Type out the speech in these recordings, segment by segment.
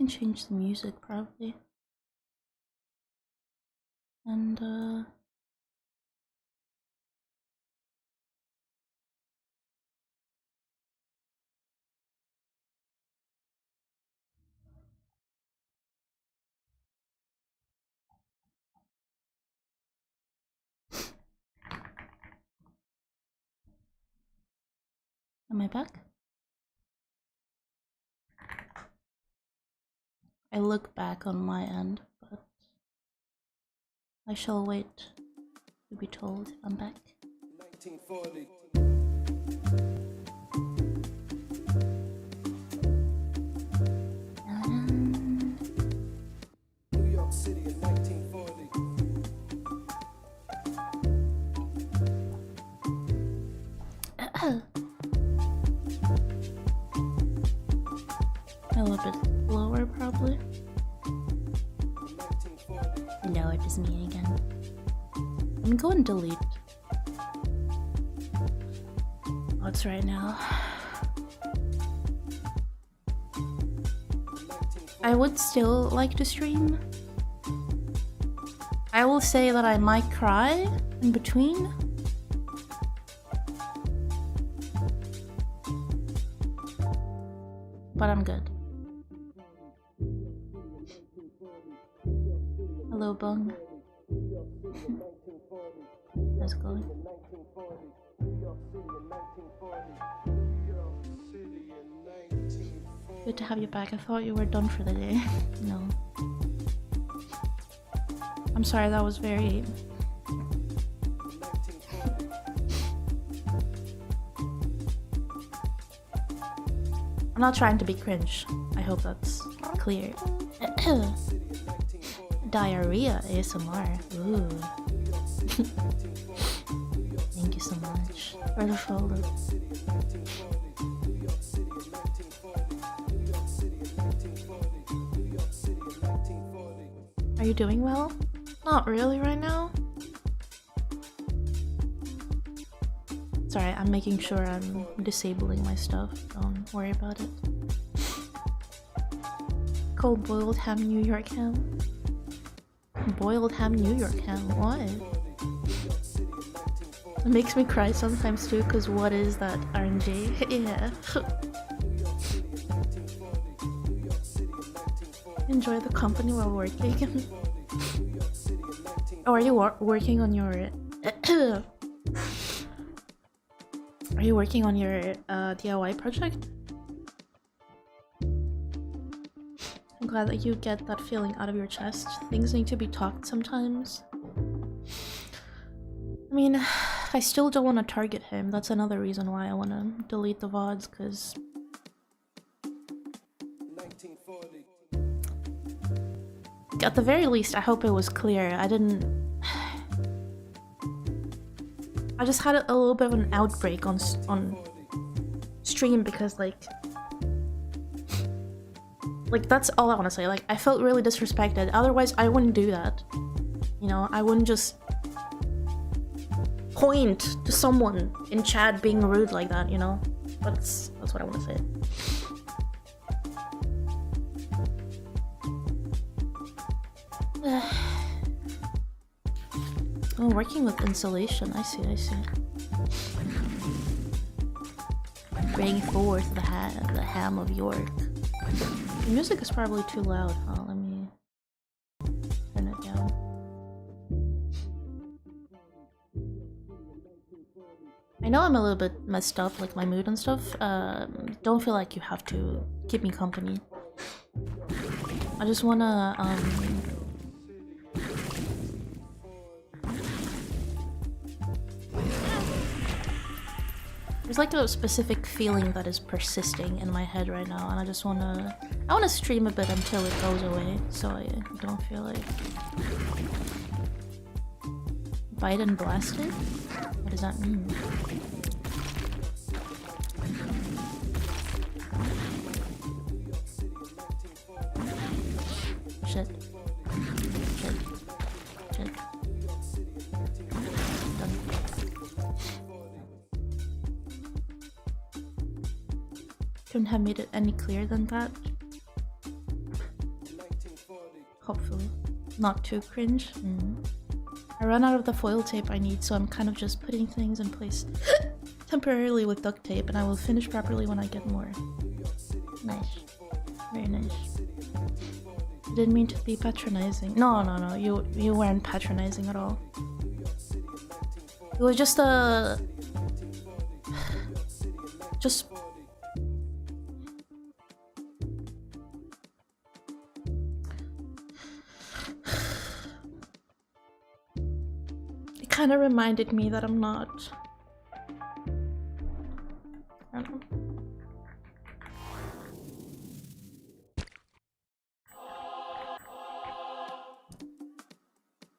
can change the music probably. And am I back? I look back on my end, but I shall wait to be told I'm back. 1940. New York City in 1940. A little bit lower, probably. No, it is me again. Let me go and delete what's right now. I would still like to stream. I will say that I might cry in between. But I'm good. Hello, Bung. How's it going? Good to have you back. I thought you were done for the day. No. I'm sorry, that was very... I'm not trying to be cringe. I hope that's clear. Diarrhea ASMR. Ooh. Thank you so much for the follow. Are you doing well? Not really right now. Sorry, I'm making sure I'm disabling my stuff. Don't worry about it. Cold boiled ham New York ham. Boiled ham New York ham, why? It makes me cry sometimes too, because what is that RNG? Yeah. Enjoy the company while working. Oh, are you working on your... Are you working on your DIY project? I'm glad that you get that feeling out of your chest. Things need to be talked sometimes. I mean, I still don't want to target him. That's another reason why I want to delete the VODs, because... At the very least, I hope it was clear. I didn't... I just had a little bit of an outbreak on stream because, like, that's all I want to say. Like, I felt really disrespected. Otherwise, I wouldn't do that. You know, I wouldn't just point to someone in chat being rude like that, you know? That's what I want to say. Oh, working with insulation. I see, I see. Bring forth the ham of York. The music is probably too loud, huh? Let me turn it down. I know I'm a little bit messed up, like my mood and stuff. Don't feel like you have to keep me company. I just wanna, there's like a specific feeling that is persisting in my head right now, and I just wanna... I wanna stream a bit until it goes away, so I don't feel like... Biden blasted? What does that mean? Shit. Shit. Shit. Done. Couldn't have made it any clearer than that. Hopefully. Not too cringe. I ran out of the foil tape I need, so I'm kind of just putting things in place temporarily with duct tape, and I will finish properly when I get more. Nice. Very nice. I didn't mean to be patronizing. No. You weren't patronizing at all. It was just a... Just... It kind of reminded me that I'm not... I don't know.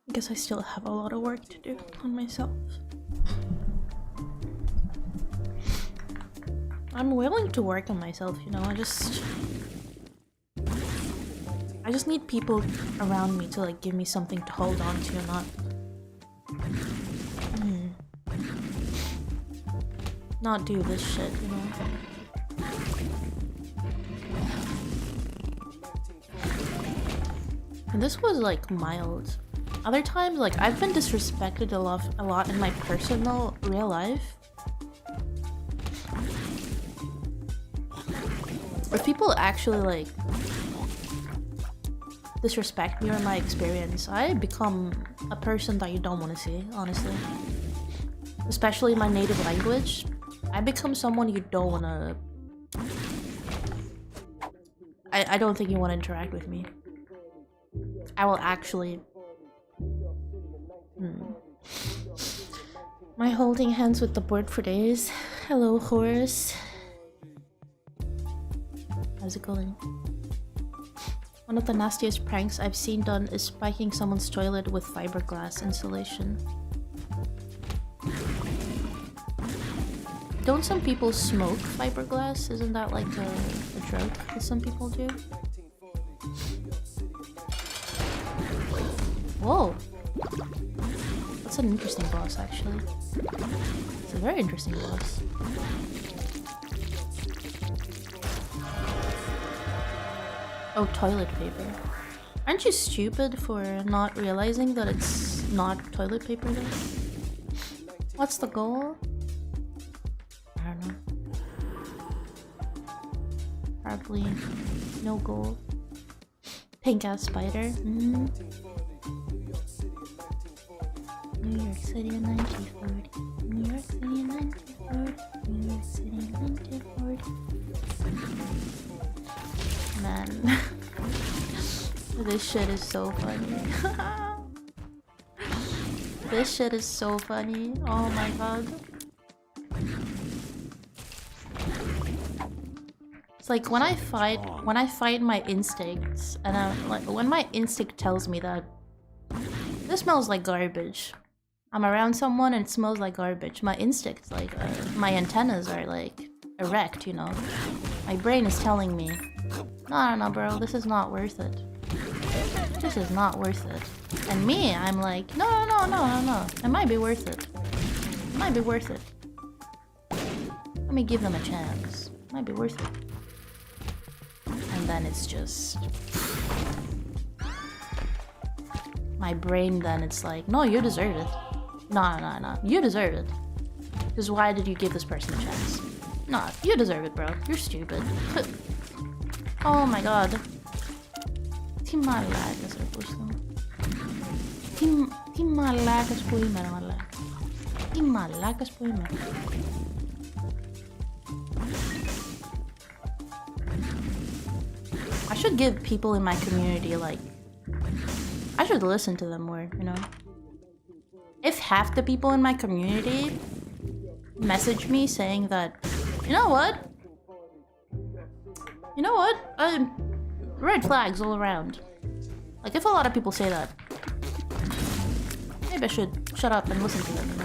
I guess I still have a lot of work to do on myself. I'm willing to work on myself, you know, I just need people around me to like give me something to hold on to, not do this shit, you know. And this was like mild. Other times, like, I've been disrespected a lot in my personal real life. If people actually like disrespect me or my experience, I become a person that you don't want to see, honestly. Especially in my native language, I become someone you don't want to... I don't think you want to interact with me. I will actually... My holding hands with the board for days. Hello, Horace. How's it going? One of the nastiest pranks I've seen done is spiking someone's toilet with fiberglass insulation. Don't some people smoke fiberglass? Isn't that like a joke that some people do? Whoa! That's an interesting boss, actually. It's a very interesting boss. Oh, toilet paper. Aren't you stupid for not realizing that it's not toilet paper though? What's the goal? I don't know. Probably no goal. Pink ass spider. New York City in 1940. New York City in 1940. New York City in 1940. Man. This shit is so funny. This shit is so funny. Oh my god. It's like when I fight my instincts, and I'm like, when my instinct tells me that this smells like garbage. I'm around someone and it smells like garbage. My instincts, like, my antennas are like erect, you know. My brain is telling me, no, bro, this is not worth it. This is not worth it. And me, I'm like, no. It might be worth it. It might be worth it. Let me give them a chance. It might be worth it. And then it's just... My brain then, it's like, no, you deserve it. No. You deserve it. Because why did you give this person a chance? No, you deserve it, bro. You're stupid. Oh my god. Ti malakas po gusto mo. Ti malakas po yung wala. Ti malakas po yung I should give people in my community, like... I should listen to them more, you know? If half the people in my community message me saying that, you know what? Red flags all around. Like, if a lot of people say that, maybe I should shut up and listen to them, you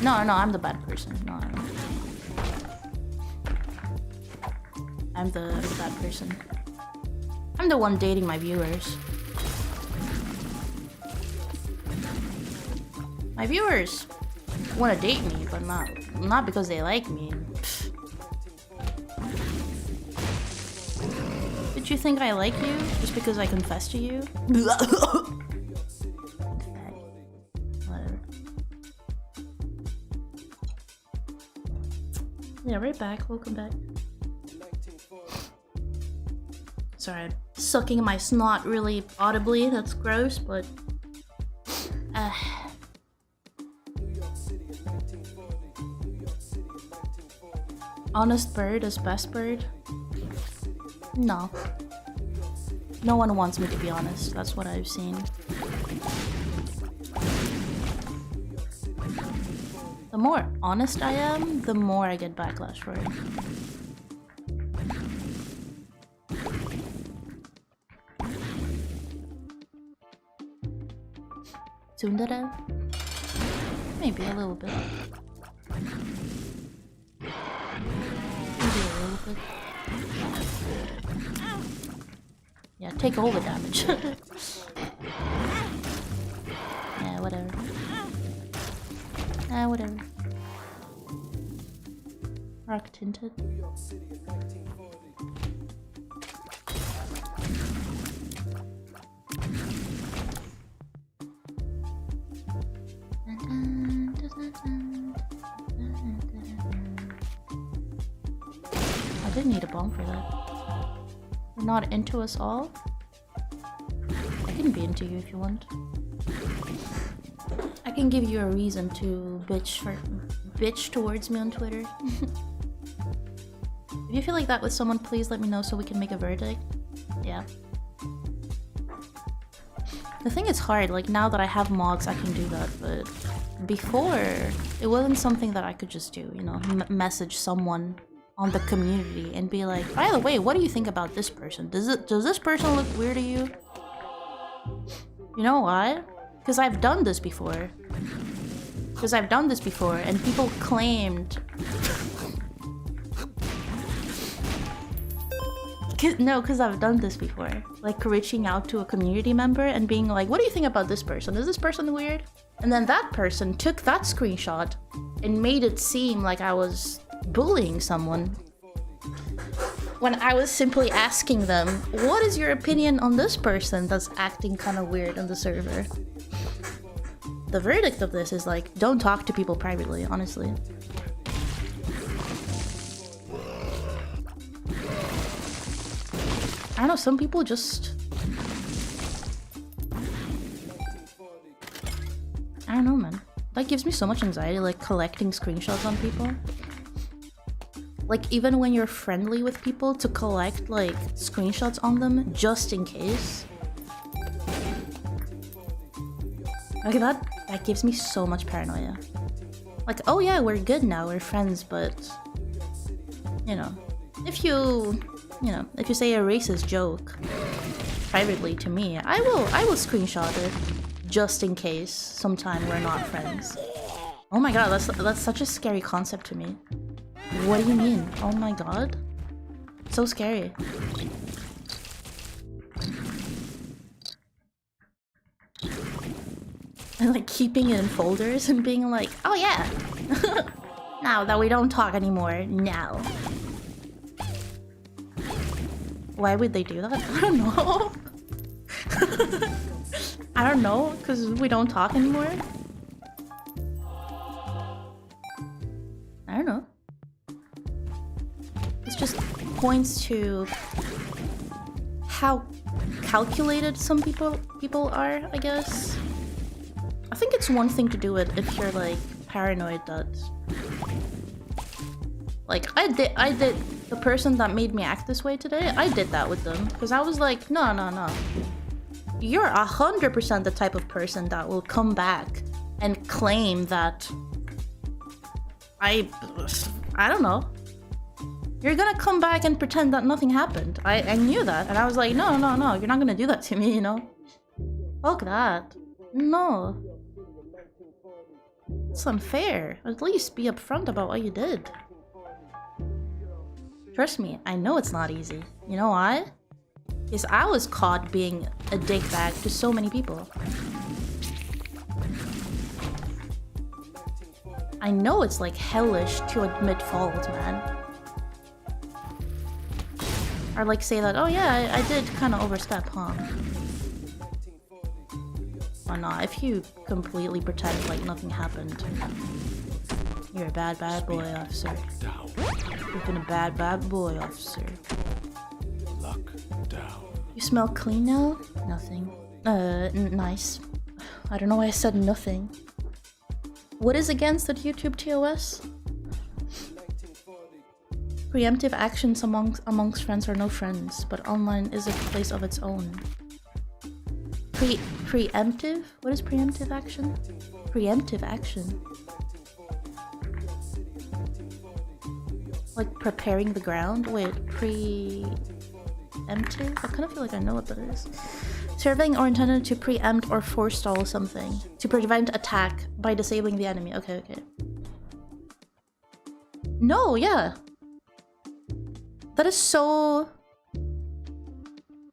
know? No, I'm the bad person. No. I'm the bad person. I'm the one dating my viewers. My viewers want to date me, but not because they like me. Did Don't you think I like you just because I confessed to you? Whatever. Yeah, right back. Welcome back. Sorry, I'm sucking my snot really audibly. That's gross, but... Honest bird is best bird? No. No one wants me to be honest. That's what I've seen. The more honest I am, the more I get backlash for it. Tsundere? Maybe a little bit. Maybe a little bit. Yeah, take all the damage. Yeah, whatever. Whatever. Rock tinted. I didn't need a bomb for that. You're not into us all? I can be into you if you want. I can give you a reason to bitch towards me on Twitter. If you feel like that with someone, please let me know so we can make a verdict. Yeah. The thing is hard, like now that I have mods I can do that, but before it wasn't something that I could just do, you know, message someone on the community and be like, by the way, what do you think about this person? Does this person look weird to you? You know why? Because I've done this before. And people claimed... because I've done this before. Like reaching out to a community member and being like, what do you think about this person? Is this person weird? And then that person took that screenshot and made it seem like I was bullying someone. When I was simply asking them, what is your opinion on this person that's acting kind of weird on the server? The verdict of this is like, don't talk to people privately, honestly. I don't know, some people just... I don't know, man. That gives me so much anxiety, like collecting screenshots on people. Like even when you're friendly with people, to collect like screenshots on them just in case. Okay, that gives me so much paranoia. Like, oh yeah, we're good now, we're friends, but you know, if you say a racist joke privately to me, I will screenshot it just in case sometime we're not friends. Oh my god, that's such a scary concept to me. What do you mean? Oh my god. So scary. And like keeping it in folders and being like, oh yeah. Now that we don't talk anymore, now. Why would they do that? I don't know. I don't know, because we don't talk anymore. I don't know. This just points to how calculated some people are, I guess. I think it's one thing to do it if you're like paranoid that... Like I did the person that made me act this way today, I did that with them. Because I was like, no. You're 100% the type of person that will come back and claim that... I don't know. You're gonna come back and pretend that nothing happened. I knew that. And I was like, no, you're not gonna do that to me, you know? Fuck that. No. It's unfair. At least be upfront about what you did. Trust me, I know it's not easy. You know why? Because I was caught being a dickbag to so many people. I know it's like hellish to admit fault, man. Or like say that, oh yeah, I did kind of overstep, huh? Or not, if you completely pretend like nothing happened. You're a bad boy, officer. You've been a bad boy, officer. Lock down. You smell clean now? Nothing. Nice. I don't know why I said nothing. What is against the YouTube TOS? Preemptive actions amongst friends or no friends, but online is a place of its own. Preemptive? What is preemptive action? Preemptive action. Like preparing the ground? Wait, preemptive? I kind of feel like I know what that is. Serving or intended to preempt or forestall something. To prevent attack by disabling the enemy. Okay. No, yeah. That is so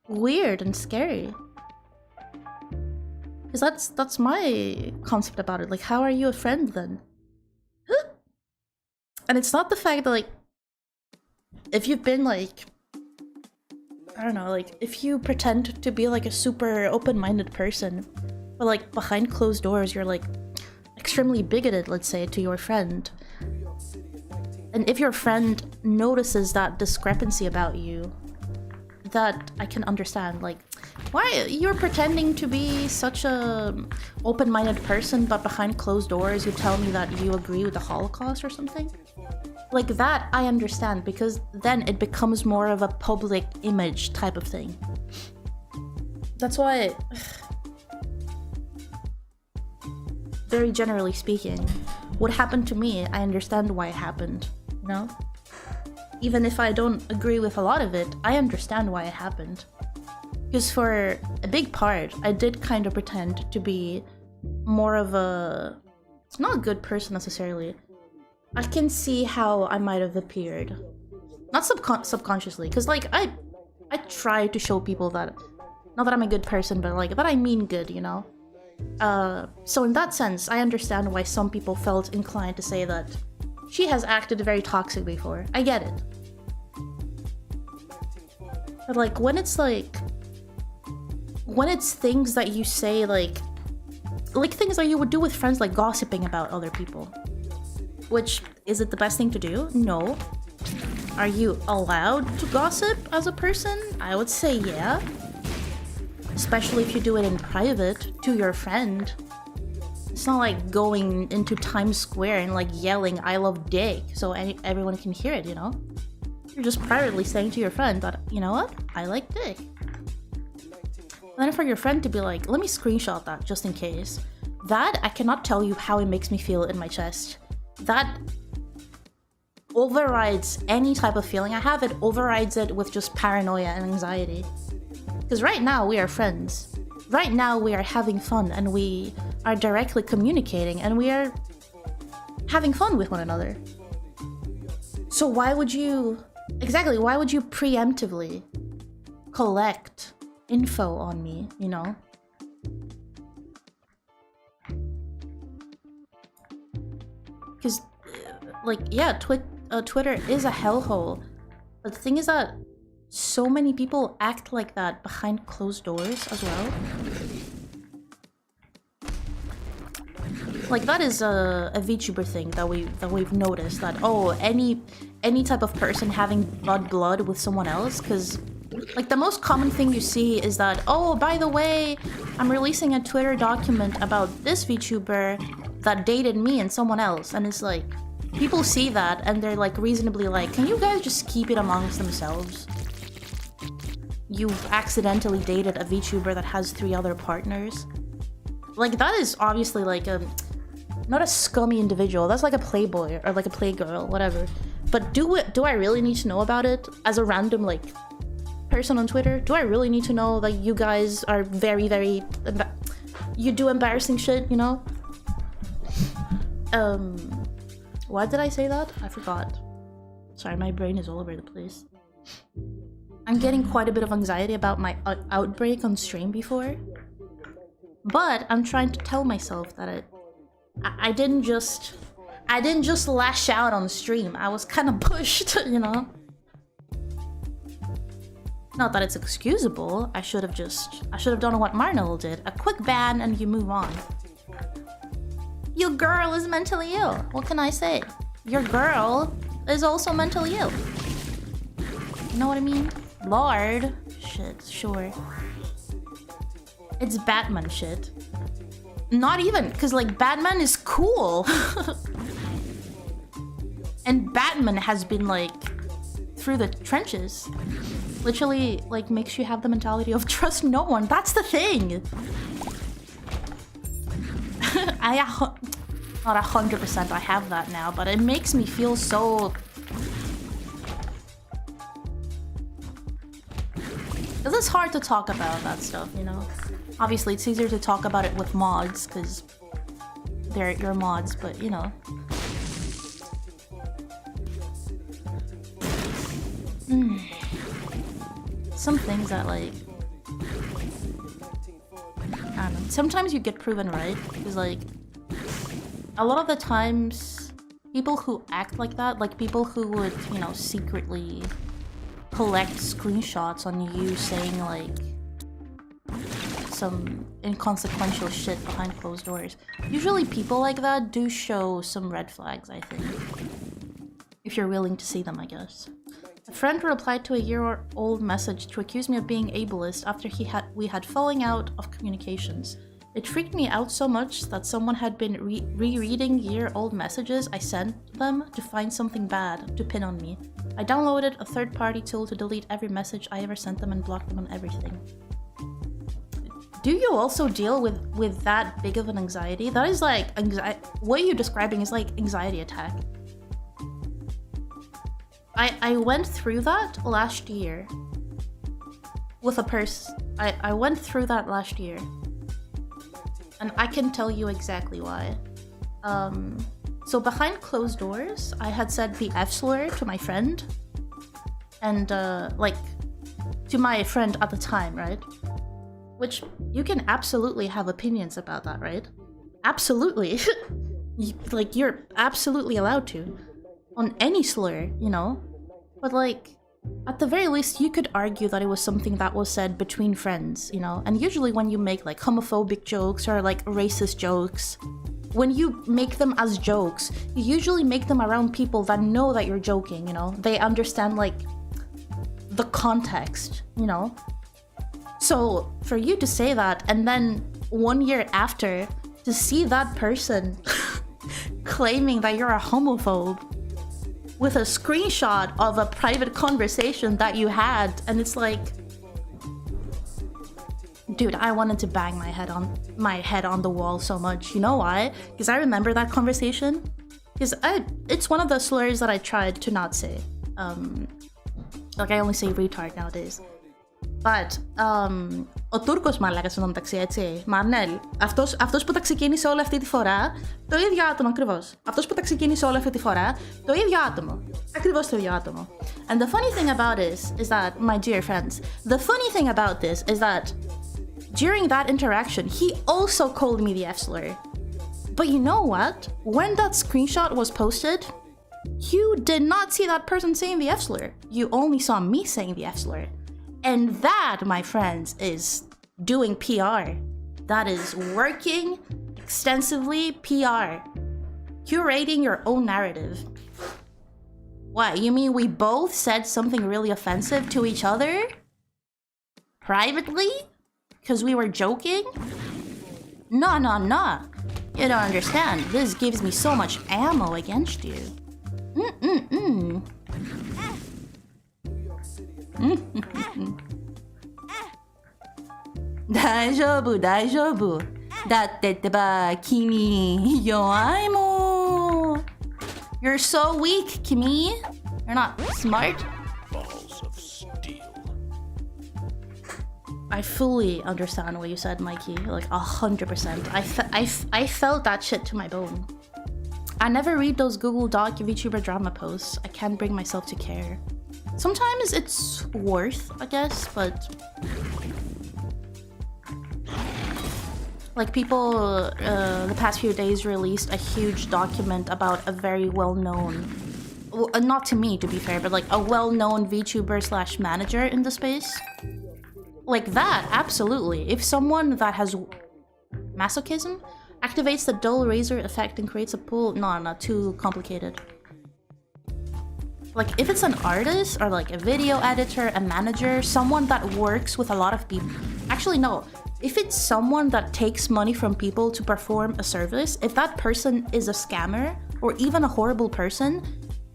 weird and scary. Because that's my concept about it. Like, how are you a friend then? And it's not the fact that, like, if you've been like, I don't know, like if you pretend to be like a super open-minded person, but like behind closed doors you're like extremely bigoted, let's say, to your friend. And if your friend notices that discrepancy about you, that I can understand. Like, why you're pretending to be such a open-minded person, but behind closed doors you tell me that you agree with the Holocaust or something? Like that, I understand, because then it becomes more of a public image type of thing. That's why, very generally speaking, what happened to me, I understand why it happened, you know? Even if I don't agree with a lot of it, I understand why it happened. Because for a big part, I did kind of pretend to be more of a... It's not a good person necessarily. I can see how I might have appeared. Not subconsciously, because like I try to show people that, not that I'm a good person, but like that I mean good, you know? So in that sense, I understand why some people felt inclined to say that she has acted very toxic before. I get it. But like when it's things that you say like things that you would do with friends, like gossiping about other people. Which, is it the best thing to do? No. Are you allowed to gossip as a person? I would say yeah. Especially if you do it in private, to your friend. It's not like going into Times Square and like yelling, I love dick, so everyone can hear it, you know? You're just privately saying to your friend that, you know what? I like dick. And then for your friend to be like, let me screenshot that just in case. That, I cannot tell you how it makes me feel in my chest. That overrides any type of feeling I have. It overrides it with just paranoia and anxiety. Because right now we are friends. Right now we are having fun and we are directly communicating and we are having fun with one another. So why would you... Exactly, why would you preemptively collect info on me, you know? Because, like, yeah, Twitter is a hellhole. But the thing is that so many people act like that behind closed doors as well. Like, that is a VTuber thing that we've noticed, that, oh, any type of person having blood with someone else, because, like, the most common thing you see is that, oh, by the way, I'm releasing a Twitter document about this VTuber that dated me and someone else, and it's like, people see that and they're like reasonably like, can you guys just keep it amongst themselves? You've accidentally dated a VTuber that has 3 other partners. Like, that is obviously like a, not a scummy individual, that's like a playboy or like a playgirl, whatever. But do I really need to know about it as a random like person on Twitter? Do I really need to know that you guys are very, very, you do embarrassing shit, you know? Why did I say that? I forgot. Sorry, my brain is all over the place. I'm getting quite a bit of anxiety about my outbreak on stream before. But I'm trying to tell myself that I didn't just lash out on stream. I was kind of pushed, you know? Not that it's excusable. I should have done what Marnell did. A quick ban and you move on. Your girl is mentally ill. What can I say? Your girl is also mentally ill. You know what I mean? Lord. Shit, sure. It's Batman shit. Not even, because like Batman is cool. And Batman has been like through the trenches. Literally like makes you have the mentality of trust no one. That's the thing. Not 100% I have that now, but it makes me feel so... Because it's hard to talk about that stuff, you know? Obviously, it's easier to talk about it with mods, because they're your mods, but you know. Some things that like... I don't know. Sometimes you get proven right, because like... A lot of the times, people who act like that, like people who would, you know, secretly collect screenshots on you saying like some inconsequential shit behind closed doors. Usually people like that do show some red flags, I think. If you're willing to see them, I guess. A friend replied to a year-old message to accuse me of being ableist after we had falling out of communications. It freaked me out so much that someone had been rereading year-old messages I sent them to find something bad to pin on me. I downloaded a third-party tool to delete every message I ever sent them and block them on everything. Do you also deal with that big of an anxiety? That is like what you're describing is like anxiety attack. I went through that last year with a person. I went through that last year. And I can tell you exactly why. So behind closed doors, I had said the F slur to my friend. And like, to my friend at the time, right? Which, you can absolutely have opinions about that, right? Absolutely. Like, you're absolutely allowed to. On any slur, you know? But like, at the very least, you could argue that it was something that was said between friends, you know? And usually when you make like homophobic jokes or like racist jokes, when you make them as jokes, you usually make them around people that know that you're joking, you know? They understand like the context, you know? So for you to say that and then 1 year after to see that person claiming that you're a homophobe with a screenshot of a private conversation that you had, and it's like, dude, I wanted to bang my head on the wall so much. You know why? Because I remember that conversation. Because it's one of the slurs that I tried to not say. Like I only say retard nowadays. But, ο Τούρκος μαλάκας στον μεταξύ, έτσι. Μαρνέλ, αυτός που τα ξεκίνησε όλη αυτή τη φορά, το ίδιο άτομο ακριβώς. Αυτός που τα ξεκίνησε όλη αυτή τη φορά, το ίδιο άτομο. Ακριβώς το ίδιο άτομο. And the funny thing about this is that, my dear friends, the funny thing about this is that during that interaction, he also called me the F slur. But you know what? When that screenshot was posted, you did not see that person saying the F slur. You only saw me saying the F slur. And that, my friends, is doing PR. That is working extensively PR. Curating your own narrative. What, you mean we both said something really offensive to each other? Privately? Because we were joking? No. You don't understand. This gives me so much ammo against you. Daijoubu. だってってば、君、弱いもん。You're so weak, Kimi. You're not smart. Balls of steel. I fully understand what you said, Mikey. Like 100%. I felt that shit to my bone. I never read those Google Doc VTuber drama posts. I can't bring myself to care. Sometimes it's worth, I guess, but like people the past few days released a huge document about a very well-known well, not to me to be fair, but like a well-known VTuber slash manager in the space. Like that, absolutely. If someone that has masochism activates the dull razor effect and creates a pool, no, not too complicated. Like if it's an artist or like a video editor, a manager, someone that works with a lot of people. Actually, no. If it's someone that takes money from people to perform a service, if that person is a scammer or even a horrible person,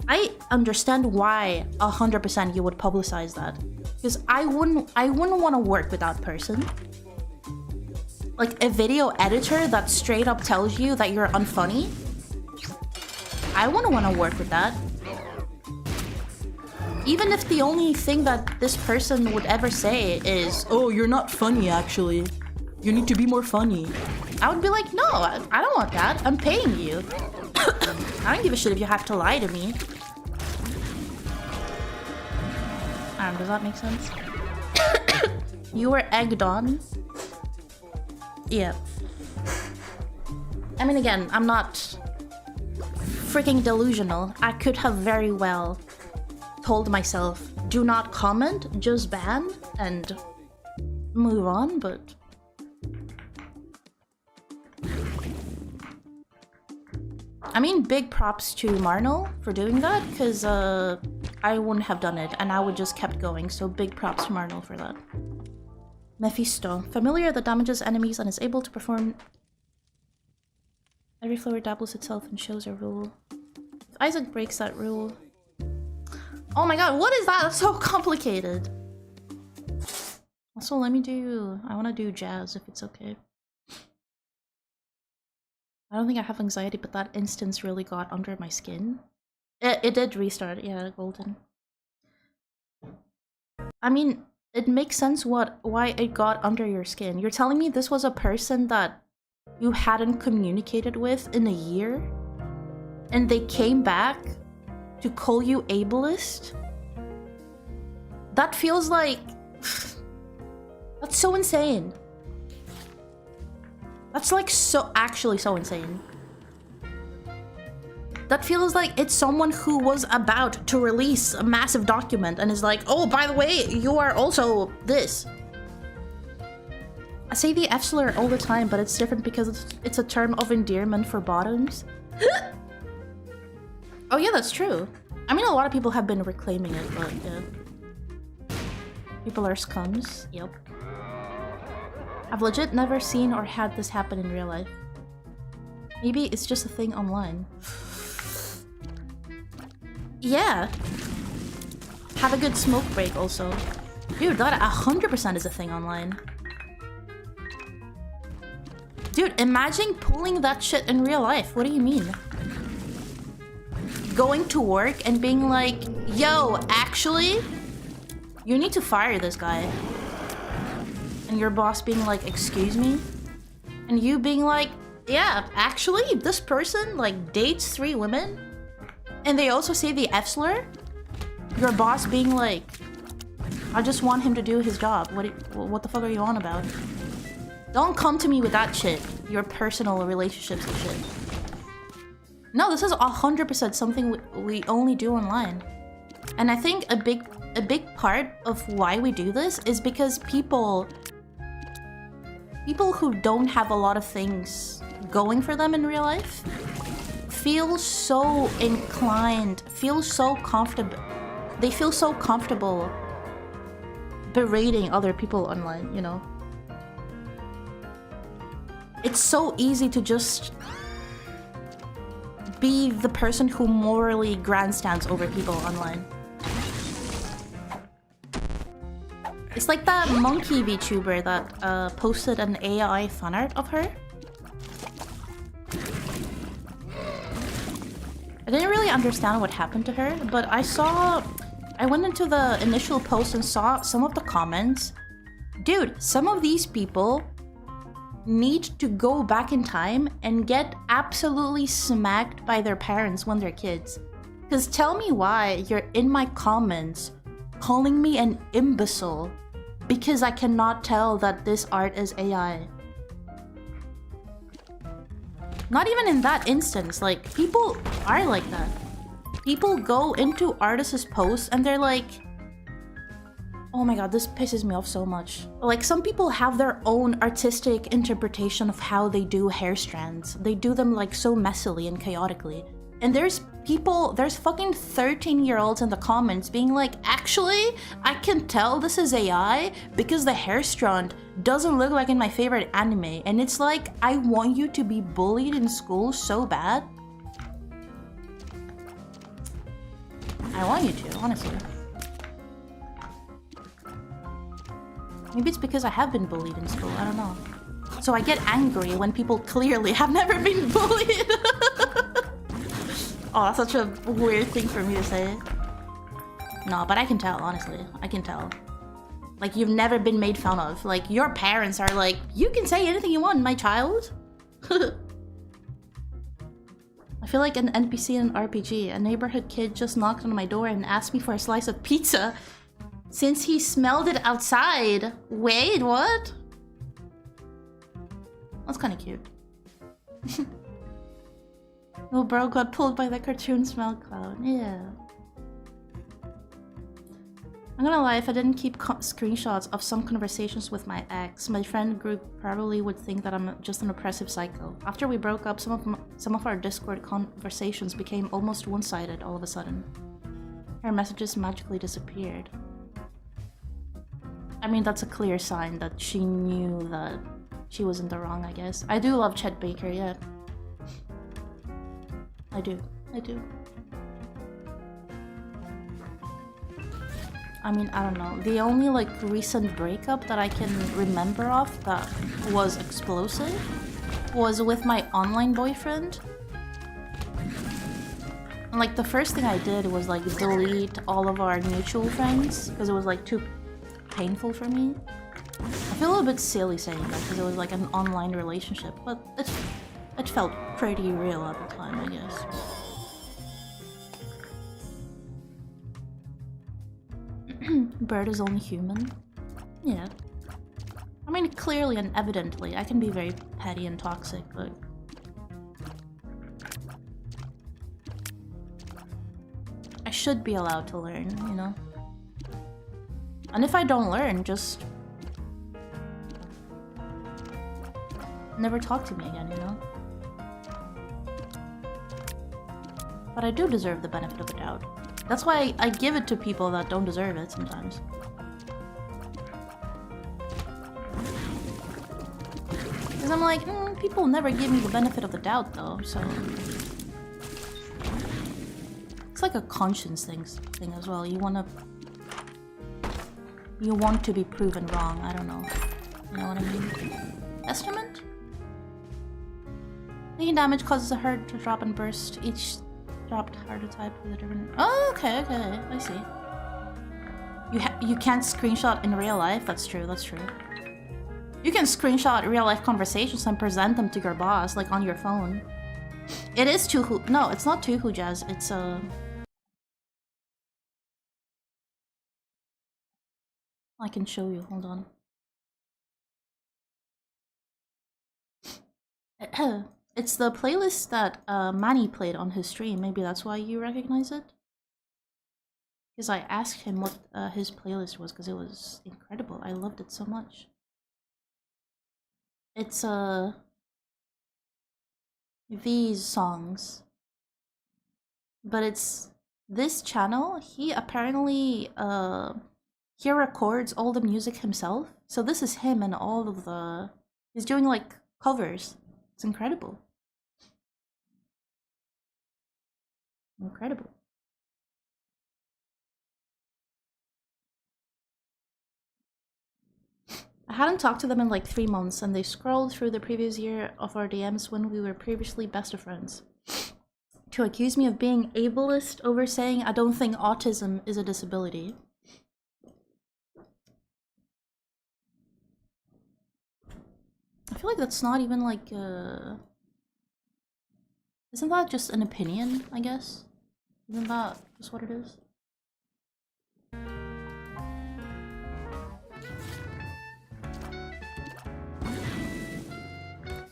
I understand why 100% you would publicize that. Because I wouldn't want to work with that person. Like a video editor that straight up tells you that you're unfunny, I wouldn't want to work with that. Even if the only thing that this person would ever say is, oh, you're not funny actually. You need to be more funny. I would be like, no, I don't want that. I'm paying you. I don't give a shit if you have to lie to me. Does that make sense? You were egged on? Yeah. I mean, again, I'm not freaking delusional. I could have very well told myself, do not comment, just ban, and move on, but... I mean, big props to Marnell for doing that, because I wouldn't have done it, and I would just kept going, so big props to Marnell for that. Mephisto. Familiar that damages enemies and is able to perform... Every flower dabbles itself and shows a rule. If Isaac breaks that rule... Oh my god, what is that? That's so complicated. Also, let me do... I want to do jazz, if it's okay. I don't think I have anxiety, but that instance really got under my skin. It did restart, yeah, golden. I mean, it makes sense why it got under your skin. You're telling me this was a person that you hadn't communicated with in a year? And they came back to call you ableist? That feels like... That's so insane. That's like actually so insane. That feels like it's someone who was about to release a massive document and is like, oh, by the way, you are also this. I say the F-slur all the time, but it's different because it's a term of endearment for bottoms. Oh yeah, that's true. I mean, a lot of people have been reclaiming it, but yeah. People are scums, yep. I've legit never seen or had this happen in real life. Maybe it's just a thing online. Yeah. Have a good smoke break also. Dude, that 100% is a thing online. Dude, imagine pulling that shit in real life. What do you mean? Going to work and being like, yo, actually, you need to fire this guy. And your boss being like, excuse me? And you being like, yeah, actually, this person like dates 3 women? And they also say the F-slur? Your boss being like, I just want him to do his job. What the fuck are you on about? Don't come to me with that shit. Your personal relationships and shit. No, this is 100% something we only do online. And I think a big part of why we do this is because people who don't have a lot of things going for them in real life feel so inclined, feel so comfortable. They feel so comfortable berating other people online, you know? It's so easy to just be the person who morally grandstands over people online. It's like that monkey VTuber that posted an AI fan art of her. I didn't really understand what happened to her, but I went into the initial post and saw some of the comments. Dude, some of these people need to go back in time and get absolutely smacked by their parents when they're kids. Because tell me why you're in my comments calling me an imbecile because I cannot tell that this art is AI. Not even in that instance, like, people are like that. people go into artists' posts and they're like, oh my god, this pisses me off so much. Like, some people have their own artistic interpretation of how they do hair strands. They do them like so messily and chaotically. And there's fucking 13-year-olds in the comments being like, actually, I can tell this is AI because the hair strand doesn't look like in my favorite anime. And it's like, I want you to be bullied in school so bad. I want you to, honestly. Maybe it's because I have been bullied in school, I don't know. So I get angry when people clearly have never been bullied. Oh, that's such a weird thing for me to say. No, but I can tell, honestly. I can tell. Like, you've never been made fun of. Like, your parents are like, you can say anything you want, my child. I feel like an NPC in an RPG. A neighborhood kid just knocked on my door and asked me for a slice of pizza since he smelled it outside. Wait, what? That's kind of cute. Little bro got pulled by the cartoon smell cloud. Yeah. I'm gonna lie, if I didn't keep screenshots of some conversations with my ex, my friend group probably would think that I'm just an oppressive psycho. After we broke up, some of our Discord conversations became almost one-sided all of a sudden. Her messages magically disappeared. I mean, that's a clear sign that she knew that she was in the wrong, I guess. I do love Chet Baker, yeah. I do. I mean, I don't know. The only like recent breakup that I can remember of that was explosive was with my online boyfriend. And like the first thing I did was like delete all of our mutual friends because it was like too painful for me. I feel a little bit silly saying that because it was like an online relationship, but it felt pretty real at the time, I guess. Bird is only human? Yeah. I mean, clearly and evidently, I can be very petty and toxic, but... I should be allowed to learn, you know? And if I don't learn, just... never talk to me again, you know? But I do deserve the benefit of the doubt. That's why I give it to people that don't deserve it sometimes. Because I'm like, people never give me the benefit of the doubt though, so... It's like a conscience thing as well. You want to be proven wrong, I don't know. You know what I mean? Estimate? Taking damage causes a herd to drop and burst. Each dropped hard to type with a different... Oh, okay, I see. You can't screenshot in real life? That's true. You can screenshot real life conversations and present them to your boss, like on your phone. It is Tuhu... No, it's not Tuhu Jazz, it's I can show you, hold on. It's the playlist that Manny played on his stream. Maybe that's why you recognize it? Because I asked him what his playlist was, because it was incredible. I loved it so much. It's these songs. But it's this channel, he apparently he records all the music himself. So this is him and all of the... He's doing like covers. It's incredible. Incredible. I hadn't talked to them in like 3 months and they scrolled through the previous year of our DMs when we were previously best of friends. To accuse me of being ableist over saying I don't think autism is a disability. I feel like that's not even like isn't that just an opinion, I guess? Isn't that just what it is?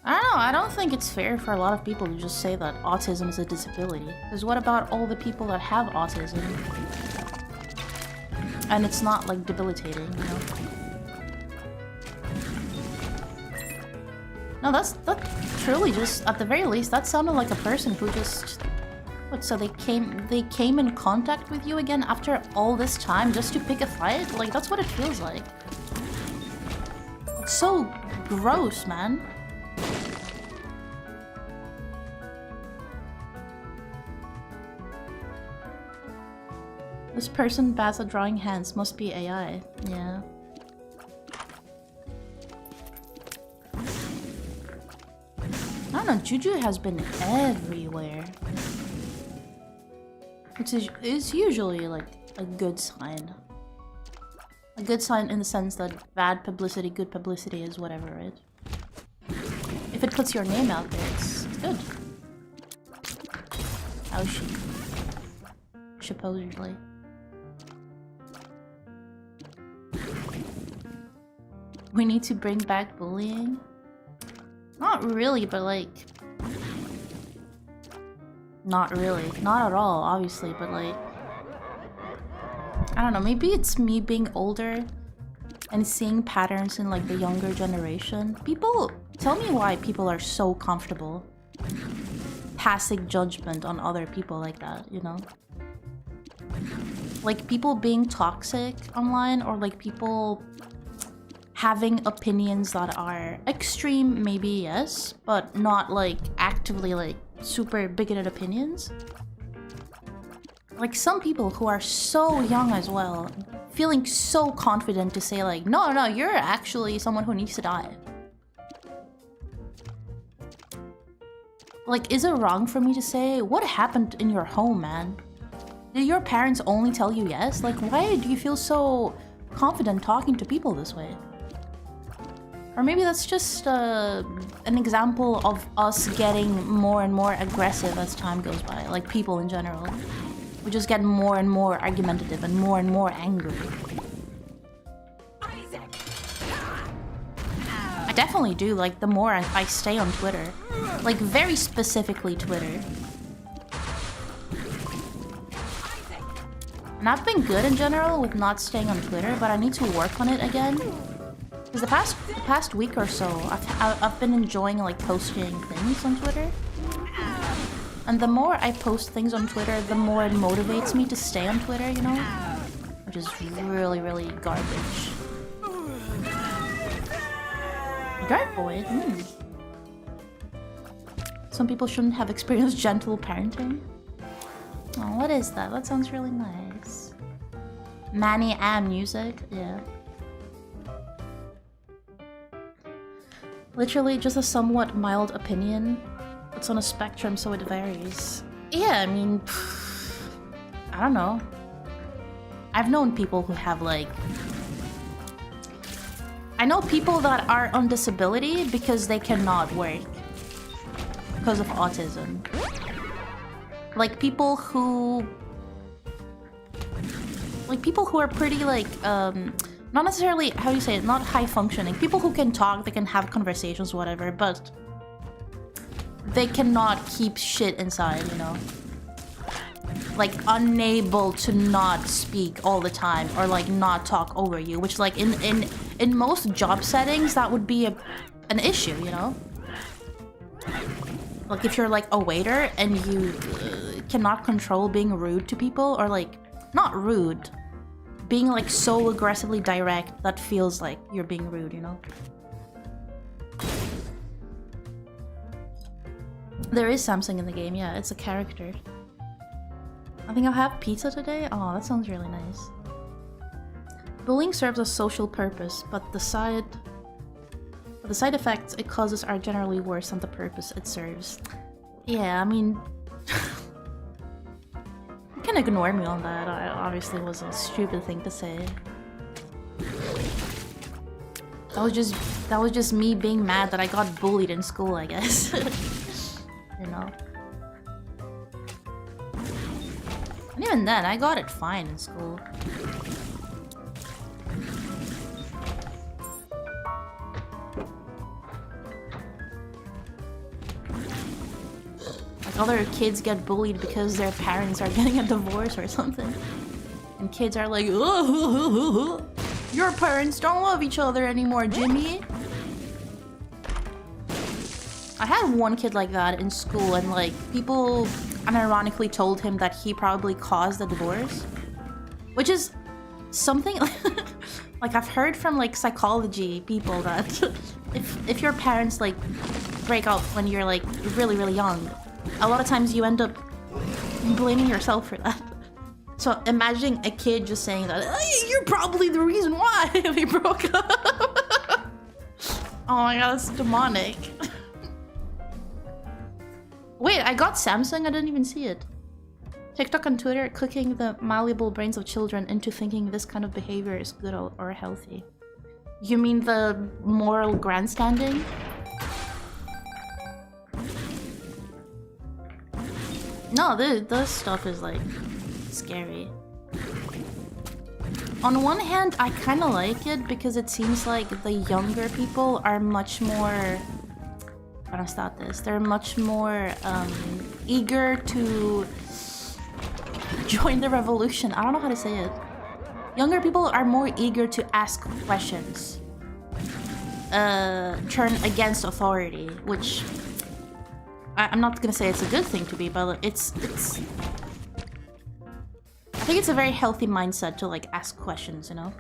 I don't know, I don't think it's fair for a lot of people to just say that autism is a disability. Because what about all the people that have autism? And it's not, like, debilitating, you know? No, that truly just, at the very least, that sounded like a person who just... What, so they came in contact with you again after all this time just to pick a fight? Like, that's what it feels like. It's so gross, man. This person bad at drawing hands must be AI. Yeah. I don't know, Juju has been everywhere. Which is usually like a good sign. A good sign in the sense that bad publicity, good publicity is whatever, right? If it puts your name out there, it's good. How is she? Supposedly. We need to bring back bullying? Not really, but like... Not really. Not at all, obviously, but like... I don't know, maybe it's me being older and seeing patterns in like the younger generation. People... Tell me why people are so comfortable passing judgment on other people like that, you know? Like people being toxic online, or like people having opinions that are extreme, maybe, yes, but not like actively like super bigoted opinions. Like some people who are so young as well, feeling so confident to say like, no, no, you're actually someone who needs to die. Like, is it wrong for me to say, what happened in your home, man? Did your parents only tell you yes? Like, why do you feel so confident talking to people this way? Or maybe that's just an example of us getting more and more aggressive as time goes by. Like people in general. We just get more and more argumentative and more angry. I definitely do, like the more I stay on Twitter. Like very specifically Twitter. And I've been good in general with not staying on Twitter, but I need to work on it again. Because the past week or so, I've been enjoying like posting things on Twitter. And the more I post things on Twitter, the more it motivates me to stay on Twitter, you know? Which is really, really garbage. Dart boy? Some people shouldn't have experienced gentle parenting. Oh, what is that? That sounds really nice. Manny and music? Yeah. Literally just a somewhat mild opinion. It's on a spectrum, so it varies. Yeah, I mean... I don't know. I've known people who have, like... I know people that are on disability because they cannot work. Because of autism. Like, people who... Like, people who are pretty, like, not necessarily, how do you say it, not high functioning. People who can talk, they can have conversations, whatever, but they cannot keep shit inside, you know? Like, unable to not speak all the time or, like, not talk over you, which, like, in most job settings, that would be an issue, you know? Like, if you're, like, a waiter and you cannot control being rude to people, or, like, not rude, being like so aggressively direct that feels like you're being rude, you know? There is Samsung in the game, yeah, it's a character. I think I'll have pizza today? Oh, that sounds really nice. Bullying serves a social purpose, but the side effects it causes are generally worse than the purpose it serves. Yeah, I mean... You can ignore me on that. I obviously was a stupid thing to say. That was just me being mad that I got bullied in school, I guess. You know. And even then, I got it fine in school. other kids get bullied because their parents are getting a divorce or something. And kids are like, oh, your parents don't love each other anymore, Jimmy. I had one kid like that in school, and like people unironically told him that he probably caused the divorce, which is something like I've heard from like psychology people that if your parents like break up when you're like really young, a lot of times you end up blaming yourself for that. So imagining a kid just saying that, hey, you're probably the reason why we broke up. Oh my god, that's demonic. Wait, I got Samsung, I didn't even see it. TikTok and Twitter cooking the malleable brains of children into thinking this kind of behavior is good or healthy. You mean the moral grandstanding? No, this stuff is like scary. On one hand, I kind of like it because it seems like the younger people are much more... I'm gonna start this. They're much more eager to join the revolution. I don't know how to say it. Younger people are more eager to ask questions. Turn against authority, which I'm not gonna say it's a good thing to be, but it's I think it's a very healthy mindset to like ask questions, you know?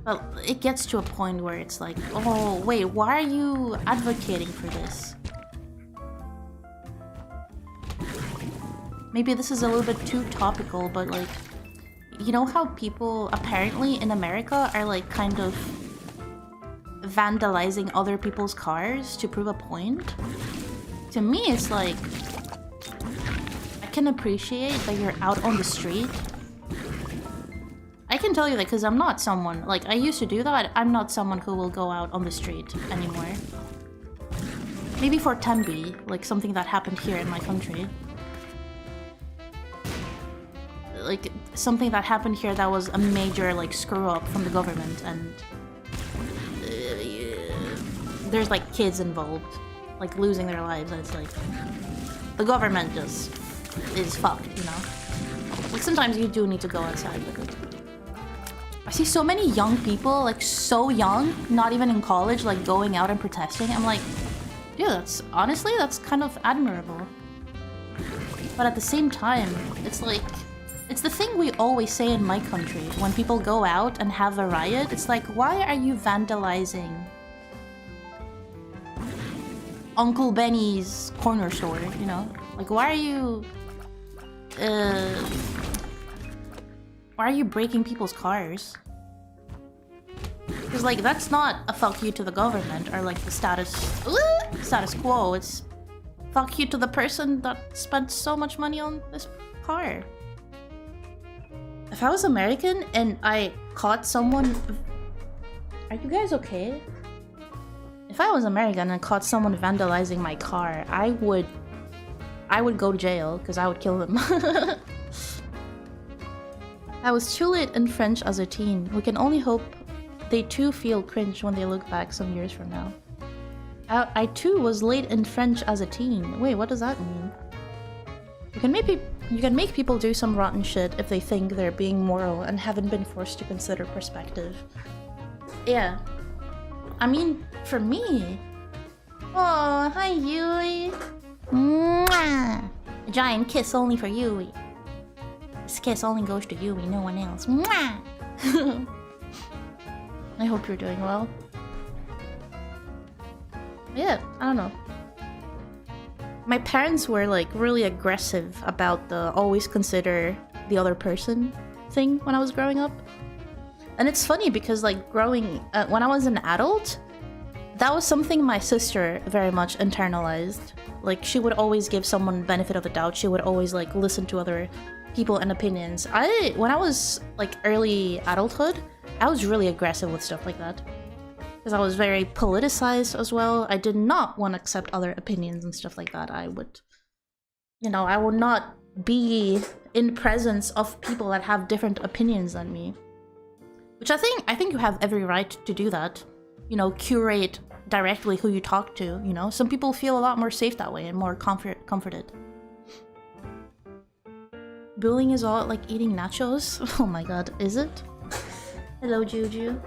But it gets to a point where it's like, oh wait, why are you advocating for this? Maybe this is a little bit too topical, but like, you know how people apparently in America are like kind of vandalizing other people's cars to prove a point? To me, it's like, I can appreciate that you're out on the street. I can tell you that because I'm not someone, like I used to do that, I'm not someone who will go out on the street anymore. Maybe for Tembi, like something that happened here in my country. Like something that happened here that was a major like screw up from the government, and there's like kids involved, like losing their lives, and it's like the government just is fucked, you know? Like sometimes you do need to go outside with it. I see so many young people, like so young, not even in college, like going out and protesting. I'm like, dude, that's honestly, that's kind of admirable. But at the same time, it's like, it's the thing we always say in my country. When people go out and have a riot, it's like, why are you vandalizing Uncle Benny's corner store, you know? Like, why are you breaking people's cars? Because, like, that's not a fuck you to the government or, like, the status quo. It's fuck you to the person that spent so much money on this car. If I was American and I caught someone... Are you guys okay? If I was American and caught someone vandalizing my car, I would go to jail, because I would kill them. I was too late in French as a teen. We can only hope they too feel cringe when they look back some years from now. I too was late in French as a teen. Wait, what does that mean? You can make people do some rotten shit if they think they're being moral and haven't been forced to consider perspective. Yeah. I mean, for me... Oh, hi Yui! Mwah! A giant kiss only for Yui. This kiss only goes to Yui, no one else. Mwah! I hope you're doing well. Yeah, I don't know. My parents were like really aggressive about the always consider the other person thing when I was growing up. And it's funny because like when I was an adult, that was something my sister very much internalized. Like she would always give someone benefit of the doubt. She would always like listen to other people and opinions. When I was like early adulthood, I was really aggressive with stuff like that. Because I was very politicized as well. I did not want to accept other opinions and stuff like that. I would not be in presence of people that have different opinions than me. Which I think you have every right to do that. You know, curate directly who you talk to, you know? Some people feel a lot more safe that way and more comforted. Bullying is all like eating nachos? Oh my god, is it? Hello, Juju.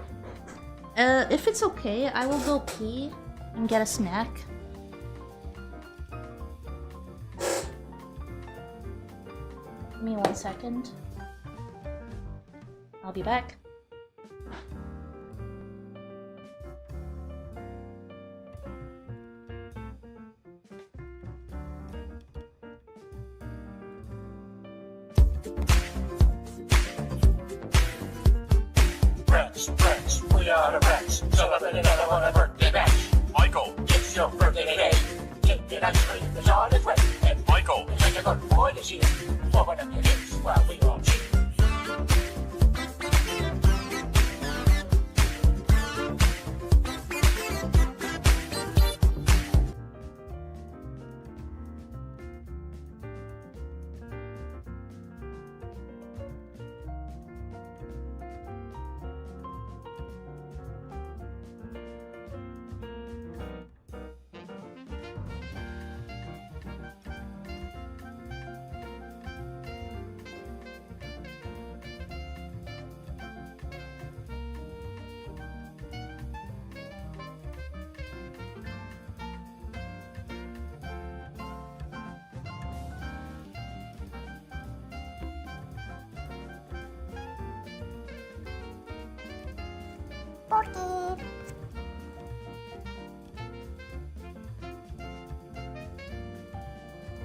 If it's okay, I will go pee and get a snack. Give me 1 second. I'll be back. Rex, we are the Rex. Celebrate another one of birthday bash. Michael, it's your birthday today. Take it ice cream, it's on its way. And Michael, take a good boy this year. Open up your hips while we all cheer.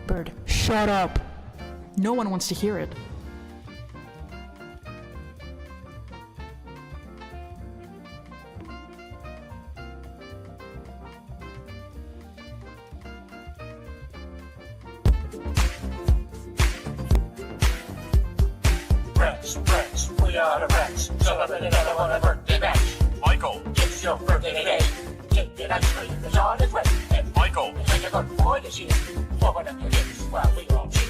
Bird, shut up! No one wants to hear it. Rex, we are the Rex. Celebrate another one of birthday bash. Michael, it's your birthday today. Take it ice cream, it's on its way. And Michael, take a good boy this year. Open up your hips while we all cheer.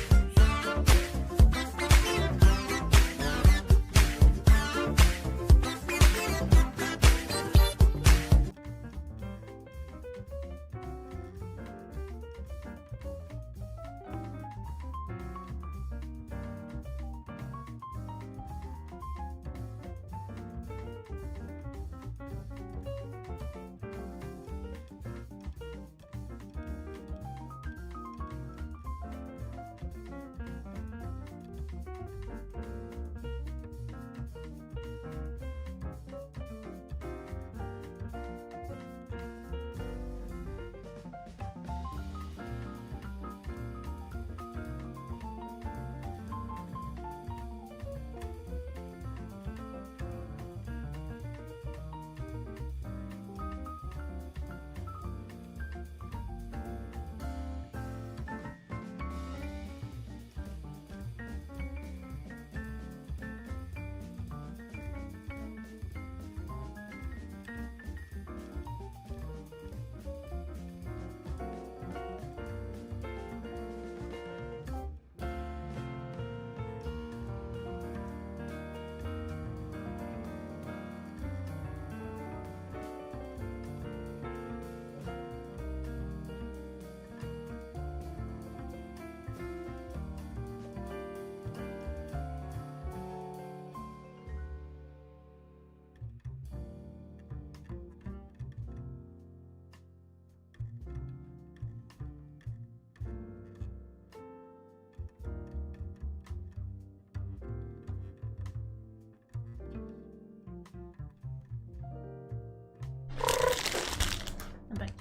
I'm back.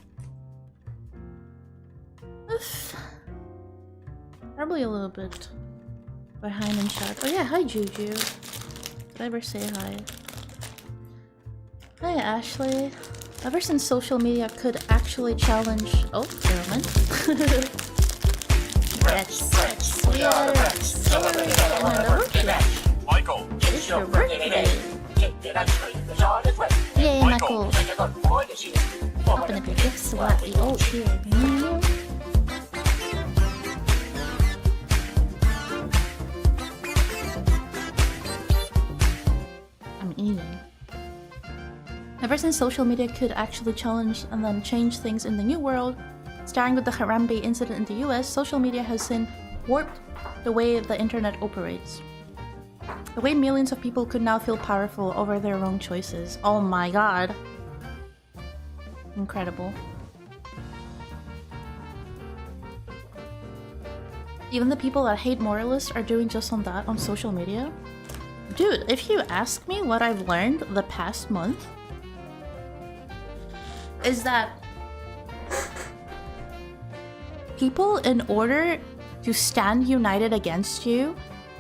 Probably a little bit behind in chat. Oh yeah, hi Juju. Did I ever say hi? Hi Ashley. Ever since social media could actually challenge... Oh, never mind. Rex, we are the Rex. Celebrate another one of birthday bash. Michael, it's your birthday today. Take it ice cream, it's on its way. Yay, Michael. Take a good boy this year. Open up your gifts while we all cheer. I'm eating. Ever since social media could actually challenge and then change things in the new world, starting with the Harambe incident in the US, social media has since warped the way the internet operates. The way millions of people could now feel powerful over their own choices. Oh my god. Incredible. Even the people that hate moralists are doing just on that on social media. Dude, if you ask me what I've learned the past month, is that people, in order to stand united against you,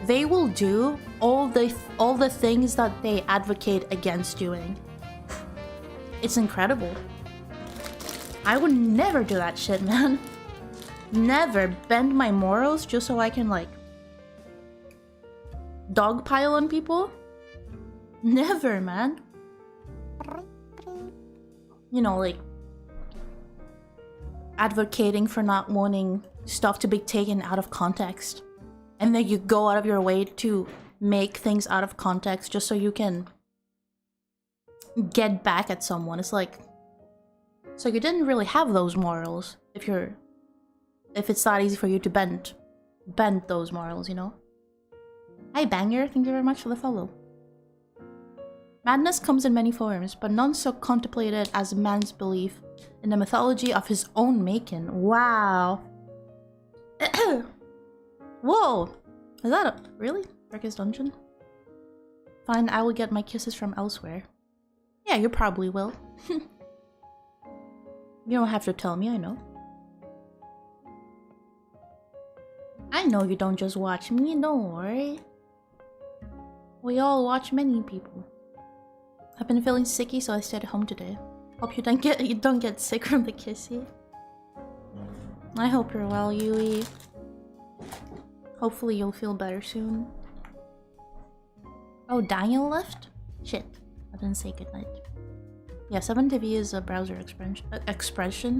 they will do all the things that they advocate against doing. It's incredible. I would never do that shit, man. Never bend my morals just so I can, like, dogpile on people. Never, man. You know, like, advocating for not wanting stuff to be taken out of context. And then you go out of your way to make things out of context just so you can get back at someone. It's like, so you didn't really have those morals if it's that easy for you to bend those morals, you know? Hi Banger, thank you very much for the follow. Madness comes in many forms, but none so contemplated as man's belief in the mythology of his own making. Wow. Whoa! Is that a... really? Darkest Dungeon? Fine, I will get my kisses from elsewhere. Yeah, you probably will. You don't have to tell me, I know. I know you don't just watch me, don't worry. We all watch many people. I've been feeling sicky, so I stayed home today. Hope you don't get sick from the kissy. I hope you're well, Yui. Hopefully you'll feel better soon. Oh, Daniel left? Shit, I didn't say goodnight. Yeah, 7TV is a browser extension.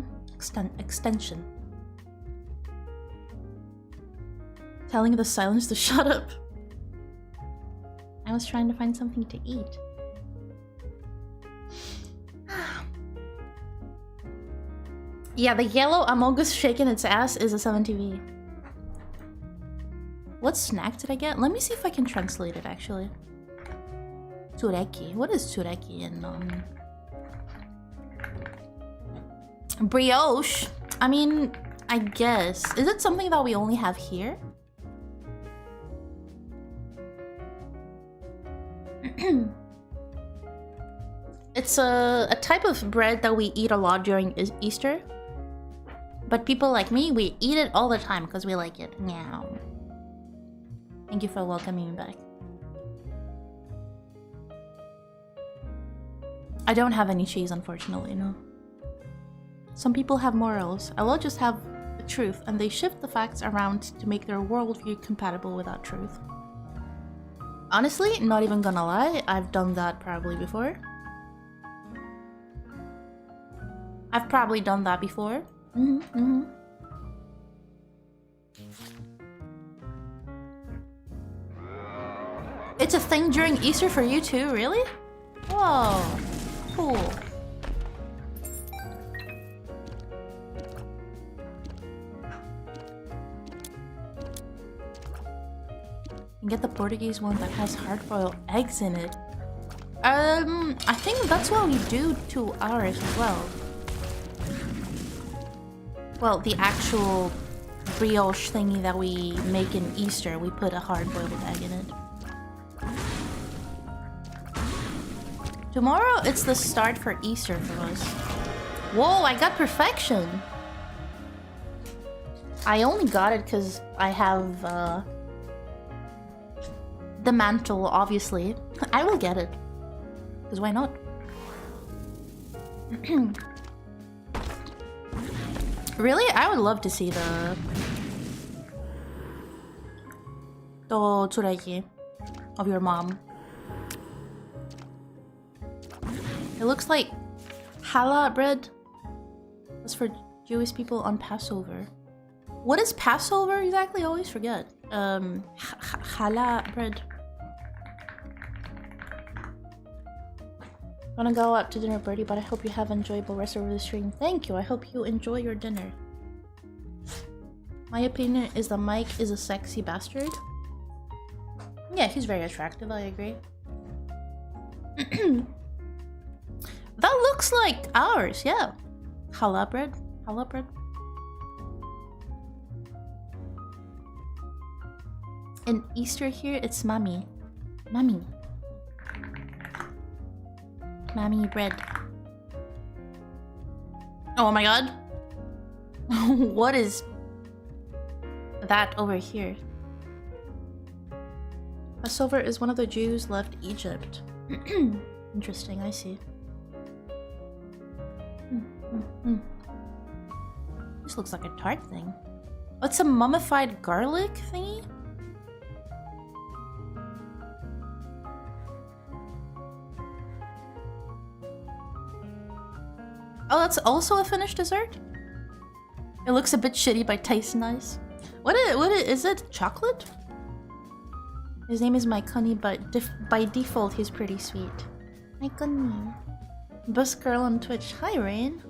Telling the silence to shut up. I was trying to find something to eat. Yeah, the yellow Amogus shaking its ass is a 7TV. What snack did I get? Let me see if I can translate it, actually. Tureki. What is tureki in brioche? I mean, I guess. Is it something that we only have here? It's a type of bread that we eat a lot during Easter. But people like me, we eat it all the time because we like it. Meow. Thank you for welcoming me back. I don't have any cheese, unfortunately, no. Some people have morals. I will just have the truth, and they shift the facts around to make their worldview compatible with that truth. Honestly, not even gonna lie, I've done that probably before. I've probably done that before. It's a thing during Easter for you too, really? Whoa, cool. And get the Portuguese one that has hard-boiled eggs in it. I think that's what we do to ours as well. Well, the actual brioche thingy that we make in Easter, we put a hard-boiled egg in it. Tomorrow, it's the start for Easter for us. Whoa, I got perfection! I only got it because I have, the mantle, obviously. I will get it. Because why not? Really? I would love to see the tsureki of your mom. It looks like challah bread. That's for Jewish people on Passover. What is Passover exactly? I always forget. Challah bread. Gonna go out to dinner, Birdie, but I hope you have an enjoyable rest of the stream. Thank you. I hope you enjoy your dinner. My opinion is that Mike is a sexy bastard. Yeah, he's very attractive, I agree. That looks like ours, yeah. Challah bread. Challah bread. In Easter here, it's Mami. Mami. Mami bread. Oh my god. What is that over here? Passover is one of the Jews left Egypt. Interesting, I see. This looks like a tart thing. Oh, it's a mummified garlic thingy? Oh, that's also a finished dessert? It looks a bit shitty by Tyson Ice. What is it? Chocolate? His name is Mike Honey, but by default he's pretty sweet. Mike Honey. Best girl on Twitch. Hi, Rain.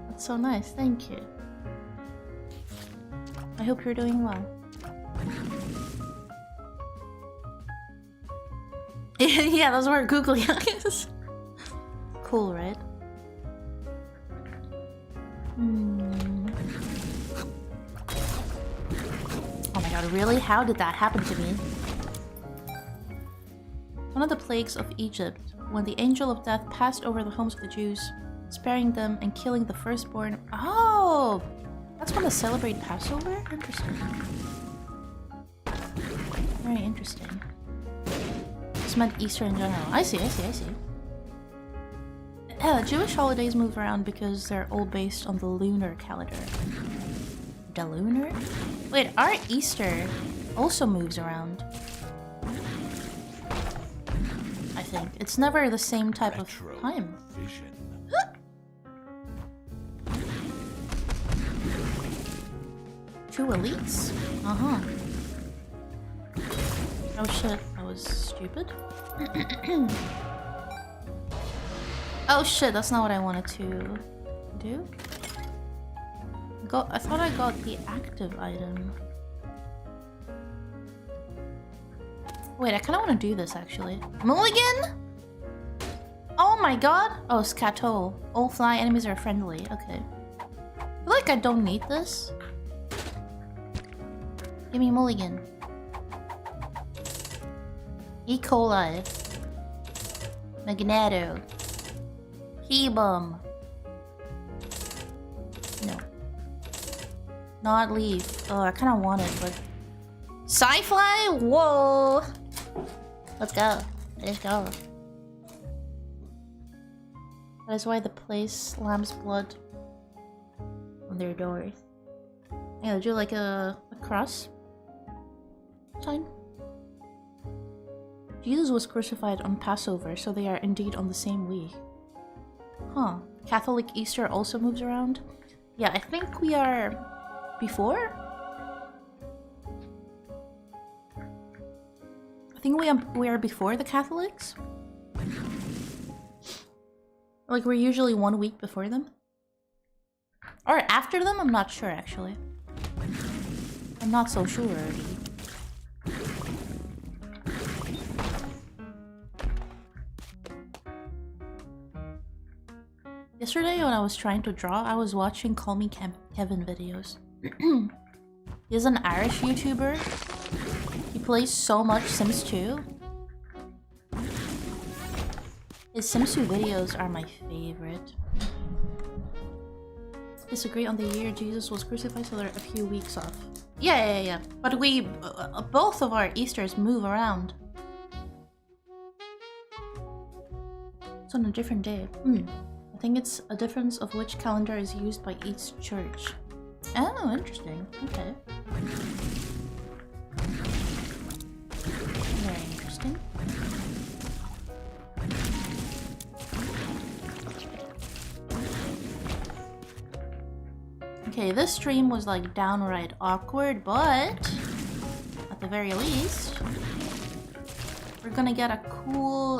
That's so nice, thank you. I hope you're doing well. Yeah, those were googly eyes. Cool, right? Oh my god, really? How did that happen to me? One of the plagues of Egypt, when the angel of death passed over the homes of the Jews, sparing them and killing the firstborn. Oh! That's when they celebrate Passover? Interesting. Very interesting. This meant Easter in general. I see. Jewish holidays move around because they're all based on the lunar calendar. The lunar? Wait, our Easter also moves around. I think. It's never the same type of time. Two elites? Uh-huh. Oh shit, that was stupid. Oh shit, that's not what I wanted to do. I thought I got the active item. Wait, I kind of want to do this actually. Mulligan? Oh my god! Oh, Scatole. All fly enemies are friendly. Okay. I feel like I don't need this. Give me Mulligan. E. coli. Magneto. Hebum. No. Not leaf. Oh, I kind of want it, but... Sci-Fly? Whoa! Let's go. Let's go. That is why the place slams blood on their doors. Yeah, they do like a cross sign. Jesus was crucified on Passover, so they are indeed on the same week. Huh. Catholic Easter also moves around? Yeah, I think we are before? I think we are before the Catholics? Like, we're usually 1 week before them? Or after them? I'm not sure, actually. I'm not so sure. Yesterday when I was trying to draw, I was watching Call Me Kevin videos. He's an Irish YouTuber. He plays so much Sims 2. His Sims 2 videos are my favorite. Disagree on the year Jesus was crucified, so there are a few weeks off. Yeah. But we, both of our Easters move around. It's on a different day. I think it's a difference of which calendar is used by each church. Oh, interesting. Okay. Very interesting. Okay, this stream was like downright awkward, but at the very least, we're gonna get a cool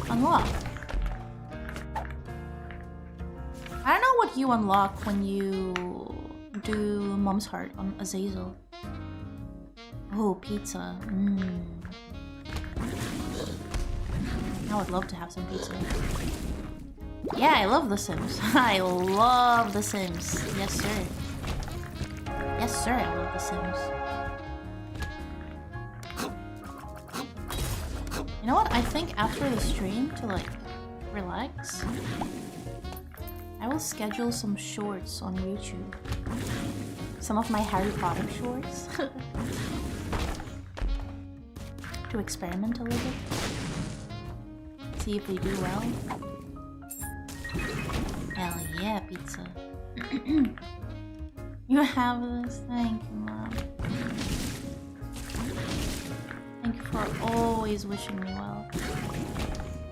unlock. I don't know what you unlock when you do Mom's Heart on Azazel. Oh, pizza. I would love to have some pizza. Yeah, I love The Sims. I love The Sims. Yes, sir. Yes, sir, I love The Sims. You know what? I think after the stream, to like relax, I will schedule some shorts on YouTube. Some of my Harry Potter shorts. To experiment a little bit. See if they do well. Hell yeah, pizza. You have this? Thank you, Mom. Thank you for always wishing me well.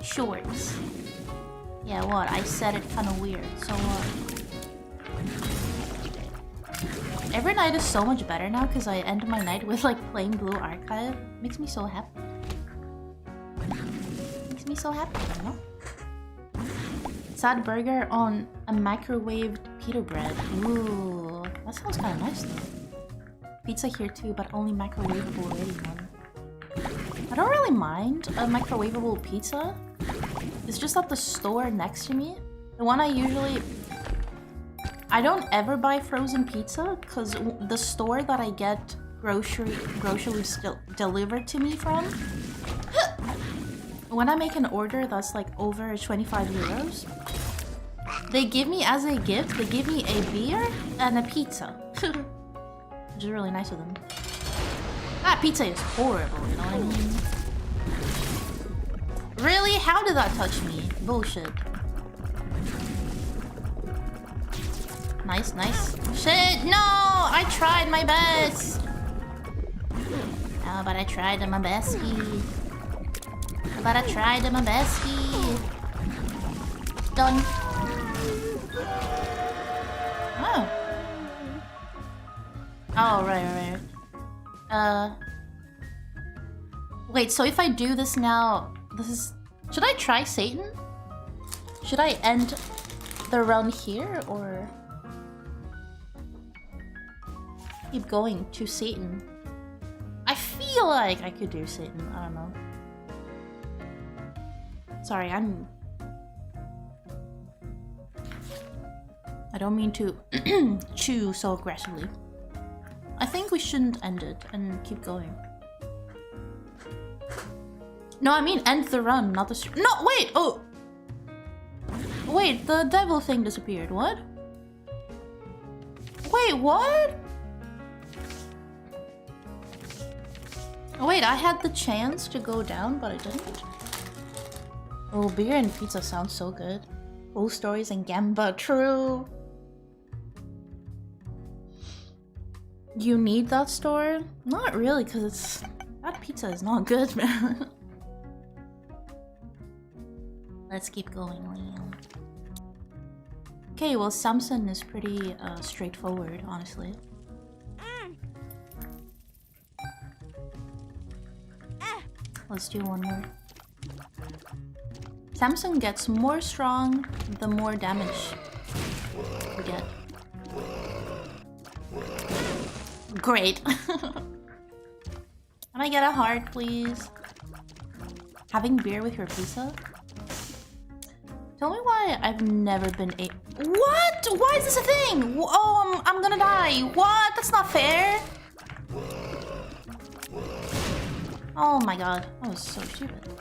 Shorts. Yeah, what? I said it kinda weird, so what? Every night is so much better now because I end my night with like playing Blue Archive. Makes me so happy. Makes me so happy, you know? Sad burger on a microwaved pita bread. Ooh, that sounds kind of nice though. Pizza here too, but only microwavable ready one. I don't really mind a microwavable pizza. It's just at the store next to me. The one I don't ever buy frozen pizza because the store that I get groceries delivered to me from, when I make an order that's like over 25 euros, they give me as a gift, they give me a beer and a pizza. Which is really nice of them. That pizza is horrible, you know what I mean? Really? How did that touch me? Bullshit. Nice, nice. Shit, no! I tried my best! Oh, but I tried my bestie. But I tried my bestie. Done. Oh. Oh, right. Wait, so if I do this now, this is... Should I try Satan? Should I end the run here, or... keep going to Satan? I feel like I could do Satan. I don't know. Sorry, I don't mean to chew so aggressively. I think we shouldn't end it and keep going. No, I mean end the run, not the stream. No, wait! Oh! Wait, the devil thing disappeared. What? Wait, what? Oh wait, I had the chance to go down, but I didn't. Oh, beer and pizza sounds so good. Ghost stories and gamba, true. You need that store? Not really, because it's... that pizza is not good, man. Let's keep going, Liam. Okay, well, Samson is pretty straightforward, honestly. Let's do one more. Samson gets more strong the more damage we get. Great. Can I get a heart, please? Having beer with your pizza? Tell me why I've never been a- What? Why is this a thing? Oh, I'm gonna die. What? That's not fair. Oh my god, that was so stupid.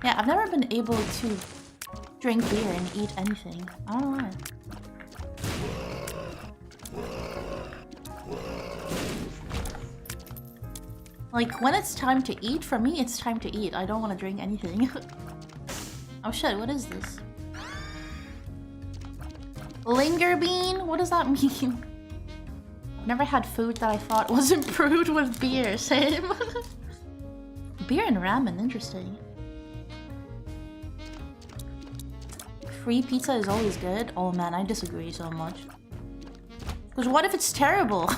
Yeah, I've never been able to drink beer and eat anything. I don't know why. Like, when it's time to eat, for me, it's time to eat. I don't want to drink anything. Oh shit, what is this? Linger bean? What does that mean? I've never had food that I thought wasn't brewed with beer. Same. Beer and ramen, interesting. Free pizza is always good. Oh man, I disagree so much. Because what if it's terrible?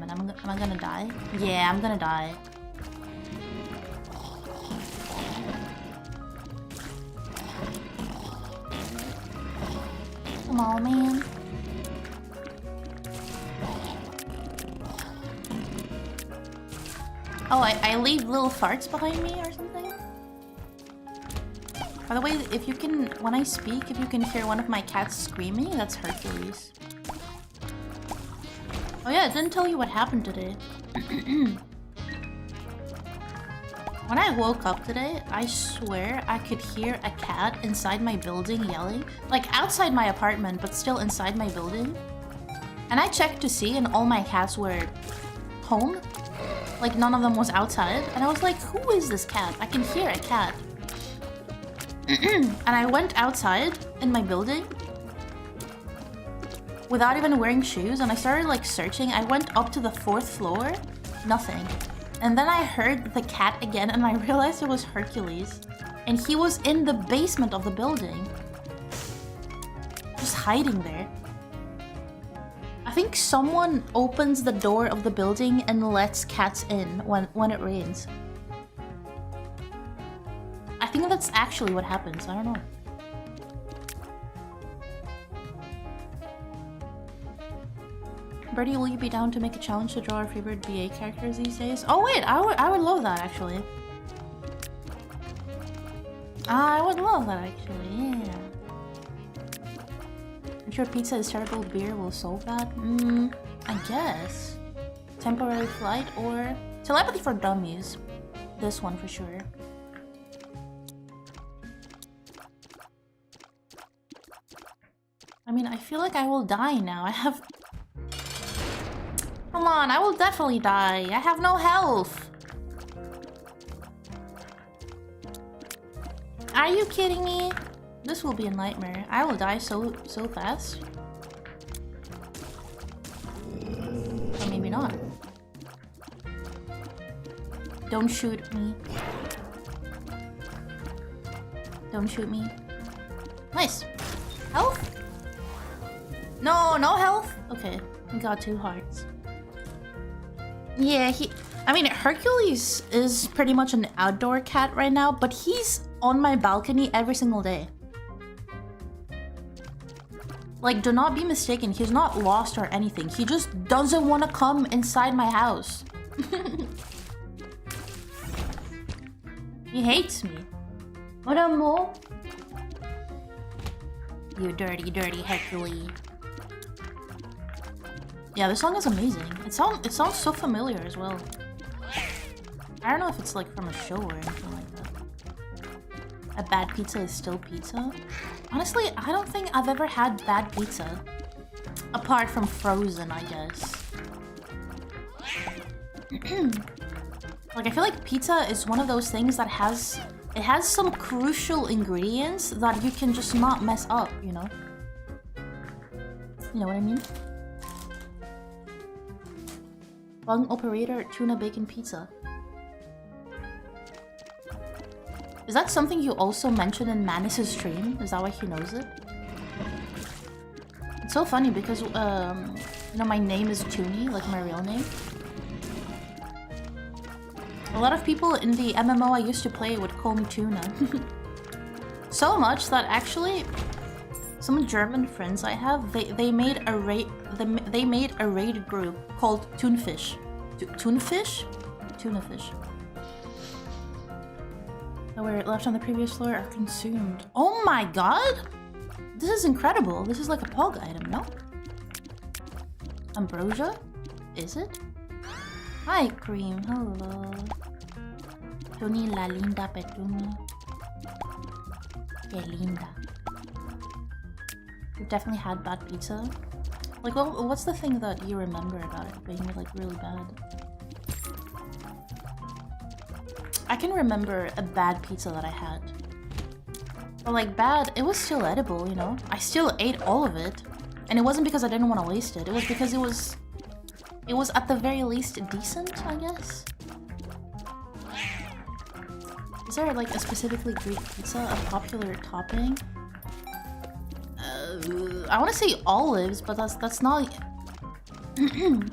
a minute. Am I gonna die? Yeah, I'm gonna die. Come on, man. Oh, I leave little farts behind me or something? By the way, if you can, when I speak, if you can hear one of my cats screaming, that's Hercules. Oh yeah, I didn't tell you what happened today. When I woke up today, I swear I could hear a cat inside my building yelling. Like outside my apartment, but still inside my building. And I checked to see, and all my cats were home. Like none of them was outside. And I was like, who is this cat? I can hear a cat. And I went outside in my building without even wearing shoes, and I started like searching. I went up to the 4th floor, nothing. And then I heard the cat again, and I realized it was Hercules. And he was in the basement of the building. Just hiding there. I think someone opens the door of the building and lets cats in when it rains. I think that's actually what happens. I don't know. Birdie, will you be down to make a challenge to draw our favorite BA characters these days? Oh wait, I would love that actually. I would love that actually, yeah. I'm sure pizza is terrible, beer will solve that. I guess. Temporary flight or telepathy for dummies. This one for sure. I mean, I feel like I will die now. I have... Come on, I will definitely die. I have no health. Are you kidding me? This will be a nightmare. I will die so fast. Or maybe not. Don't shoot me. Don't shoot me. Nice. Health? No, no health? Okay, we got 2 hearts. Yeah, I mean, Hercules is pretty much an outdoor cat right now, but he's on my balcony every single day. Like, do not be mistaken, he's not lost or anything. He just doesn't want to come inside my house. He hates me. What a mo? You dirty, dirty Hercules. Yeah, this song is amazing. It sounds so familiar as well. I don't know if it's like from a show or anything like that. A bad pizza is still pizza? Honestly, I don't think I've ever had bad pizza. Apart from frozen, I guess. Like, I feel like pizza is one of those things that has some crucial ingredients that you can just not mess up, you know? You know what I mean? Bung operator, tuna bacon pizza. Is that something you also mentioned in Manus' stream? Is that why he knows it? It's so funny because, you know, my name is Toonie, like my real name. A lot of people in the MMO I used to play would call me Tuna. So much that actually, some German friends I have, they made a raid group called Toonfish. Toonfish? Tunafish. That were left on the previous floor are consumed. Oh my god! This is incredible. This is like a POG item, no? Ambrosia? Is it? Hi, Cream. Hello. Tony la linda petuni. Que linda. You've definitely had bad pizza. Like, well, what's the thing that you remember about it being like really bad? I can remember a bad pizza that I had. But like bad, it was still edible, you know? I still ate all of it. And it wasn't because I didn't want to waste it. It was because it was at the very least decent, I guess. Is there like a specifically Greek pizza, a popular topping? I want to say olives, but that's not...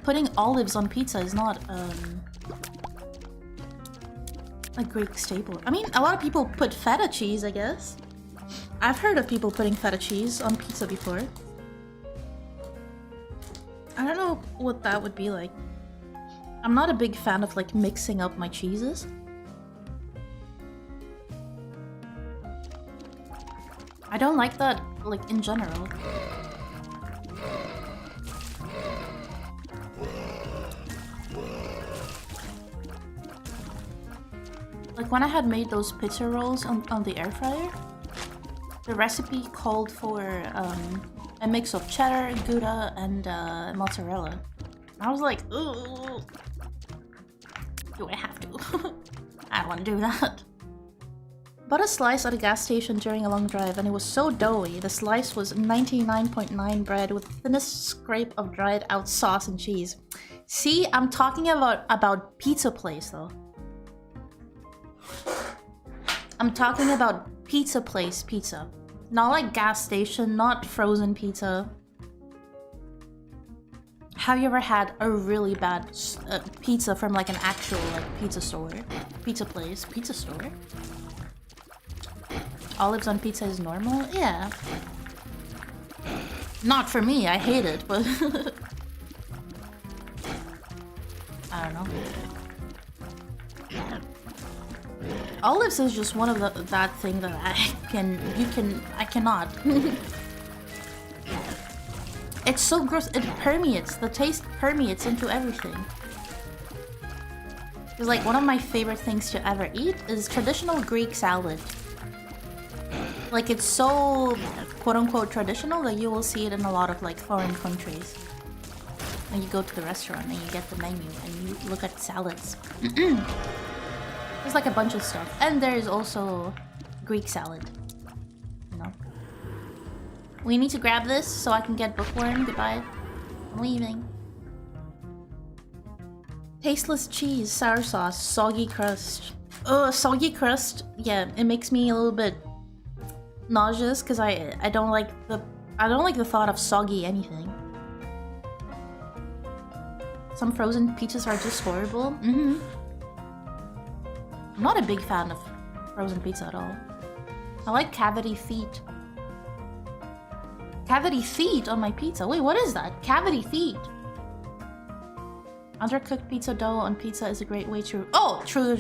putting olives on pizza is not a Greek staple. I mean, a lot of people put feta cheese, I guess. I've heard of people putting feta cheese on pizza before. I don't know what that would be like. I'm not a big fan of like mixing up my cheeses. I don't like that, like, in general. Like, when I had made those pizza rolls on the air fryer, the recipe called for a mix of cheddar, Gouda, and mozzarella. I was like, ooh, do I have to? I don't want to do that. Bought a slice at a gas station during a long drive and it was so doughy. The slice was 99.9 bread with the thinnest scrape of dried out sauce and cheese. See, I'm talking about pizza place though. I'm talking about pizza place pizza. Not like gas station, not frozen pizza. Have you ever had a really bad pizza from like an actual like pizza store? Pizza place? Pizza store? Olives on pizza is normal? Yeah. Not for me, I hate it, but... I don't know. Olives is just one of that thing that I cannot. It's so gross, it permeates, the taste permeates into everything. It's like one of my favorite things to ever eat is traditional Greek salad. Like, it's so quote-unquote traditional that you will see it in a lot of like foreign countries. When you go to the restaurant and you get the menu and you look at salads. There's like a bunch of stuff. And there's also Greek salad. You know? We need to grab this so I can get bookworm. Goodbye. I'm leaving. Tasteless cheese, sour sauce, soggy crust. Oh, soggy crust. Yeah, it makes me a little bit nauseous because I don't like the thought of soggy anything. Some frozen pizzas are just horrible. I'm not a big fan of frozen pizza at all. I like cavity feet. Cavity feet on my pizza. Wait, what is that? Cavity feet. Undercooked pizza dough on pizza is a great way to... Oh, true.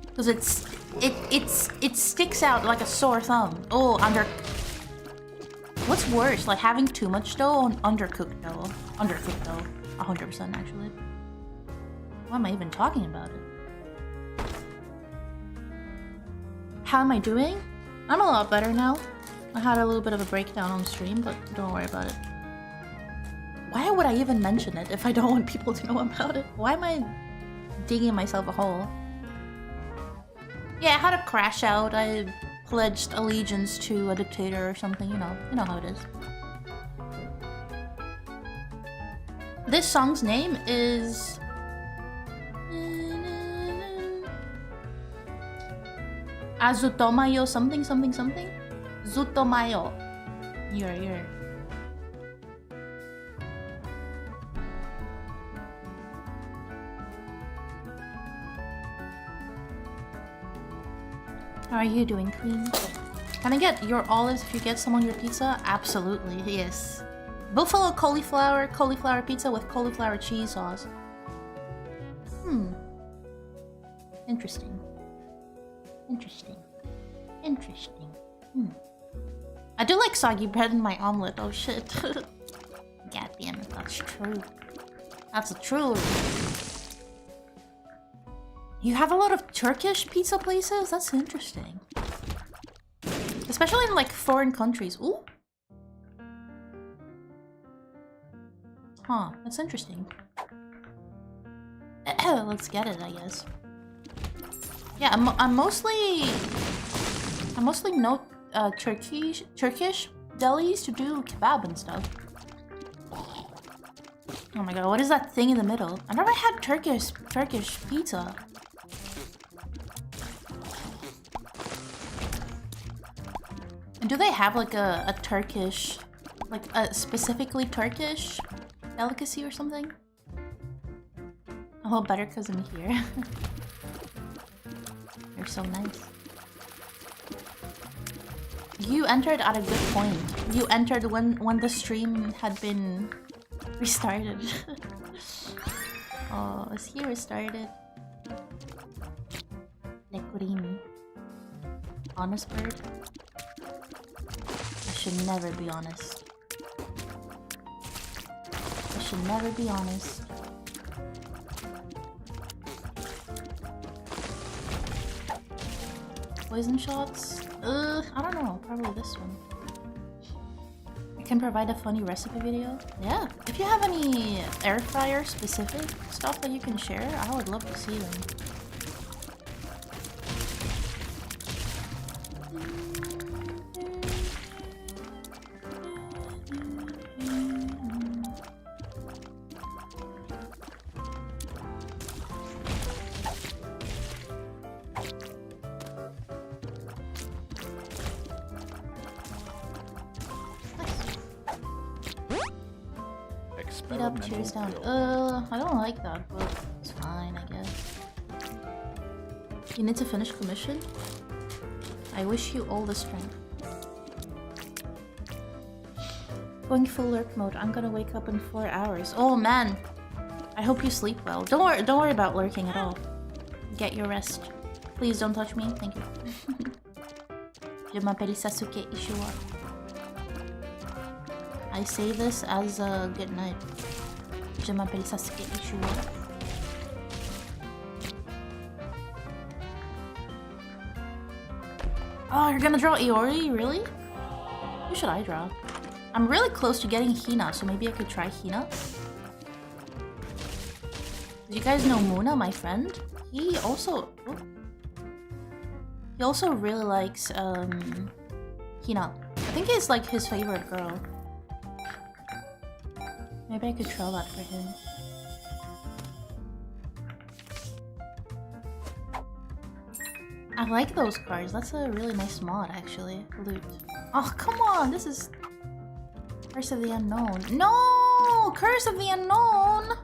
Because it sticks out like a sore thumb. Oh, What's worse, like having too much dough on undercooked dough? Undercooked dough, 100% actually. Why am I even talking about it? How am I doing? I'm a lot better now. I had a little bit of a breakdown on stream, but don't worry about it. Why would I even mention it if I don't want people to know about it? Why am I digging myself a hole? Yeah, I had a crash out. I pledged allegiance to a dictator or something, you know how it is. This song's name is... Azutomayo something. Zutomayo. You're. How are you doing, Queen? Can I get your olives if you get some on your pizza? Absolutely, yes. Buffalo cauliflower pizza with cauliflower cheese sauce. Interesting. I do like soggy bread in my omelet. Oh shit. God damn it, that's true. That's a true. You have a lot of Turkish pizza places? That's interesting. Especially in like foreign countries. Ooh. Huh, that's interesting. Let's get it, I guess. Yeah, I'm mostly know Turkish delis to do kebab and stuff. Oh my god, what is that thing in the middle? I never had Turkish pizza. And do they have like a Turkish Like a specifically Turkish delicacy or something? A little better because I'm here. You're so nice. You entered at a good point. You entered when the stream had been restarted. Oh, is he restarted? Lecurin. Honest bird? I should never be honest. I should never be honest. Poison shots? I don't know. Probably this one. I can provide a funny recipe video. Yeah. If you have any air fryer specific stuff that you can share, I would love to see them. Eat up, cheers down. I don't like that, but it's fine, I guess. You need to finish commission? I wish you all the strength. Going full lurk mode. I'm gonna wake up in 4 hours. Oh man! I hope you sleep well. Don't worry about lurking at all. Get your rest. Please don't touch me. Thank you. Je m'appelle Sasuke Ishiwa. I say this as a good night. Je m'appelle Sasuke Ishiwa. Oh, you're gonna draw Iori? Really? Who should I draw? I'm really close to getting Hina, so maybe I could try Hina. Do you guys know Muna, my friend? He also really likes Hina. I think it's like his favorite girl. Maybe I could draw that for him. I like those cards. That's a really nice mod, actually. Loot. Oh, come on! This is Curse of the Unknown. No! Curse of the Unknown!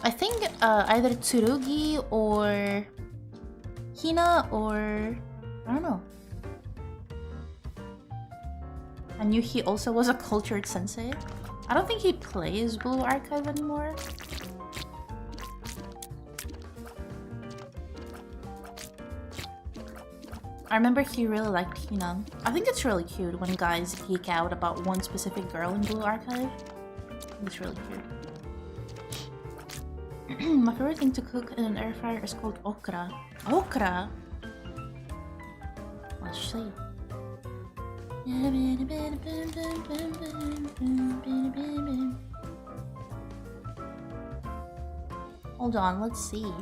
I think either Tsurugi or Hina or... I don't know. I knew he also was a cultured sensei. I don't think he plays Blue Archive anymore. I remember he really liked Hina. I think it's really cute when guys geek out about one specific girl in Blue Archive. It's really cute. My favorite thing to cook in an air fryer is called okra. Okra? Let's see. Hold on, let's see.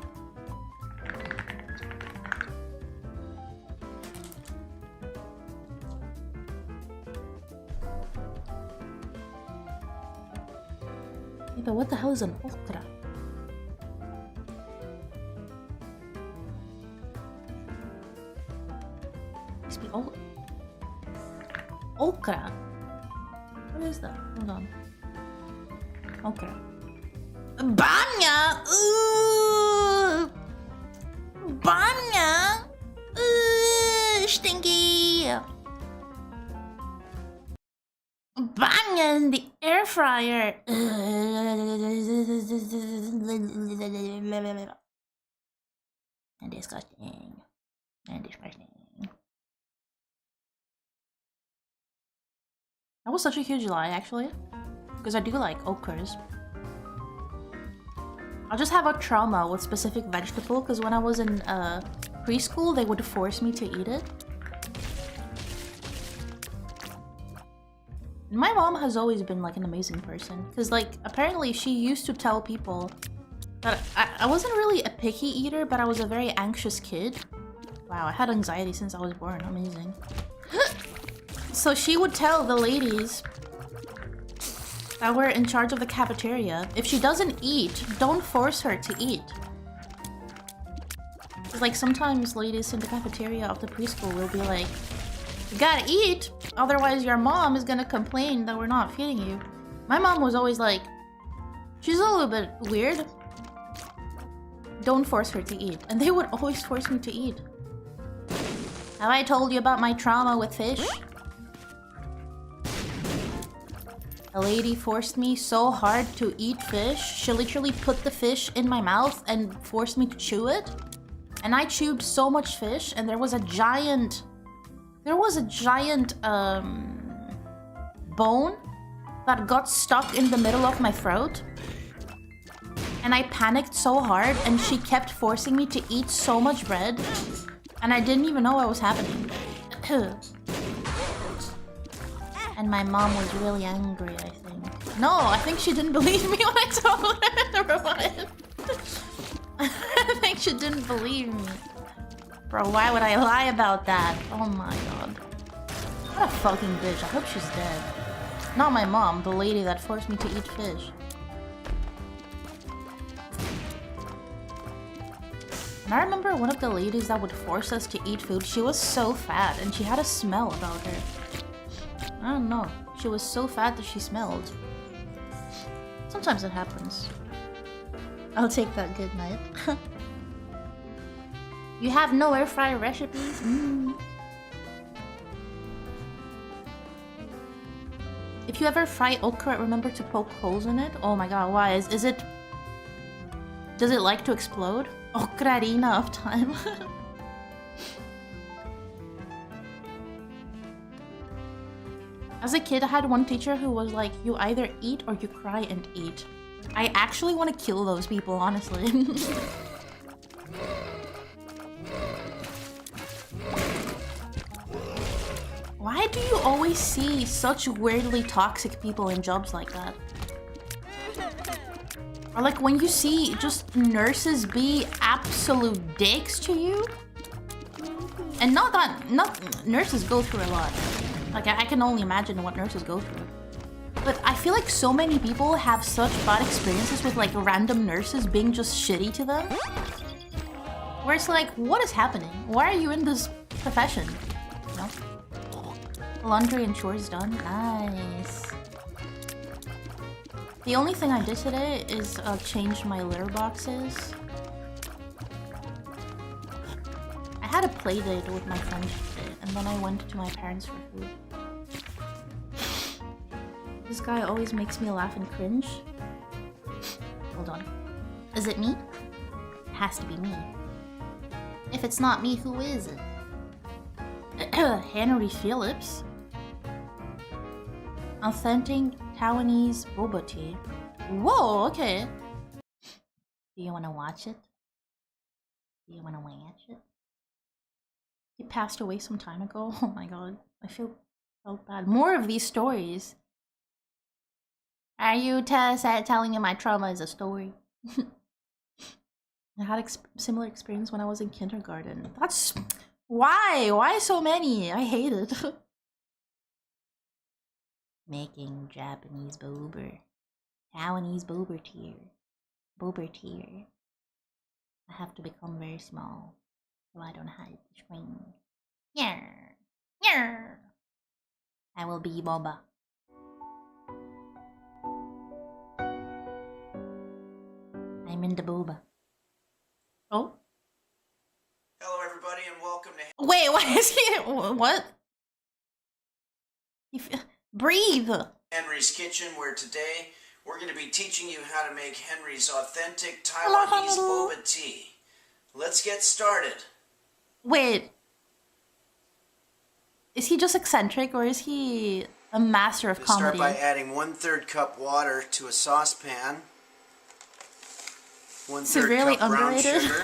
Yeah, but what the hell is an okra? Must be okra. What is that? Hold on. Okra. Banya! Ooh! Banya! Ooh, stinky! Banya in the air fryer! And disgusting. And disgusting. That was such a huge lie, actually. Because I do like okras. I just have a trauma with specific vegetable, because when I was in preschool, they would force me to eat it. My mom has always been like an amazing person, because like apparently she used to tell people that I wasn't really a picky eater, but I was a very anxious kid. Wow, I had anxiety since I was born. Amazing. So she would tell the ladies that were in charge of the cafeteria, if she doesn't eat, don't force her to eat. Cause like sometimes ladies in the cafeteria of the preschool will be like, you gotta eat, otherwise your mom is gonna complain that we're not feeding you. My mom was always like, she's a little bit weird. Don't force her to eat. And they would always force me to eat. Have I told you about my trauma with fish? A lady forced me so hard to eat fish. She literally put the fish in my mouth and forced me to chew it. And I chewed so much fish, and there was a giant bone that got stuck in the middle of my throat. And I panicked so hard, and she kept forcing me to eat so much bread. And I didn't even know what was happening. And my mom was really angry, I think. No, I think she didn't believe me when I told her. What? I think she didn't believe me. Bro, why would I lie about that? Oh my god. What a fucking bitch. I hope she's dead. Not my mom, the lady that forced me to eat fish. And I remember one of the ladies that would force us to eat food, she was so fat and she had a smell about her. I don't know. She was so fat that she smelled. Sometimes it happens. I'll take that good night. You have no air fryer recipes? If you ever fry okra, remember to poke holes in it? Oh my god, why? Is it... Does it like to explode? Ocarina of time. As a kid, I had one teacher who was like, you either eat or you cry and eat. I actually want to kill those people, honestly. Why do you always see such weirdly toxic people in jobs like that? Or like when you see just nurses be absolute dicks to you? And nurses go through a lot. Like I can only imagine what nurses go through. But I feel like so many people have such bad experiences with like random nurses being just shitty to them. Where it's like, what is happening? Why are you in this profession? You know? Laundry and chores done? Nice. The only thing I did today is change my litter boxes. I had a play date with my friends today, and then I went to my parents for food. This guy always makes me laugh and cringe. Hold on. Is it me? It has to be me. If it's not me, who is it? Henry Phillips. Authentic Taiwanese boba tea. Whoa, okay. Do you want to watch it? Do you want to watch it? He passed away some time ago. Oh my god. I felt bad. More of these stories. Are you telling me my trauma is a story? I had similar experience when I was in kindergarten. That's... Why? Why so many? I hate it. Making Japanese boba. Taiwanese boba tea. Boba tea. I have to become very small so I don't hide the screen. Yeah. Yeah. I will be boba. I'm in the boba. Oh? Hello everybody and welcome to... Wait, what is he? What? Breathe! Henry's Kitchen, where today we're going to be teaching you how to make Henry's authentic Taiwanese boba tea. Let's get started. Wait. Is he just eccentric or is he a master of comedy? Start by adding 1/3 cup water to a saucepan. 1/3 Severely cup brown underrated. sugar.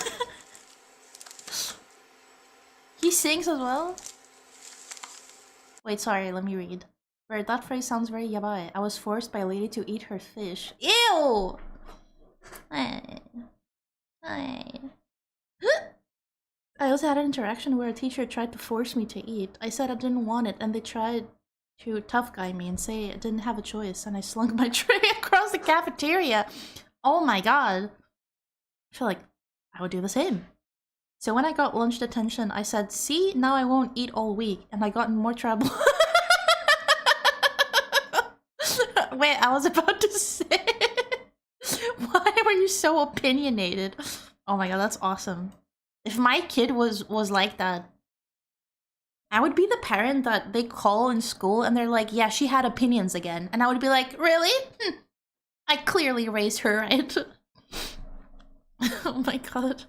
He sings as well? Wait, sorry, let me read. Bird, that phrase sounds very yabai. I was forced by a lady to eat her fish. Ew! I also had an interaction where a teacher tried to force me to eat. I said I didn't want it, and they tried to tough guy me and say I didn't have a choice, and I slung my tray across the cafeteria. Oh my god. I feel like I would do the same. So when I got lunch detention, I said, see, now I won't eat all week. And I got in more trouble. Wait, I was about to say. Why were you so opinionated? Oh my god, that's awesome. If my kid was like that, I would be the parent that they call in school and they're like, yeah, she had opinions again. And I would be like, really? I clearly raised her right. Oh my god.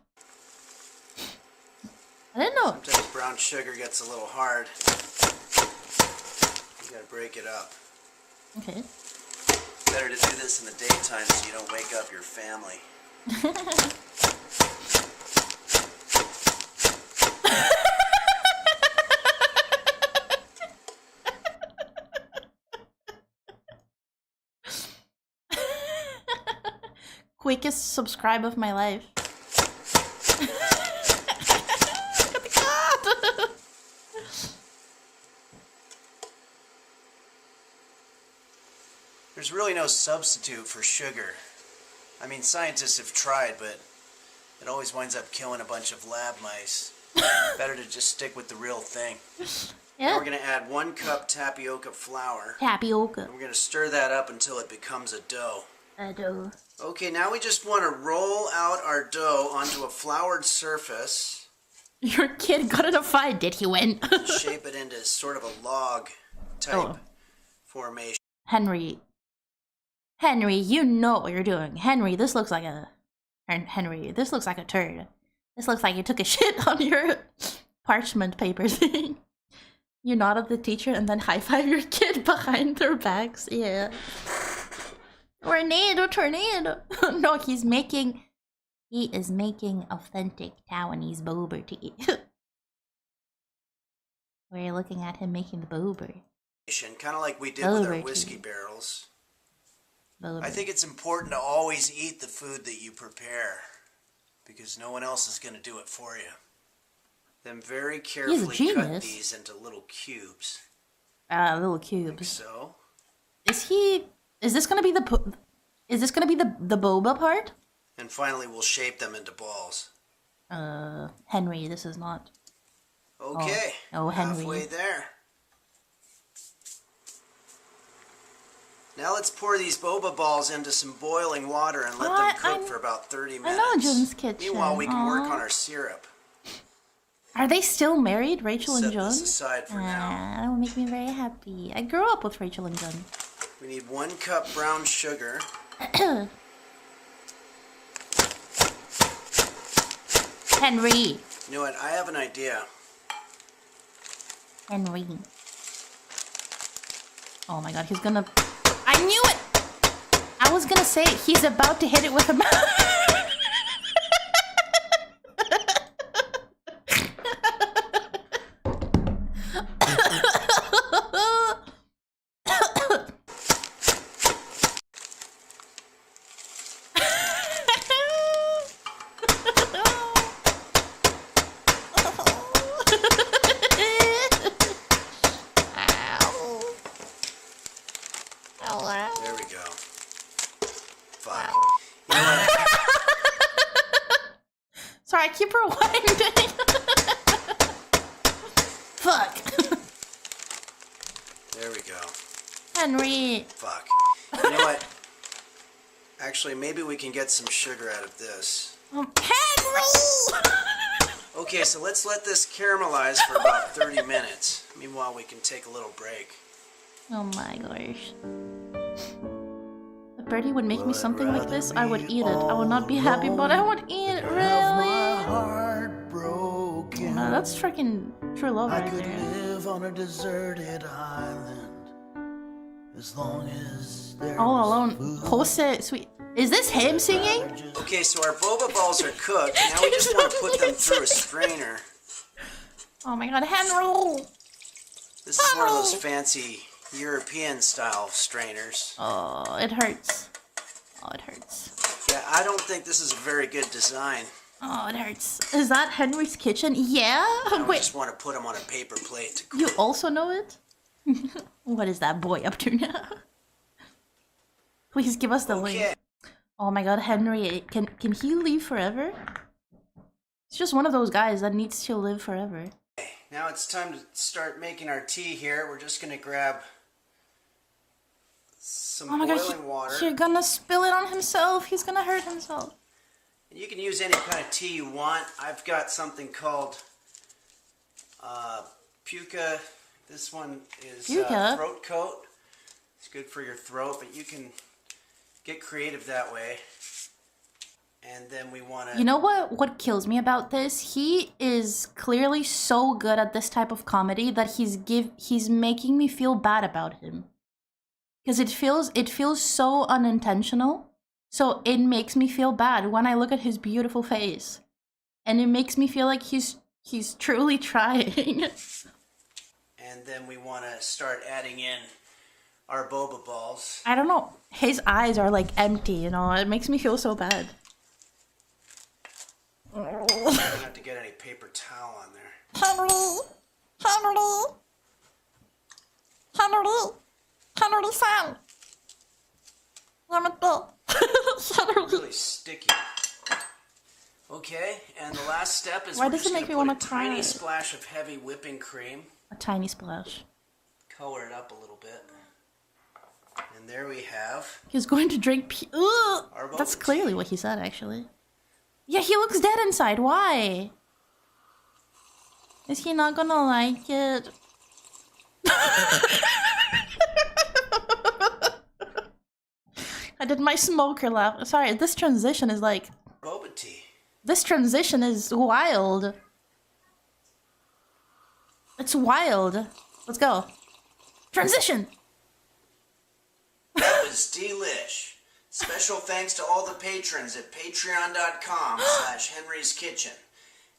I didn't know. Sometimes brown sugar gets a little hard. You gotta break it up. Okay. Better to do this in the daytime so you don't wake up your family. Quickest subscribe of my life. There's really no substitute for sugar. I mean, scientists have tried, but it always winds up killing a bunch of lab mice. Better to just stick with the real thing. Yeah. Now we're going to add 1 cup tapioca flour. Tapioca. And we're going to stir that up until it becomes a dough. A dough. Okay, now we just want to roll out our dough onto a floured surface. Your kid got in a fight, did he win? Shape it into sort of a log type formation. Henry, you know what you're doing. Henry, this looks like a... Henry, this looks like a turd. This looks like you took a shit on your parchment paper thing. You nod at the teacher and then high-five your kid behind their backs. Yeah. Tornado. No, he is making authentic Taiwanese boba tea. We're looking at him making the boba. Kind of like we did with our whiskey barrels. I think it's important to always eat the food that you prepare, because no one else is going to do it for you. Then very carefully cut these into little cubes. Little cubes. Like so. Is this gonna be the boba part? And finally, we'll shape them into balls. Henry, this is not. Okay. Oh, Henry. Halfway there. Now let's pour these boba balls into some boiling water and let them cook for about 30 minutes. I know John's kitchen. Meanwhile, we can work on our syrup. Are they still married, Rachel and Set John? this aside for now. That will make me very happy. I grew up with Rachel and John. We need 1 cup brown sugar. Henry. You know what? I have an idea. Henry. Oh my god, he's gonna... I knew it! I was gonna say, he's about to hit it with a... There we go. Fuck. You know what? Sorry, I keep rewinding. Fuck. There we go. Henry. Fuck. You know what? Actually, maybe we can get some sugar out of this. Henry! Okay, so let's let this caramelize for about 30 minutes. Meanwhile, we can take a little break. Oh my gosh. If Birdie would make me something like this, I would eat it. I would not be happy, but I would eat it, really? No, that's freaking true love right there. Live on a deserted island as long as there's All alone. Jose, sweet. Is this him singing? Okay, so our boba balls are cooked. Now we just want to put them through a strainer. Oh my god, Henry! This is one of those fancy European-style strainers. Oh, it hurts. Oh, it hurts. Yeah, I don't think this is a very good design. Oh, it hurts. Is that Henry's kitchen? Yeah? I Wait, just want to put them on a paper plate to cook. you also know it? What is that boy up to now? Please give us the link. Okay. Oh my god, Henry, can he leave forever? He's just one of those guys that needs to live forever. Now it's time to start making our tea here. We're just gonna grab some boiling water. You're gonna spill it on himself. He's gonna hurt himself. And you can use any kind of tea you want. I've got something called Puka. This one is throat coat. It's good for your throat, but you can get creative that way. And then we want to... You know what kills me about this? He is clearly so good at this type of comedy that he's making me feel bad about him. Because it feels so unintentional. So it makes me feel bad when I look at his beautiful face. And it makes me feel like he's truly trying. And then we want to start adding in our boba balls. I don't know. His eyes are like empty, you know? It makes me feel so bad. I don't have to get any paper towel on there. Henry-san! Really sticky. Okay, and the last step is Why we're does just it make me want want to to put a tiny cry? splash of heavy whipping cream. A tiny splash. Color it up a little bit. And there we have... He's going to drink Ugh! That's boba clearly tea. what he said, actually. Yeah, he looks dead inside. Why? Is he not gonna like it? I did my smoker laugh. Sorry, this transition is like... Boba tea. This transition is wild. It's wild. Let's go. Transition! That was delish. Special thanks to all the patrons at patreon.com/Henry's Kitchen.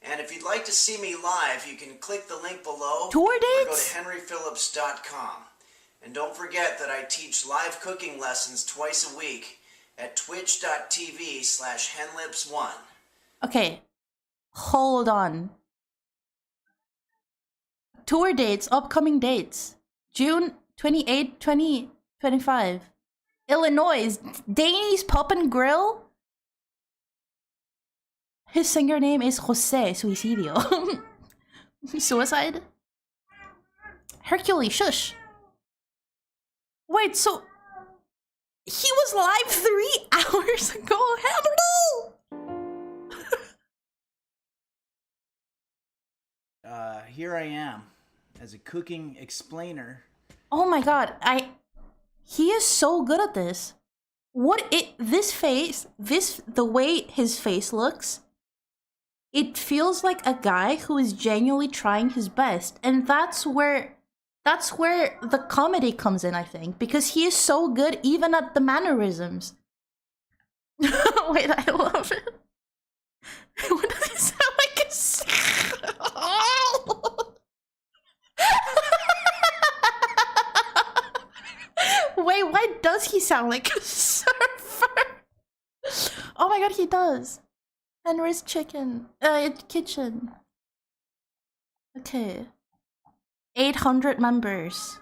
And if you'd like to see me live, you can click the link below. Tour Or go dates? to henryphillips.com. And don't forget that I teach live cooking lessons twice a week at twitch.tv/henlips1. Okay. Hold on. Tour dates, upcoming dates. June 28, 2025. Illinois, Danny's Pub and Grill. His singer name is Jose Suicidio. Suicide? Hercules, shush. Wait, so... He was live 3 hours ago? Here I am, as a cooking explainer. Oh my god, he is so good at this. The way his face looks, it feels like a guy who is genuinely trying his best. And that's where the comedy comes in, I think, because he is so good even at the mannerisms. Wait, I love it. What does he sound like? Wait, why does he sound like a surfer? Oh my god, he does. Henry's kitchen. Okay. 800 members.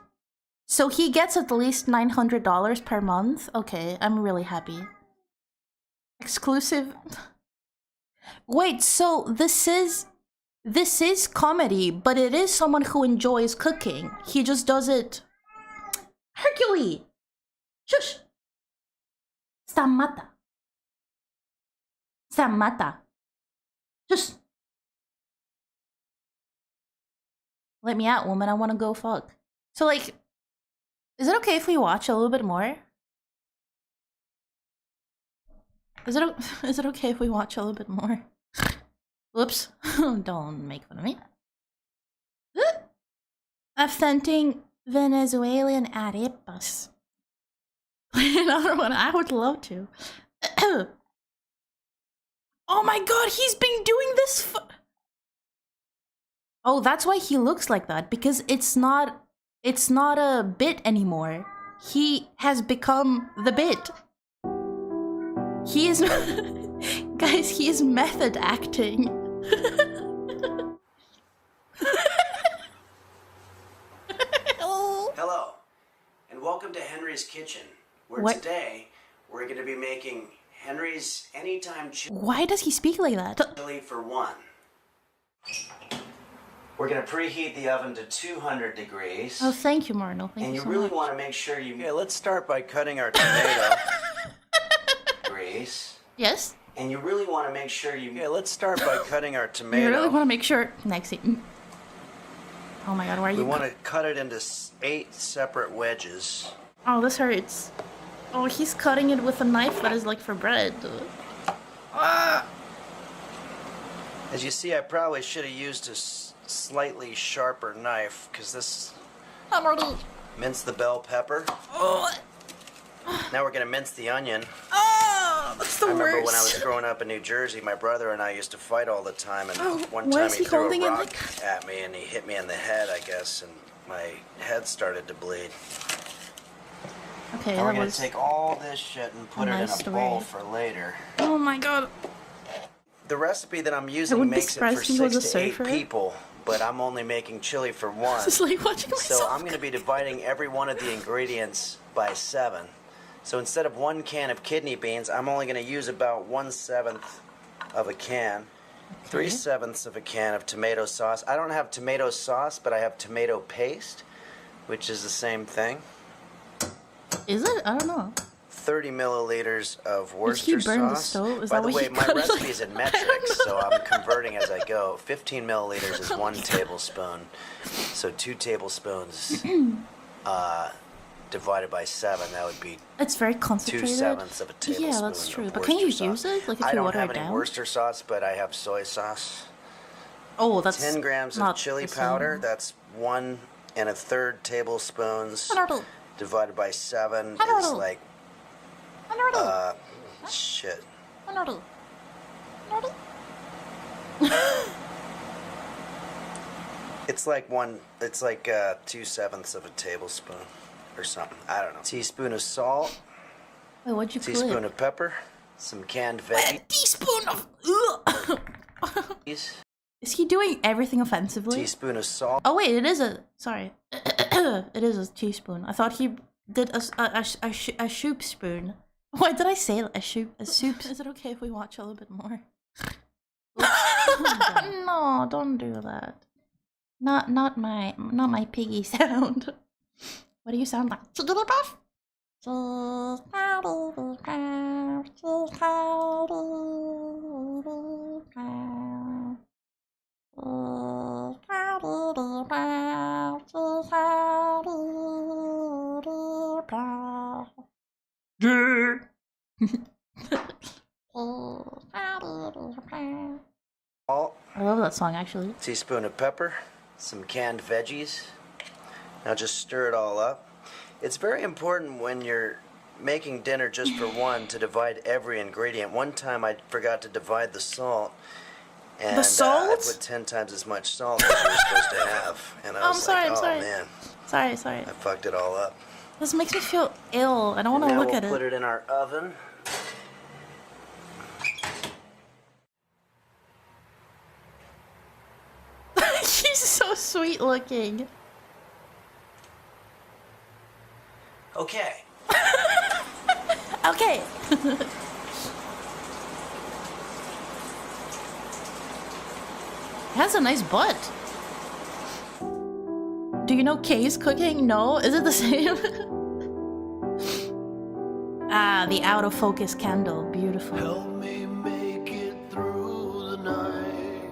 So he gets at least $900 per month? Okay, I'm really happy. Exclusive. Wait, so this is comedy, but it is someone who enjoys cooking. He just does it. Hercules! Shush! Samata. Just let me out, woman. I want to go fuck. So, like, is it okay if we watch a little bit more? Is it okay if we watch a little bit more? Whoops. Don't make fun of me. Authentic Venezuelan arepas. Play another one. I would love to. Oh my god, he's been doing this Oh, that's why he looks like that, because it's not a bit anymore. He has become the bit. He is guys, he is method acting. Hello, and welcome to Henry's Kitchen, where today we're going to be making Henry's Anytime Why does he speak like that? Chili for one. We're going to preheat the oven to 200 degrees. Oh, thank you, Marno. Thank and you you so really much. want to make sure you... Okay, let's start by cutting our tomato. Grease. Yes? And you really want to make sure you... Okay, let's start by cutting our tomato. You really want to make sure... Next thing. Oh my god, why are you... We want to cut it into 8 separate wedges. Oh, this hurts. Oh, he's cutting it with a knife that is like for bread. Ah! As you see, I probably should have used a slightly sharper knife, because this... Mince the bell pepper. Oh. Now we're going to mince the onion. Oh, that's the I remember worst. when I was growing up in New Jersey, my brother and I used to fight all the time, and one why time is he he threw holding a it rock like at me, and he hit me in the head, I guess, and my head started to bleed. Okay, Now we're that going was... to take all this shit and put it in nice a story. bowl for later. Oh my god. The recipe that I'm I using wouldn't be makes it for surprised if he was 6 a to 8 surfer. people, but I'm only making chili for 1. It's like watching myself. So I'm going to be dividing every one of the ingredients by 7. So instead of 1 can of kidney beans, I'm only going to use about 1/7 of a can. 3/7 of a can of tomato sauce. I don't have tomato sauce, but I have tomato paste, which is the same thing. Is it? I don't know. 30 milliliters of Did Worcester he burn the sauce. stove? Is By that the why way, he my cut it recipe like- is in metrics, so I'm converting as I go. 15 milliliters is 1 tablespoon. So 2 tablespoons divided by 7, that would be It's very concentrated. 2/7 of a tablespoon. Yeah, that's true. of But can you Worcester use sauce. it? Like if I you don't water have it any down? Worcester sauce, but I have soy sauce. Oh, that's 10 grams of not chili the same. powder. That's 1 1/3 tablespoons divided by 7 is like shit. It's like 2/7 of a tablespoon or something. I don't know. Teaspoon of salt. Wait, what'd you put? Teaspoon of pepper. Some canned A veggies. teaspoon of... Is he doing everything offensively? Teaspoon of salt. Oh wait, it is a... Sorry. It is a teaspoon. I thought he did a soup spoon. Why did I say a soup? A soup? Is it okay if we watch a little bit more? No, don't do that. Not my piggy sound. What do you sound like? Jigglypuff? Salt. I love that song actually. Teaspoon of pepper. Some canned veggies. Now just stir it all up. It's very important when you're making dinner just for 1 to divide every ingredient. One time I forgot to divide the salt. And The salt? I put 10 times as much salt as you were supposed to have. And I was like, I'm oh sorry. man, Sorry. I fucked it all up. This makes me feel ill. I don't want to Now look we'll at put it. it in our oven. He's so sweet looking. Okay. Okay. Has a nice butt. Do you know Kay's cooking? No? Is it the same? Ah, the out of focus candle. Beautiful. Help me make it through the night,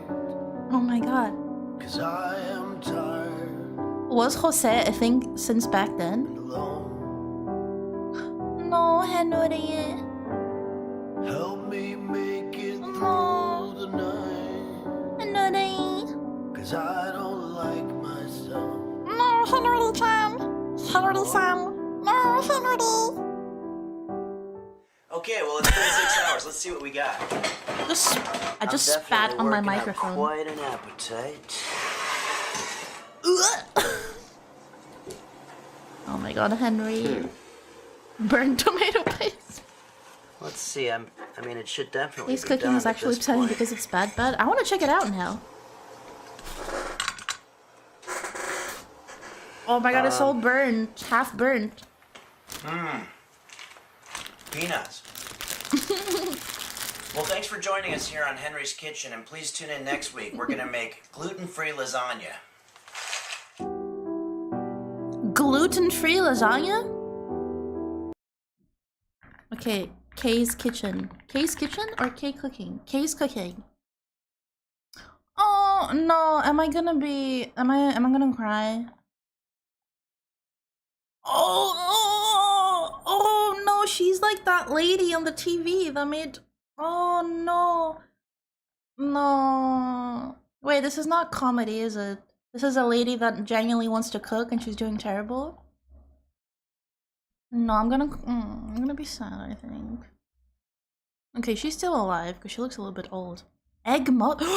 Oh my god. 'cause I am tired Was Jose a thing since back then? and alone. No, Henry. Help me make it No. through the night, Henry. 'cause I don't like myself. No, Henry-chan. Henry-chan. No, Henry. Okay, well it's been 6 hours. Let's see what we got. I just I'm spat definitely on my working up microphone. Quite an appetite. Oh my god, Henry. Burned tomato paste. Let's see. I mean, it should definitely. His be cooking done is at actually this upsetting point. because it's bad. I want to check it out now. Oh my god, it's all burnt. Half burnt. Peanuts. Well, thanks for joining us here on Henry's Kitchen, and please tune in next week. We're gonna make gluten-free lasagna. Gluten-free lasagna? Okay, Kay's Kitchen. Kay's Kitchen or Kay Cooking? Kay's Cooking. Oh no, am I gonna cry? Oh no, she's like that lady on the TV that made. Oh no. No. Wait, this is not comedy, is it? This is a lady that genuinely wants to cook and she's doing terrible? No, I'm gonna be sad, I think. Okay, she's still alive because she looks a little bit old. Egg muffin?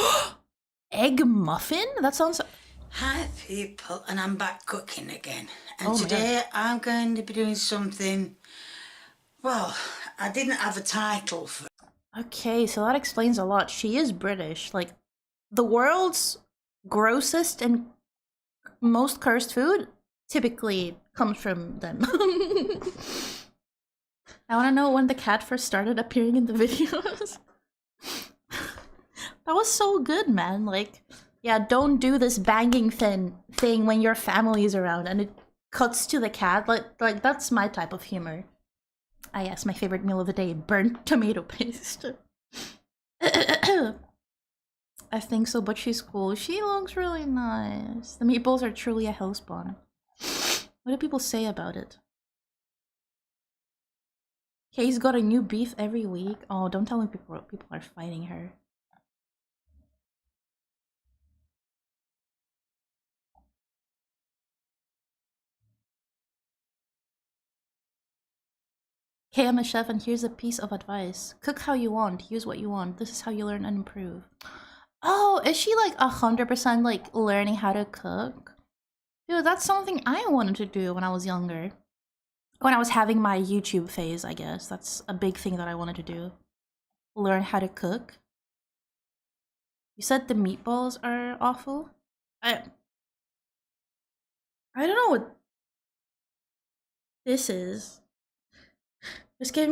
That sounds... Hi people, and I'm back cooking again. And today I'm going to be doing something... Well, I didn't have a title for... Okay, so that explains a lot. She is British. Like, the world's grossest and most cursed food typically comes from them. I want to know when the cat first started appearing in the videos. That was so good, man. Like, yeah, don't do this banging thing when your family's around and it cuts to the cat. Like that's my type of humor. Ah, yes, my favorite meal of the day, burnt tomato paste. I think so, but she's cool. She looks really nice. The meatballs are truly a hellspawn. What do people say about it? Kay's got a new beef every week. Oh, don't tell me people are fighting her. Hey, I'm a chef and here's a piece of advice. Cook how you want, use what you want. This is how you learn and improve. Oh, is she like 100% like learning how to cook? Dude, that's something I wanted to do when I was younger. When I was having my YouTube phase, I guess. That's a big thing that I wanted to do. Learn how to cook. You said the meatballs are awful? I don't know what this is. This gives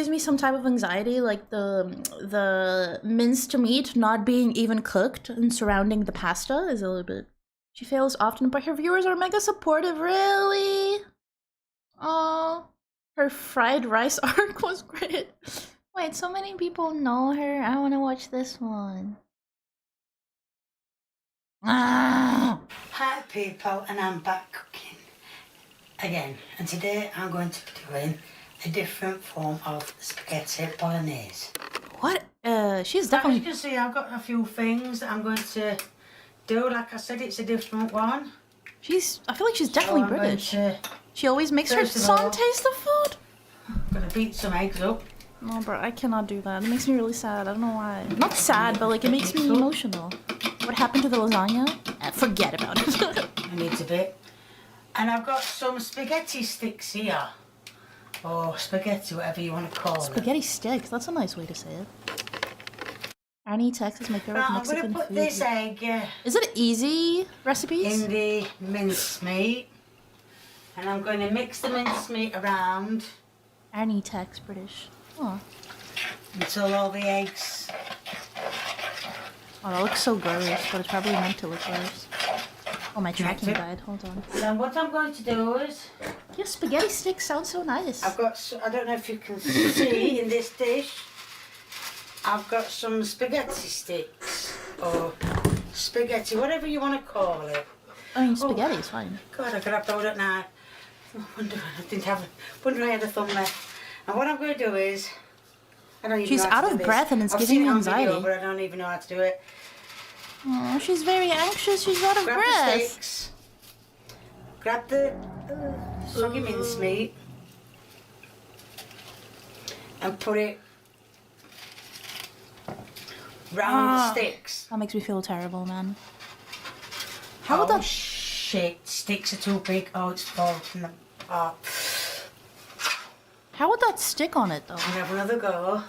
me some type of anxiety, like the minced meat not being even cooked and surrounding the pasta is a little bit. She fails often, but her viewers are mega supportive. Really? Oh, her fried rice arc was great. Wait, so many people know her. I want to watch this one. Ah. Hi people, and I'm back cooking again. And today I'm going to be doing a different form of spaghetti bolognese. What? She's definitely... As you can see, I've got a few things that I'm going to do. Like I said, it's a different one. I feel like she's definitely British. She always makes her son taste the food. I'm gonna beat some eggs up. No, bro, I cannot do that. It makes me really sad. I don't know why. Not sad, but like it makes me emotional. What happened to the lasagna? Forget about it. I need a bit. And I've got some spaghetti sticks here. Or spaghetti, whatever you want to call it. Spaghetti sticks? That's a nice way to say it. Annie Texas, my favorite Mexican food. I'm going to put this egg... Is it easy recipes? In the mincemeat. And I'm going to mix the mincemeat around. Annie Tex, British. Oh. Until all the eggs... Oh, that looks so gross, but it's probably meant to look gross. Oh, my tracking died. Hold on. Then what I'm going to do is... Your spaghetti sticks sound so nice. I've got... I don't know if you can see in this dish. I've got some spaghetti sticks. Or spaghetti, whatever you want to call it. I mean, spaghetti is fine. God, I grabbed hold at night. Wonder I had a thumb left. And what I'm going to do is... I don't even She's know how out to of do breath and it's I've giving seen me it on anxiety. video, but I don't even know how to do it. Oh, she's very anxious. She's out of Grab breath. the sticks. Grab the soggy mincemeat. And put it round the sticks. That makes me feel terrible, man. How would that... shit, sticks are too big. Oh, it's falling apart. How would that stick on it, though? And have another go.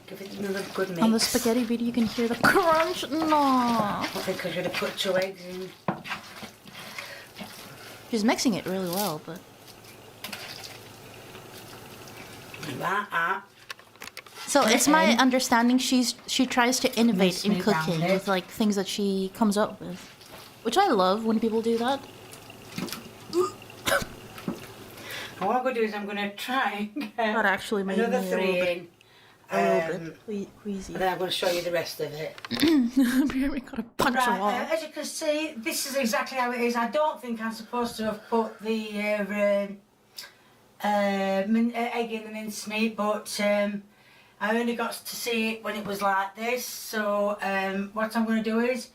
Give it another good mix. On the spaghetti video, you can hear the crunch. No. I think I should have put 2 eggs in. She's mixing it really well, but... Like that. So it's my understanding she tries to innovate in Mince meat cooking round it. with like things that she comes up with, which I love when people do that. And what I'm going to do is I'm going to try and get That actually made another me 3 in. a little bit queasy. And then I'm going to show you the rest of it. We gotta punch a wall. Right, as you can see, this is exactly how it is. I don't think I'm supposed to have put the egg in the mincemeat, but I only got to see it when it was like this. So what I'm going to do is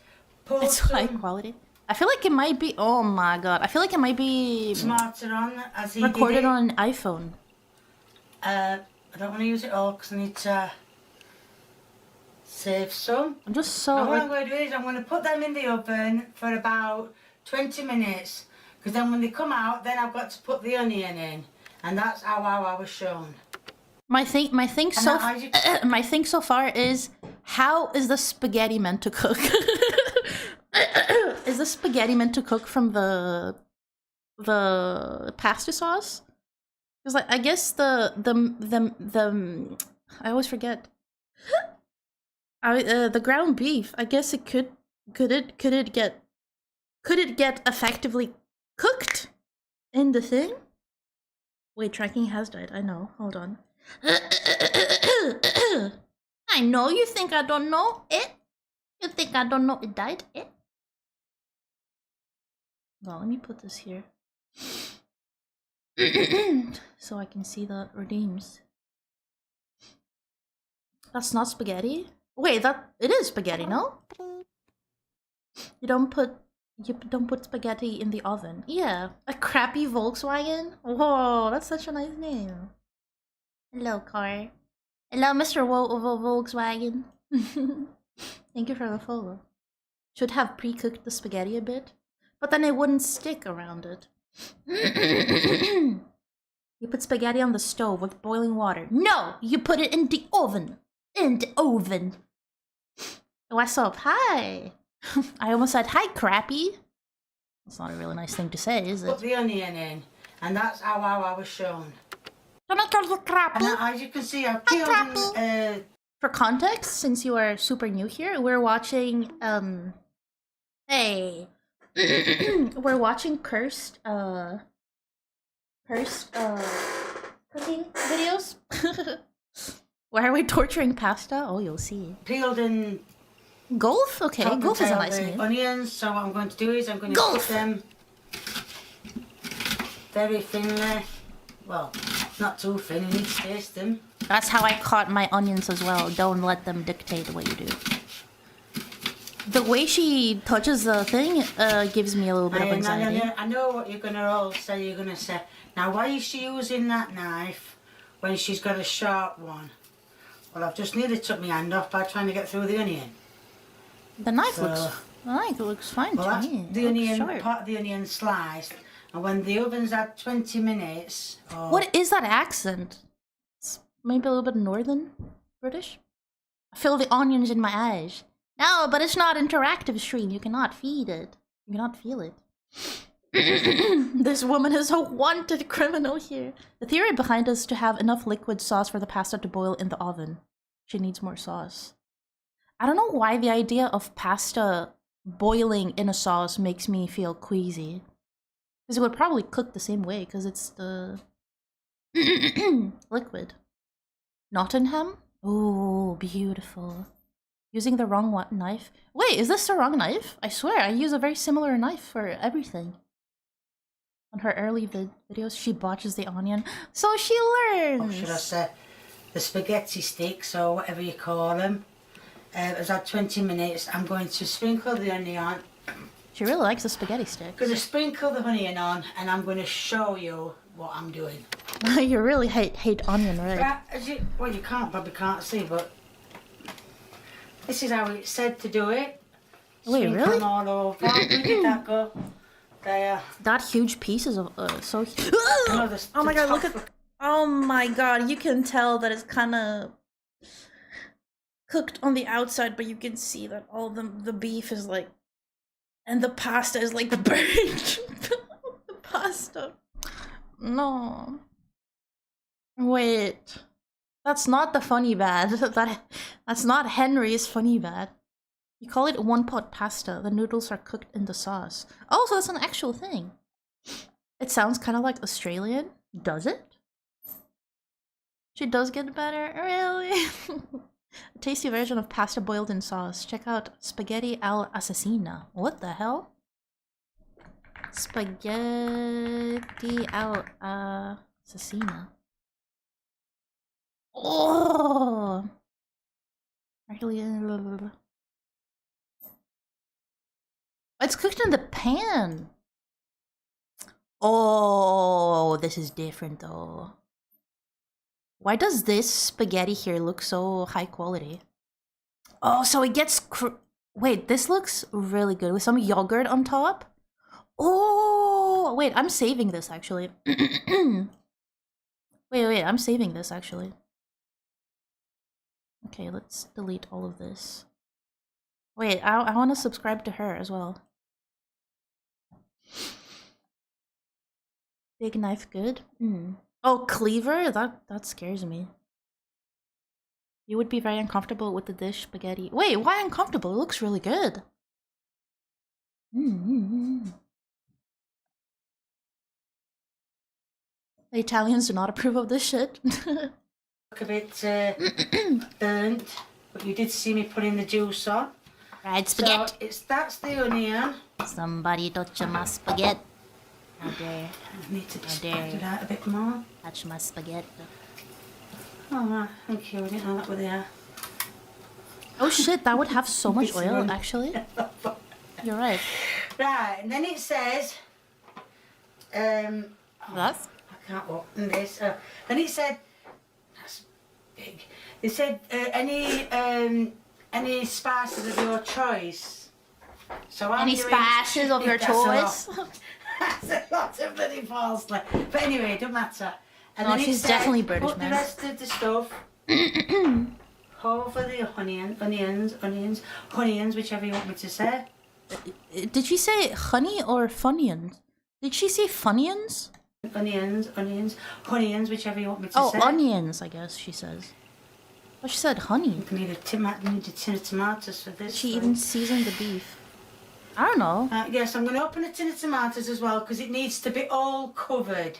put It's high quality. I feel like it might be. Oh my god! I feel like it might be tomato on as he recorded did it. on an iPhone. I don't want to use it all because I need to save some. I'm just so And what I'm like, going to do is I'm going to put them in the oven for about 20 minutes. Because then when they come out, then I've got to put the onion in. And that's how I was shown. my thing so now, as you- my thing so far is, how is the spaghetti meant to cook? Is the spaghetti meant to cook from the pasta sauce? Because like, I guess the I always forget. The ground beef. I guess it could it get effectively cooked in the thing? Wait, tracking has died. I know. Hold on. I know you think I don't know it. You think I don't know it died? It. Well, let me put this here. So I can see that redeems. That's not spaghetti? Wait, it is spaghetti, no? You don't put spaghetti in the oven. Yeah, a crappy Volkswagen? Whoa, that's such a nice name. Hello, car. Hello, Mr. Volkswagen. Thank you for the follow. Should have pre-cooked the spaghetti a bit, but then it wouldn't stick around it. You put spaghetti on the stove with boiling water. No, you put it in the oven. In the oven. What's up? Hi. I almost said hi, crappy. That's not a really nice thing to say, is Put it? the onion in. And that's how I was shown. Don't I call you crappy? And as you can see, I've peeled and, For context, since you are super new here, we're watching hey. We're watching cursed cooking videos. Why are we torturing pasta? Oh, you'll see. peeled and Golf? Okay, chopped golf is a and nice the name. onions. So what I'm going to do is I'm going to Golf. put them very thinly. Well, not too thin, you need to taste them. That's how I caught my onions as well. Don't let them dictate what you do. The way she touches the thing gives me a little bit of anxiety. I know what you're going to all say. You're going to say, now why is she using that knife when she's got a sharp one? Well, I've just nearly took my hand off by trying to get through the onion. The knife So- looks fine Well, to that's me. the It looks onion, sharp. part of the onion sliced. And when the oven's at 20 minutes... Or What is that accent? It's maybe a little bit northern British. I feel the onions in my eyes. No, but it's not interactive stream. You cannot feed it. You cannot feel it. This woman is a wanted criminal here. The theory behind is to have enough liquid sauce for the pasta to boil in the oven. She needs more sauce. I don't know why the idea of pasta boiling in a sauce makes me feel queasy. Because it would probably cook the same way, because it's the liquid. Nottingham? Ooh, beautiful. Using the wrong knife. Wait, is this the wrong knife? I swear, I use a very similar knife for everything. On her early videos, she botches the onion, so she learns. Or should I say, the spaghetti sticks, or whatever you call them. It's at 20 minutes. I'm going to sprinkle the onion on. She really likes the spaghetti sticks. I'm going to sprinkle the onion on, and I'm going to show you what I'm doing. You really hate onion, right? Well, you probably can't see, but this is how it's said to do it. Wait, Sprinkle really? them all over. Where did that go? There. That huge pieces of so. No, Oh my the god! Look top- at. Oh my god! You can tell that it's kind of cooked on the outside, but you can see that all the beef is like, and the pasta is like the burnt. The pasta. No. Wait. That's not the funny bad. That's not Henry's funny bad. You call it one-pot pasta. The noodles are cooked in the sauce. Oh, so that's an actual thing. It sounds kind of like Australian. Does it? She does get better? Really? A tasty version of pasta boiled in sauce. Check out spaghetti al assassina. What the hell? Spaghetti al assassina. Oh! It's cooked in the pan. Oh, this is different though. Why does this spaghetti here look so high quality? Oh, so it gets wait, this looks really good with some yogurt on top. Oh, wait, I'm saving this actually. wait, I'm saving this actually. Okay, let's delete all of this. Wait, I want to subscribe to her as well. Big knife good? Oh, cleaver? That scares me. You would be very uncomfortable with the dish spaghetti. Wait, why uncomfortable? It looks really good. The Italians do not approve of this shit. Look a bit burnt, but you did see me putting the juice on. Right, spaghetti. So that's the onion. Somebody touch my spaghetti. How dare. I need to spread it out a bit more. Touch my spaghetti. Oh, right. Thank you. I didn't know that were there. Oh shit, that would have so much oil, actually. You're right. Right, and then it says... That's? I can't open this. Then it said... That's big. It said any spices of your choice. So any spices of your choice? That's a lot of bloody parsley. But anyway, it don't matter. And no, then she's definitely British, put man. the rest of the stuff over the onions, whichever you want me to say. Did she say honey or funyuns? Did she say funyuns? Onions, whichever you want me to say. Oh, onions, I guess she says. Oh, she said honey. You need a tin of tomatoes for this. Did she even seasoned the beef? I don't know. Yes, I'm going to open a tin of tomatoes as well because it needs to be all covered.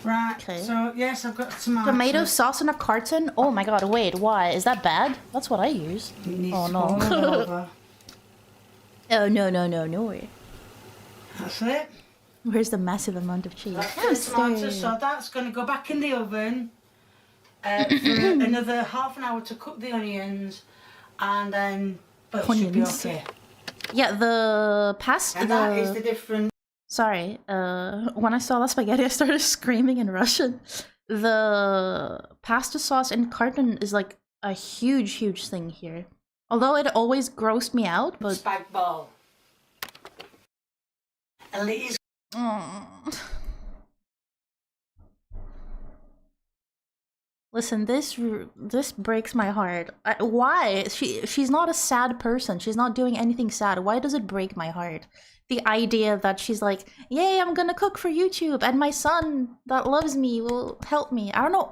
Right, okay. So yes, I've got tomatoes. Tomato sauce in a carton? Oh my god, wait, why? Is that bad? That's what I use. Oh no. Oh no. That's it. Where's the massive amount of cheese? That's the tomatoes, so that's going to go back in the oven for another half an hour to cook the onions, and then but it should be okay. Yeah, the pasta. And that is the different. Sorry, when I saw the spaghetti, I started screaming in Russian. The pasta sauce in carton is like a huge thing here. Although it always grossed me out, but... Spag bol. And it is... Listen, this breaks my heart. Why? She's not a sad person. She's not doing anything sad. Why does it break my heart? The idea that she's like, yay, I'm gonna cook for YouTube and my son that loves me will help me. I don't know.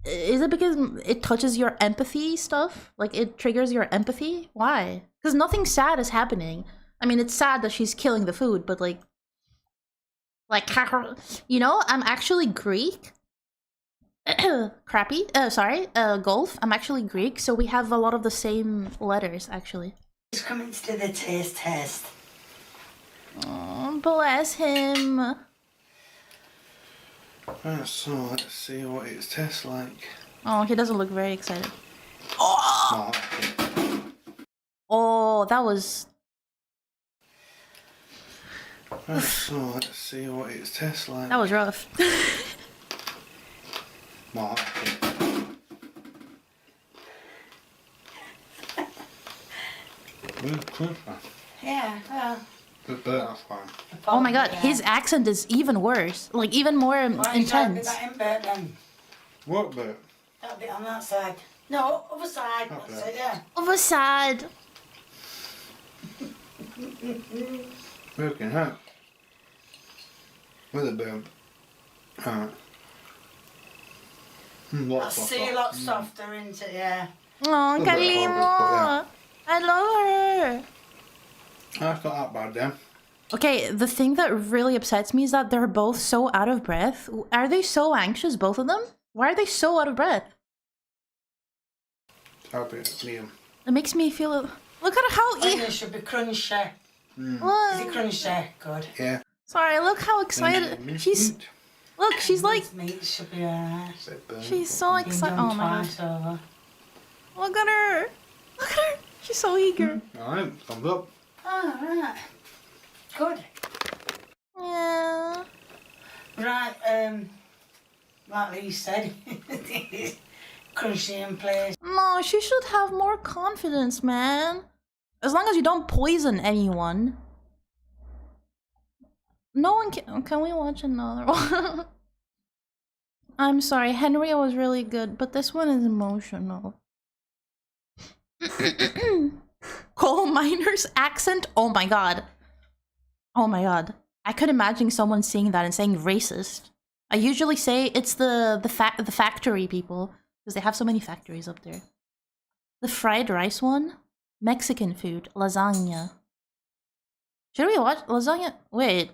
Is it because it touches your empathy stuff? Like it triggers your empathy? Why? Because nothing sad is happening. I mean, it's sad that she's killing the food, but like, you know, I'm actually Greek. Golf. I'm actually Greek, so we have a lot of the same letters, actually. He's coming to do the taste test. Oh, bless him. So let's see what it tastes like. Oh, he doesn't look very excited. Oh, oh, that was... So let's see what it tastes like. That was rough. Mark. Yeah, well. But that's fine. Oh my god, his accent is even worse. Like, even more intense. What bit? That bit on that side. No, other side. That's it, yeah. Other side. Broken hat. With a bump. Alright. I see a lot softer, isn't it? Yeah. Oh, Kalimo! I love her! That's not that bad then. Okay, the thing that really upsets me is that they're both so out of breath. Are they so anxious, both of them? Why are they so out of breath? Liam. It makes me feel... Look at how... It should be crunchy. Look. Is it crunchy? Good. Yeah. Sorry, look how excited... She's... Look, she's like... Meat should be alright. She's so excited. Oh my god. Over. Look at her. Look at her. She's so eager. Alright, thumbs up. Alright. Good. Yeah. Right, like Lee said, crunchy in place. No, she should have more confidence, man. As long as you don't poison anyone. No one can... Can we watch another one? I'm sorry, Henry was really good, but this one is emotional. Coal miner's accent? Oh my god. Oh my god. I could imagine someone seeing that and saying racist. I usually say it's the factory people, because they have so many factories up there. The fried rice one? Mexican food. Lasagna. Should we watch lasagna? Wait.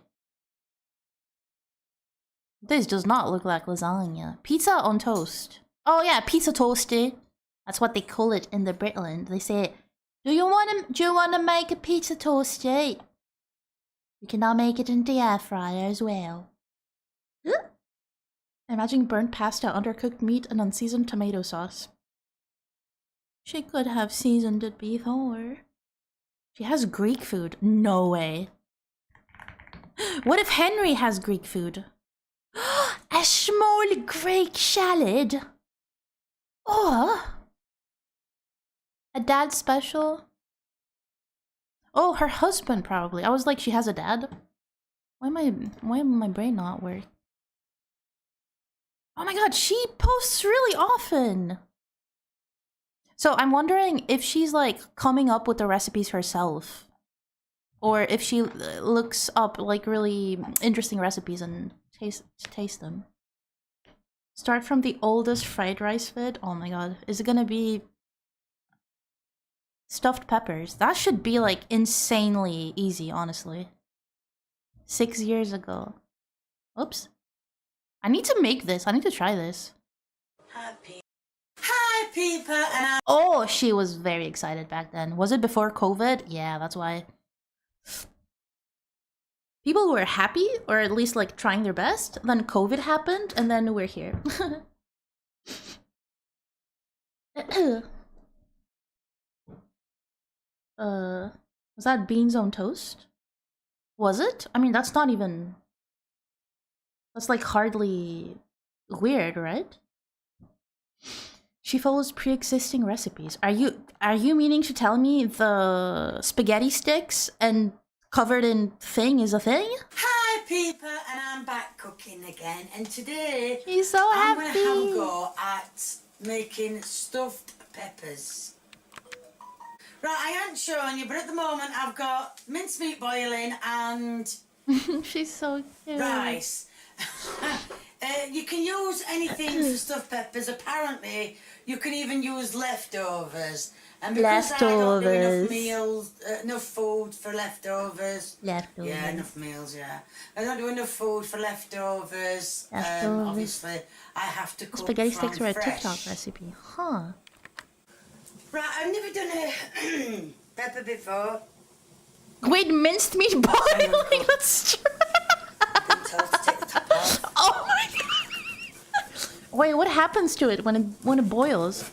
This does not look like lasagna. Pizza on toast. Oh yeah, pizza toasty. That's what they call it in the Britland. They say, do you wanna make a pizza toasty? You can now make it in the air fryer as well. Imagine burnt pasta, undercooked meat, and unseasoned tomato sauce. She could have seasoned it before. She has Greek food. No way. What if Henry has Greek food? A small Greek salad. Or a dad special. Oh, her husband probably. I was like, she has a dad. Why am my brain not working? Oh my god, she posts really often. So I'm wondering if she's like coming up with the recipes herself, or if she looks up like really interesting recipes and taste them. Start from the oldest fried rice vid. Oh my god, is it gonna be stuffed peppers? That should be like insanely easy, honestly. 6 years ago. Oops. I need to make this. I need to try this. Hi, people, and Oh, she was very excited back then. Was it before COVID? Yeah, that's why. People were happy, or at least like trying their best. Then COVID happened, and then we're here. Was that beans on toast? Was it? I mean, that's not even... That's like hardly weird, right? She follows pre-existing recipes. Are you meaning to tell me the spaghetti sticks and covered in thing is a thing? hi, people, and I'm back cooking again. And today, She's so I'm happy. going to have a go at making stuffed peppers. Right, I ain't showing you, but at the moment I've got mincemeat boiling and She's so cute. rice. You can use anything for stuffed peppers. Apparently, you can even use leftovers. And because I don't do enough meals, enough food for leftovers. Leftovers. Yeah, enough meals, yeah. I don't do enough food for leftovers. Obviously, I have to cook Spaghetti from sticks are a fresh. TikTok recipe. Huh. Right, I've never done a pepper before. Wait, minced meat boiling? That's true. I've been told to take the top off. Oh my god. Wait, what happens to it when it boils?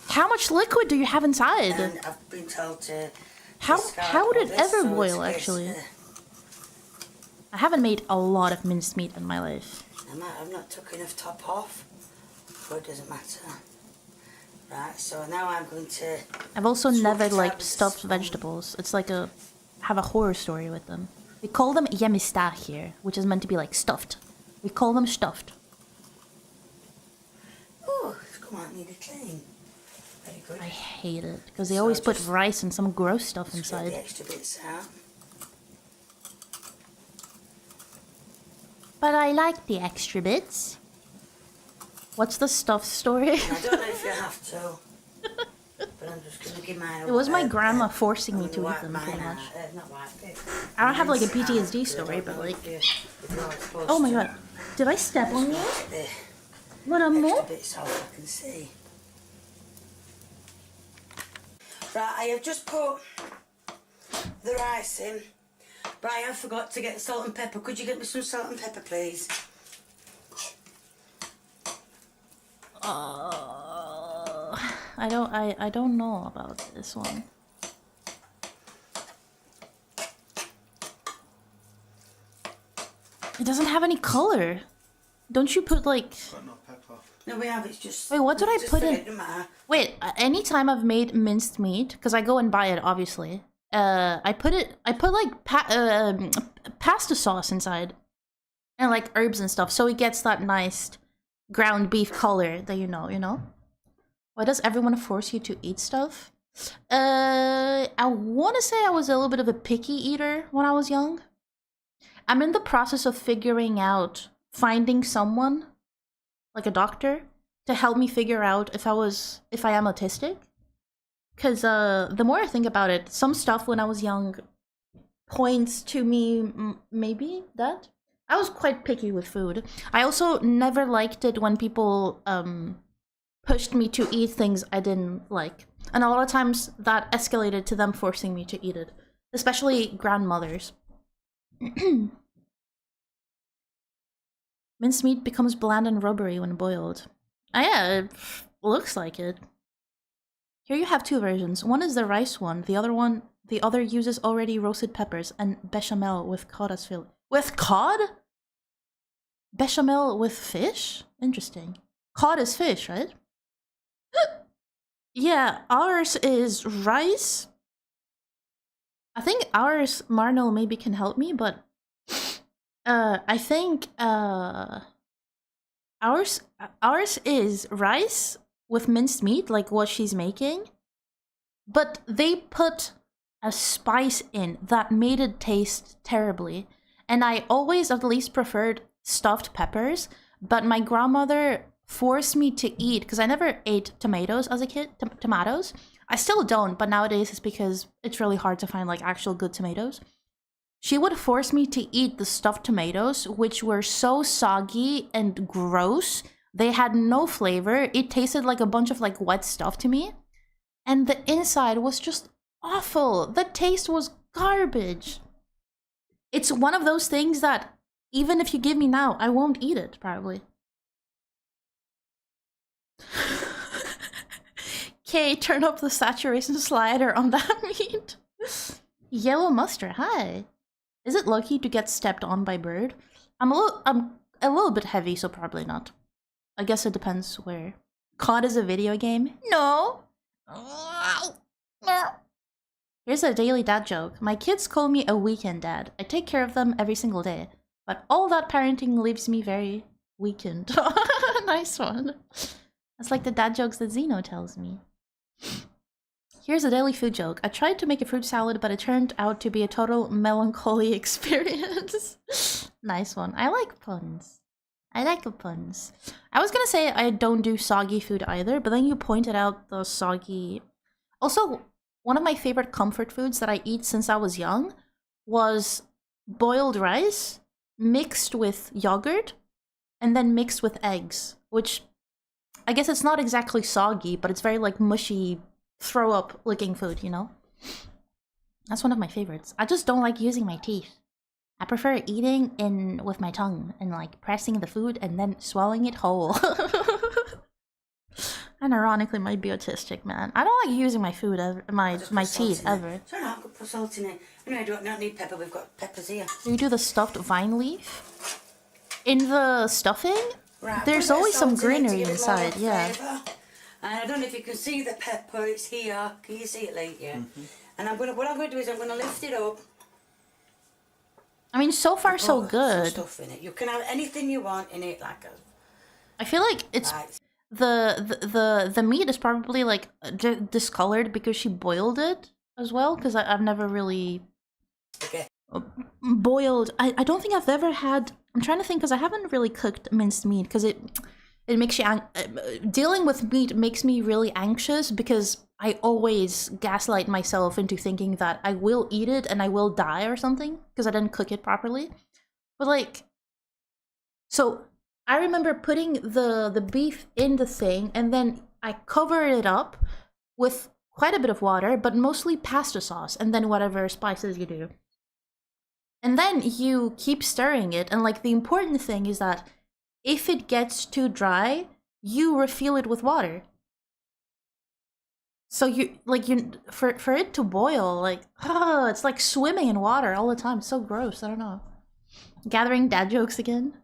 How much liquid do you have inside? And I've been told to... How would it this, ever so boil, it's actually? I haven't made a lot of minced meat in my life. I've not took enough top off, but it doesn't matter. Right, so now I'm going to... I've also never it out liked with stuffed spoon. vegetables. It's like have a horror story with them. We call them yemista here, which is meant to be like stuffed. We call them stuffed. Oh, it's come out nearly clean. Very good. I hate it because they always put rice and some gross stuff Get inside. the extra bits out. But I like the extra bits. What's the stuff story? I don't know if you have to. But I'm just gonna give mine. It was my grandma forcing me to eat them, pretty much. I don't have like a PTSD story, but like... Oh my god. Did I step on you? What a more? Bits off, I can see. Right, I have just put the rice in. But I have forgot to get salt and pepper. Could you get me some salt and pepper, please? I don't know about this one. It doesn't have any color. Don't you put like... Got no pepper. No, we have. It's just... Wait, what did I put in? Wait, anytime I've made minced meat, because I go and buy it, obviously. I put like pasta sauce inside. And like herbs and stuff, so it gets that nice ground beef color that you know? Why does everyone force you to eat stuff? I want to say I was a little bit of a picky eater when I was young. I'm in the process of finding someone, like a doctor, to help me figure out if I am autistic. Because the more I think about it, some stuff when I was young points to me maybe that. I was quite picky with food. I also never liked it when people pushed me to eat things I didn't like. And a lot of times that escalated to them forcing me to eat it. Especially grandmothers. Minced meat becomes bland and rubbery when boiled. Yeah, it looks like it. Here you have two versions. One is the rice one. The other uses already roasted peppers and bechamel with cod as filling. With cod? Bechamel with fish? Interesting. Cod is fish, right? Yeah, ours is rice. I think ours, Marnell maybe can help me, but I think ours is rice with minced meat, like what she's making. But they put a spice in that made it taste terribly. And I always at least preferred stuffed peppers, but my grandmother forced me to eat, because I never ate tomatoes as a kid. Tomatoes. I still don't, but nowadays it's because it's really hard to find like actual good tomatoes. She would force me to eat the stuffed tomatoes, which were so soggy and gross. They had no flavor. It tasted like a bunch of like wet stuff to me. And the inside was just awful. The taste was garbage. It's one of those things that even if you give me now, I won't eat it, probably. Okay, turn up the saturation slider on that meat. Yellow mustard, hi. Is it lucky to get stepped on by bird? I'm a little bit heavy, so probably not. I guess it depends where. COD is a video game? No. Here's a daily dad joke. My kids call me a weekend dad. I take care of them every single day. But all that parenting leaves me very weakened. Nice one. That's like the dad jokes that Zeno tells me. Here's a daily food joke. I tried to make a fruit salad, but it turned out to be a total melancholy experience. Nice one. I like puns. I like the puns. I was gonna say I don't do soggy food either, but then you pointed out the soggy... Also, one of my favorite comfort foods that I eat since I was young was boiled rice mixed with yogurt and then mixed with eggs, which I guess it's not exactly soggy, but it's very like mushy, throw up looking food, you know? That's one of my favorites. I just don't like using my teeth. I prefer eating with my tongue and like pressing the food and then swallowing it whole. And ironically might be autistic, man. I don't like using my food ever, my teeth ever. Sorry, I've got put salt in it. Anyway, I don't need pepper. We've got peppers here. Do you do the stuffed vine leaf? In the stuffing? Right, there's always some greenery inside, yeah. And I don't know if you can see the pepper. It's here. Can you see it, Lee? Yeah. And what I'm going to do is I'm going to lift it up. I mean, so far so good. Some stuff in it. You can have anything you want in it, like a... I feel like it's... Right. The meat is probably like discolored because she boiled it as well, because I've never really boiled. I don't think I've ever had... I'm trying to think, because I haven't really cooked minced meat, because it it makes you dealing with meat makes me really anxious because I always gaslight myself into thinking that I will eat it and I will die or something because I didn't cook it properly. But like, so I remember putting the beef in the thing and then I cover it up with quite a bit of water, but mostly pasta sauce and then whatever spices you do. And then you keep stirring it, and like the important thing is that if it gets too dry, you refill it with water. So for it to boil, like, it's like swimming in water all the time. It's so gross. I don't know. Gathering dad jokes again.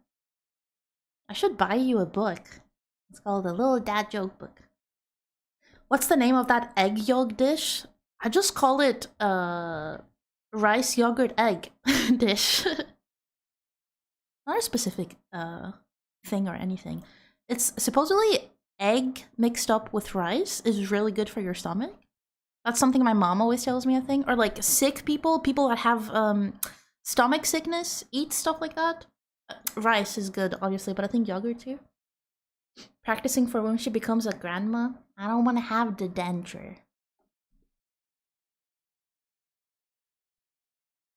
I should buy you a book. It's called The Little Dad Joke Book. What's the name of that egg yolk dish? I just call it rice yogurt egg dish. Not a specific thing or anything. It's supposedly egg mixed up with rice is really good for your stomach. That's something my mom always tells me, I think. Or like sick people that have stomach sickness, eat stuff like that. Rice is good, obviously, but I think yogurt too. Practicing for when she becomes a grandma. I don't want to have the denture.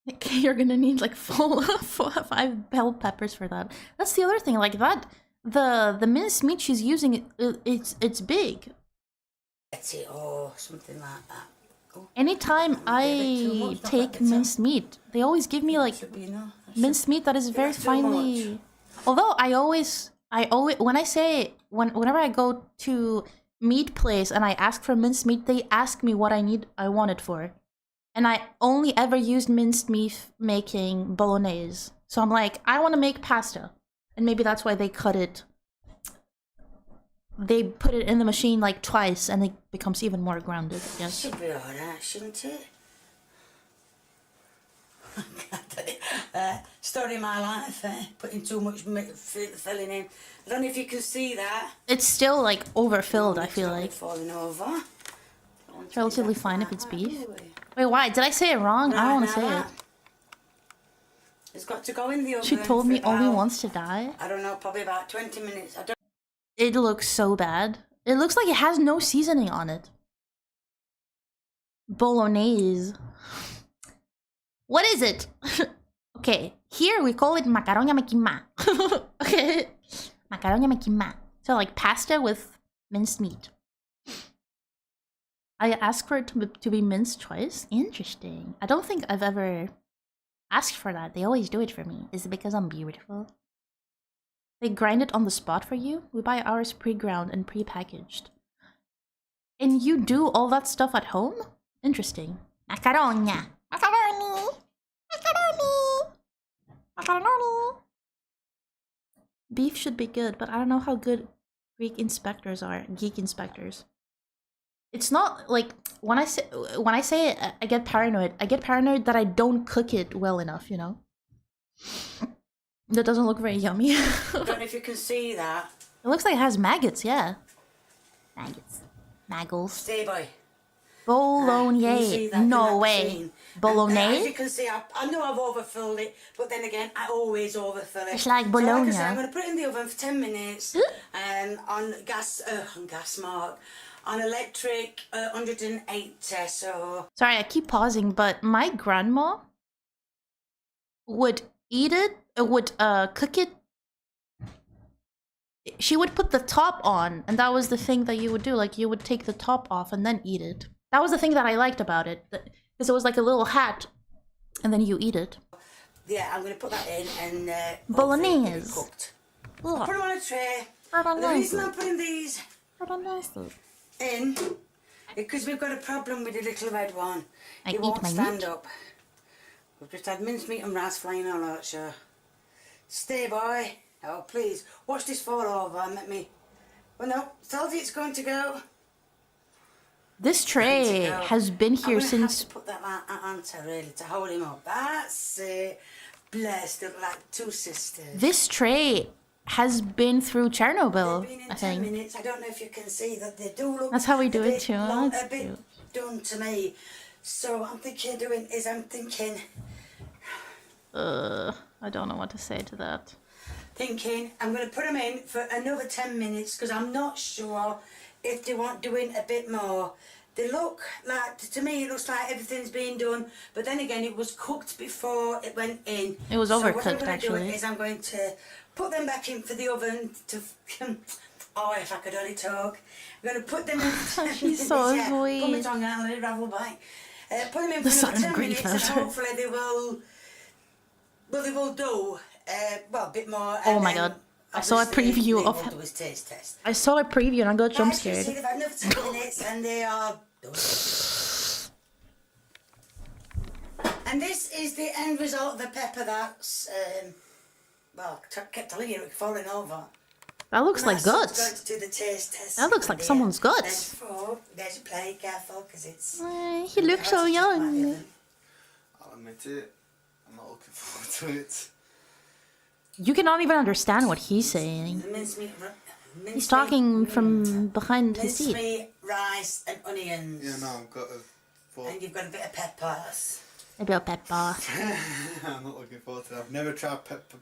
Okay, you're gonna need like 5 bell peppers for that. That's the other thing, like that. The minced meat she's using, it's big. That's it, or something like that. Oh. Anytime I take minced meat, they always give me like minced meat that is very finely. Although whenever I go to meat place and I ask for minced meat, they ask me what I want it for. And I only ever used minced meat making bolognese. So I'm like, I want to make pasta. And maybe that's why they cut it. They put it in the machine like twice and it becomes even more grounded, yes. Should be alright, shouldn't it? Story of my life, putting too much filling in. I don't know if you can see that. It's still like overfilled, I feel like. Falling over. It's relatively fine if it's beef. Wait, why? Did I say it wrong? I don't want to say it. It's got to go in the oven. She told me only wants to die. I don't know, probably about 20 minutes. It looks so bad. It looks like it has no seasoning on it. Bolognese. What is it? Okay, here we call it macaroni makima. Okay, macaroni makima. So like pasta with minced meat. I asked for it to be minced twice. Interesting. I don't think I've ever asked for that. They always do it for me. Is it because I'm beautiful? They grind it on the spot for you? We buy ours pre-ground and pre-packaged. And you do all that stuff at home? Interesting. Macaroni. Macaroni. Macaroni. Macaroni. Beef should be good, but I don't know how good Greek inspectors are. Geek inspectors. It's not like when I say it, I get paranoid. I get paranoid that I don't cook it well enough, you know? That doesn't look very yummy. I don't know if you can see that. It looks like it has maggots, yeah. Maggots. Maggles. Stay boy. Bolognese. No way. Machine. Bolognese? As you can see, I know I've overfilled it, but then again, I always overfill it. It's like So bologna. like I say, I'm going to put it in the oven for 10 minutes on gas mark. On electric, 180, so... Sorry, I keep pausing, but my grandma would eat it, would cook it. She would put the top on, and that was the thing that you would do. Like, you would take the top off and then eat it. That was the thing that I liked about it. Because it was like a little hat, and then you eat it. Yeah, I'm going to put that in and... Bolognese. Cooked. I'll put them on a tray. The reason I'm putting these... in because we've got a problem with the little red one. It won't stand up. We've just had mincemeat and rice flying all out, sure. Stay boy. Oh please, watch this fall over and let me... Well no, tells you it's going to go. This tray has been here since... Have to put that onto really to hold him up. That's it. Blessed, look like two sisters. This tray has been through Chernobyl, I think. 10 minutes. I don't know if you can see that they do look. That's how we do it too. A bit done to me. So I'm thinking I don't know what to say to that. Thinking I'm going to put them in for another 10 minutes because I'm not sure if they want doing a bit more. They look like, to me, it looks like everything's been done, but then again, it was cooked before it went in. It was so overcooked, what I'm going to actually. do is I'm going to put them back in for the oven to... oh, if I could only talk. I'm going to put them in... She's so sweet. Put my tongue out and let it ravel back. Put them in The for another sudden 10 minutes grief and of her. hopefully they will... well, they will do, well, a bit more. Oh my god. I saw a preview of do his taste test. I saw a preview and I got jump As you scared. see, they've had another 10 minutes and they are done. And this is the end result of the pepper that's, well, I kept telling you, it's falling over. That looks like Going guts. to do the taste test. That looks like There. someone's guts. There's four. There's your plate, careful, because it's... He looks so young. I'll admit it. I'm not looking forward to it. You cannot even understand what he's saying. The mincemeat, He's talking from behind his teeth. mincemeat, rice and onions. Yeah, no, I've got a full... And you've got a bit of peppers. A bit of pepper. I'm not looking forward to that. I've never tried pepper.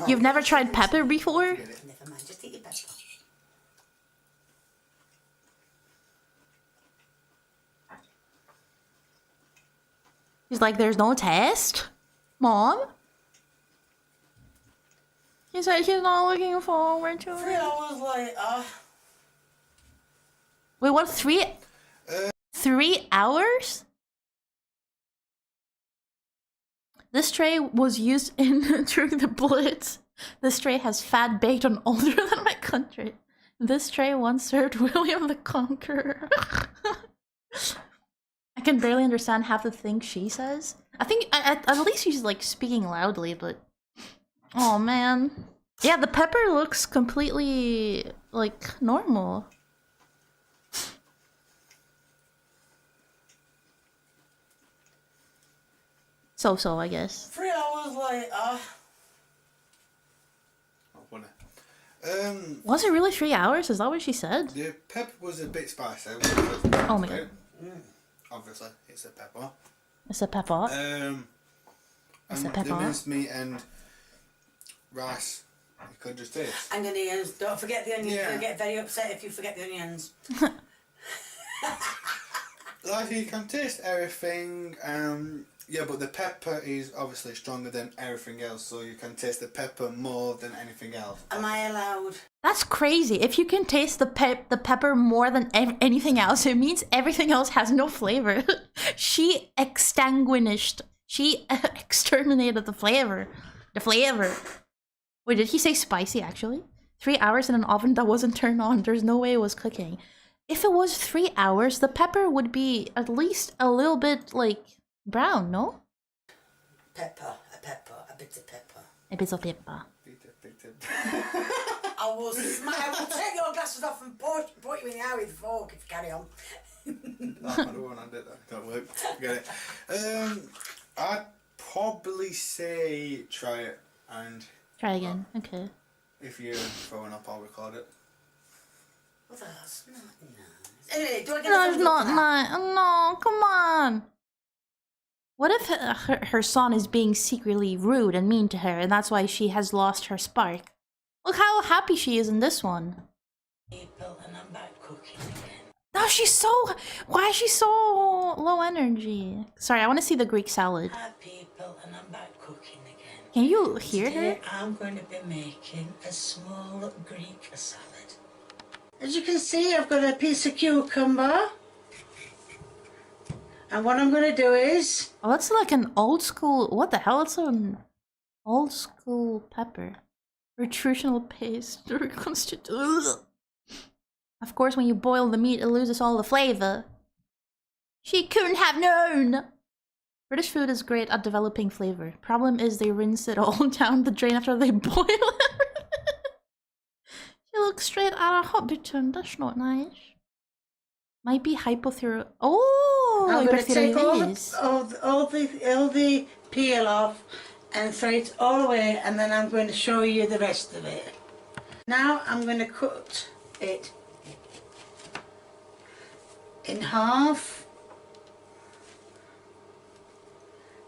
You've never tried pepper before? Never mind, just eat your pepper. He's like, there's no taste? Mom? He said he's not looking forward to 3 it. hours later. Wait, what? 3 hours? This tray was used in during the Blitz. This tray has fat baked on older than my country. This tray once served William the Conqueror. I can barely understand half the things she says. I think at least she's like speaking loudly, but oh man. Yeah, the pepper looks completely like normal. So, I guess. 3 hours later. Not funny. Was it really 3 hours? Is that what she said? The pepper was a bit spicy. Oh my god. Obviously, it's a pepper. It's a pepper. And a pepper. the minced meat and rice, you could just taste. And onions. Don't forget the onions. Yeah. You'll get very upset if you forget the onions. Like, you can taste everything. Yeah, but the pepper is obviously stronger than everything else, so you can taste the pepper more than anything else. Am I allowed? That's crazy. If you can taste the pepper more than anything else, it means everything else has no flavor. She extinguished. She exterminated the flavor. The flavor. Wait, did he say spicy actually? 3 hours in an oven that wasn't turned on. There's no way it was cooking. If it was 3 hours, the pepper would be at least a little bit like brown, no? Pepper. A bit of pepper. A bit of pepper. I will take your glasses off and put you in the eye with a fork if you carry on. I don't want to do that. Don't work. Get it. I'd probably say try it, and Try again. Okay. if you're throwing up, I'll record it. Well, that's not nice. Anyway, do I get a No, thumbs it's up not for that? nice. No, come on. What if her son is being secretly rude and mean to her, and that's why she has lost her spark? Look how happy she is in this one. People, and I'm back cooking again. No, she's so... Why is she so low energy? Sorry, I want to see the Greek salad. Hi people, and I'm back cooking again. Can you hear her? Today I'm going to be making a small Greek salad. As you can see, I've got a piece of cucumber. And what I'm going to do is... Oh, that's like an old school... What the hell? It's an old school pepper. Nutritional paste. Reconstitute. Of course, when you boil the meat, it loses all the flavor. She couldn't have known! British food is great at developing flavor. Problem is they rinse it all down the drain after they boil it. She looks straight out of Hobbiton. That's not nice. Might be hypothyroid. Oh, I'm going to take hyperthyroidism. all the peel off and throw it all away, and then I'm going to show you the rest of it. Now I'm going to cut it in half,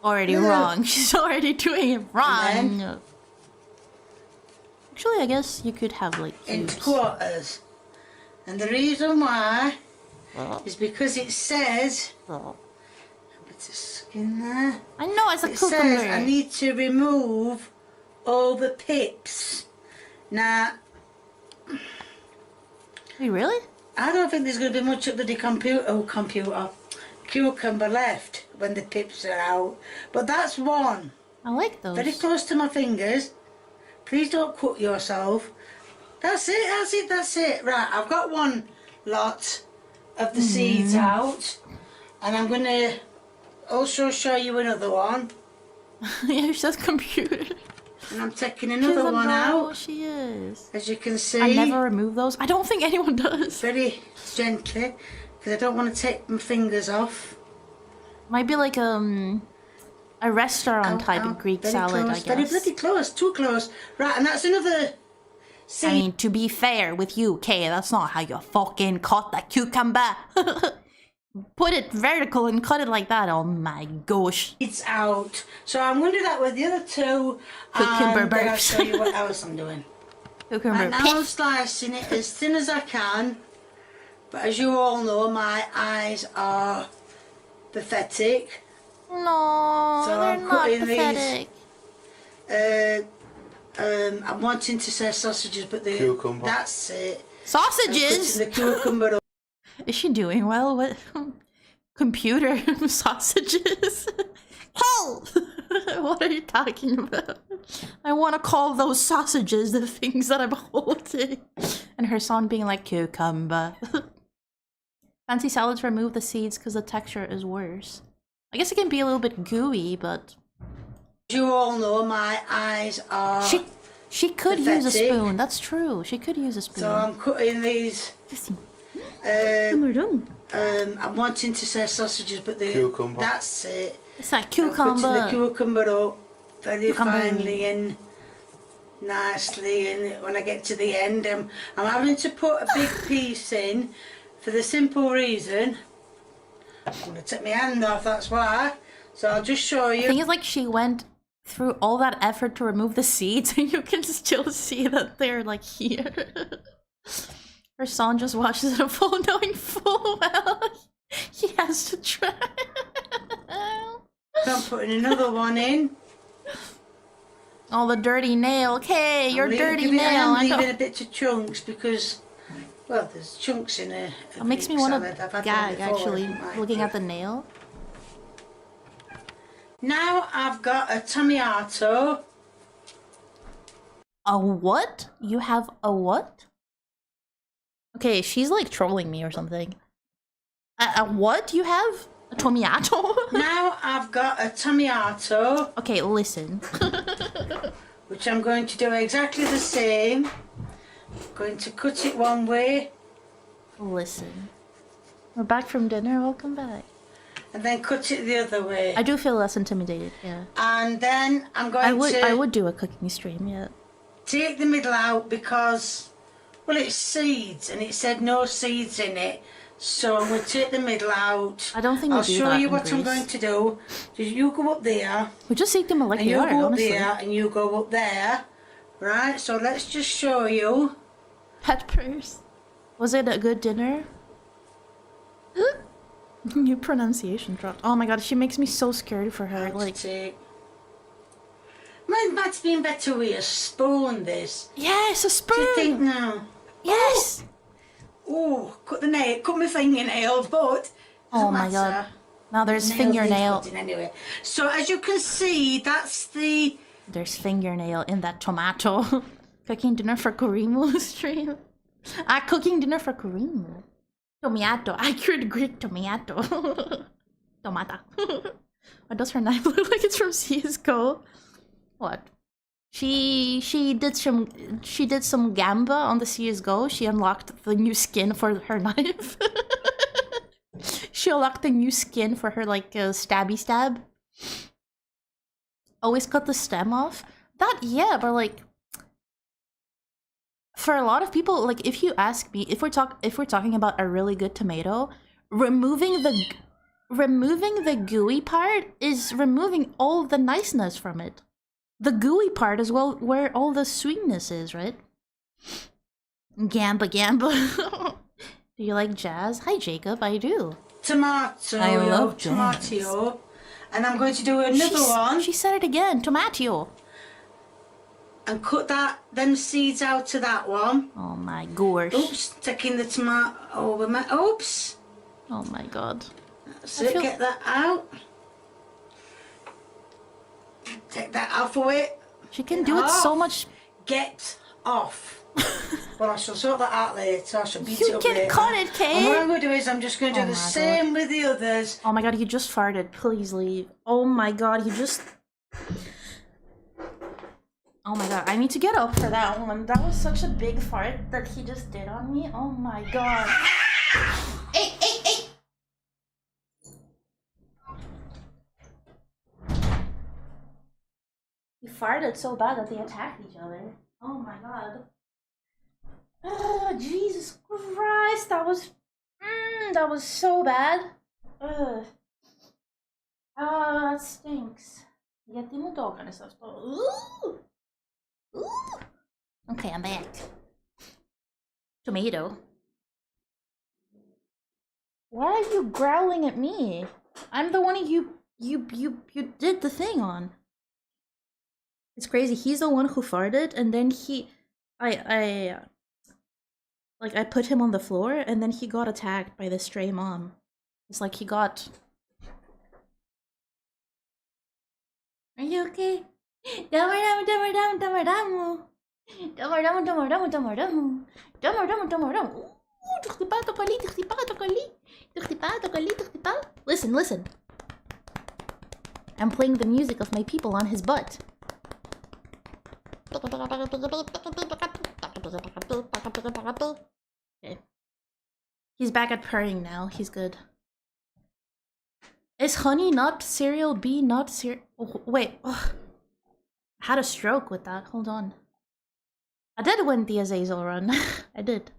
already wrong. She's already doing it wrong. Actually, I guess you could have like cubes. Into quarters. And the reason why is because it says bit of skin there. I know, it's a cucumber. It says I need to remove all the pips. Now, Wait, really? I don't think there's going to be much of the cucumber left when the pips are out. But that's one. I like those. Very close to my fingers. Please don't cut yourself. That's it. Right, I've got one lot of the seeds out. And I'm going to also show you another one. Yeah, she says computer. And I'm taking another one out. She is. As you can see. I never remove those. I don't think anyone does. Very gently. Because I don't want to take my fingers off. Might be like a restaurant type of Greek salad, close, I guess. Very bloody close. Too close. Right, and that's another seed. I mean, to be fair with you, Kay, that's not how you fucking cut the cucumber. Put it vertical and cut it like that. Oh my gosh. It's out. So I'm going to do that with the other two. Cucumber and then I'll burps. show you what else I'm doing. Cucumber And now I'm slicing it as thin as I can. But as you all know, my eyes are pathetic. No, So they're I'm not cutting pathetic. I'm wanting to say sausages, but the Cucumber. that's it. Sausages? The cucumber. Is she doing well? What? Computer sausages? Hell! What are you talking about? I want to call those sausages the things that I'm holding. And her son being like, cucumber. Fancy salads remove the seeds because the texture is worse. I guess it can be a little bit gooey, but... You all know my eyes are She could use a pathetic. spoon. That's true. She could use a spoon. So I'm cutting these. I'm wanting to say sausages, but the Cucumber. that's it. It's like I'm cucumber. cutting the cucumber up very Cucumber. finely and nicely, and when I get to the end, I'm having to put a big piece in for the simple reason I'm going to take my hand off. That's why. So I'll just show The you. thing is, like, she went through all that effort to remove the seeds, and you can still see that they're, like, here. Her son just watches it unfold, knowing full well he has to try. I'm putting another one in. Oh, the dirty nail. Okay, your dirty Give it nail. I'm leaving a bit of chunks because, well, there's chunks in a It makes me Greek want salad. to I've had gag, them before, actually, it might looking be. at the nail. Now I've got a tomato. A what? You have a what? Okay, she's like trolling me or something. A what you have? A tomato? Now I've got a tomato, Okay, listen. which I'm going to do exactly the same. Going to cut it one way Listen. We're back from dinner. Welcome back. and then cut it the other way. I do feel less intimidated, yeah. And then I'm going I to would do a cooking stream, yeah. take the middle out because, well, it's seeds and it said no seeds in it. So I'm going to take the middle out. I don't think I'll we do show that you in what I'm Greece. going to do. Just you go up there. We just eat them like And they you are, go up honestly. there and you go up there. Right, so let's just show you. Peppers. Was it a good dinner? New pronunciation dropped. Oh my god, she makes me so scared for her. Like, Take. Might be better with a spoon, this. yes, a Do spoon. you think now? Yes. Oh, cut my fingernails, but. Oh doesn't my god. matter. Now there's Nails need fingernail. cutting Anyway, so as you can see, that's the. There's fingernail in that tomato. Cooking dinner for Karimu stream. Cooking dinner for Karimu. Tomato. Accurate Greek tomato. Tomata. Why does her knife look like it's from CSGO? What? She did some gamba on the CSGO. She unlocked the new skin for her knife. She unlocked the new skin for her, like, stabby stab. Always cut the stem off. That, yeah, but like, for a lot of people, like, if you ask me, if we're talking about a really good tomato, removing the removing the gooey part is removing all the niceness from it. The gooey part is well where all the sweetness is, right? Gamba gamba. Do you like jazz? Hi Jacob, I do. Tomato. I love tomato. And I'm going to do another one. She said it again, tomato. And cut them seeds out of that one. Oh my gosh. Oops, taking the tomato over my... Oops. Oh my god. So get that out. Take that off of it. She can do it so much. Get off. Well, I shall sort that out later. I shall beat it up You can later. cut it, Kate. And what I'm going to do is I'm just going to do the same with the others. Oh my god, he just farted. Please leave. Oh my god, he just... Oh my god, I need to get up for that one. That was such a big fart that he just did on me. Oh my god. Hey, hey, hey! He farted so bad that they attacked each other. Oh my god. Oh, Jesus Christ, that was so bad. Ugh. That stinks. Jättemot and stuff. Ooh! Ooh! Okay, I'm back. Tomato. Why are you growling at me? I'm the one you did the thing on. It's crazy. He's the one who farted, and then I put him on the floor, and then he got attacked by the stray mom. It's like he got... Are you okay? Listen, listen. I'm playing the music of my people on his butt. Okay. He's back at purring now. He's good. Is honey not cereal? Bee not cereal? Oh, wait. Oh. I had a stroke with that. Hold on. I did win the Azazel run. I did.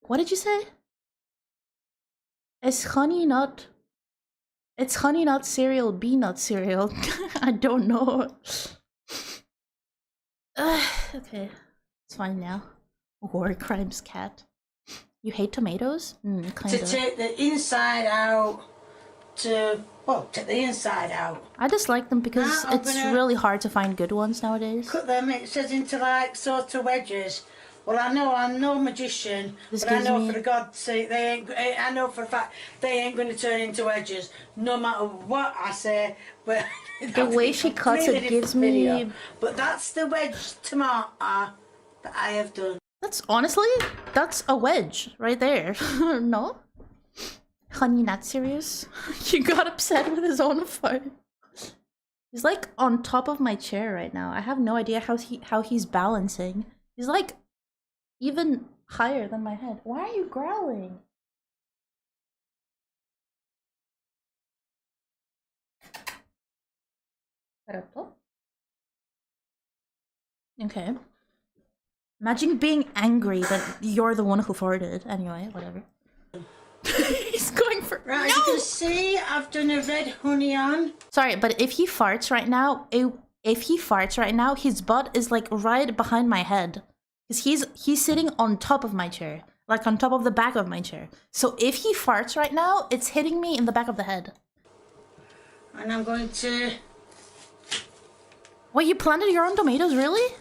What did you say? Is honey not... It's honey not cereal, bee not cereal. I don't know. Okay. It's fine now. War crimes cat. You hate tomatoes? Kind of. To take the inside out, take the inside out. I dislike them because it's really hard to find good ones nowadays. Cut them, it says, into like sort of wedges. Well, I know I'm no magician, but I know for God's sake, I know for a fact they ain't going to turn into wedges, no matter what I say. But the way she cuts it gives me... But that's the wedge tomato that I have done. That's a wedge right there. No? Honey, not serious? You got upset with his own fart. He's like on top of my chair right now. I have no idea how he's balancing. He's like even higher than my head. Why are you growling? Okay. Imagine being angry that you're the one who farted. Anyway, whatever. He's going for... Right, no! You can see I've done a red honey on. Sorry, but if he farts right now, his butt is like right behind my head. Because he's sitting on top of my chair. Like on top of the back of my chair. So if he farts right now, it's hitting me in the back of the head. And I'm going to... Wait, you planted your own tomatoes, really?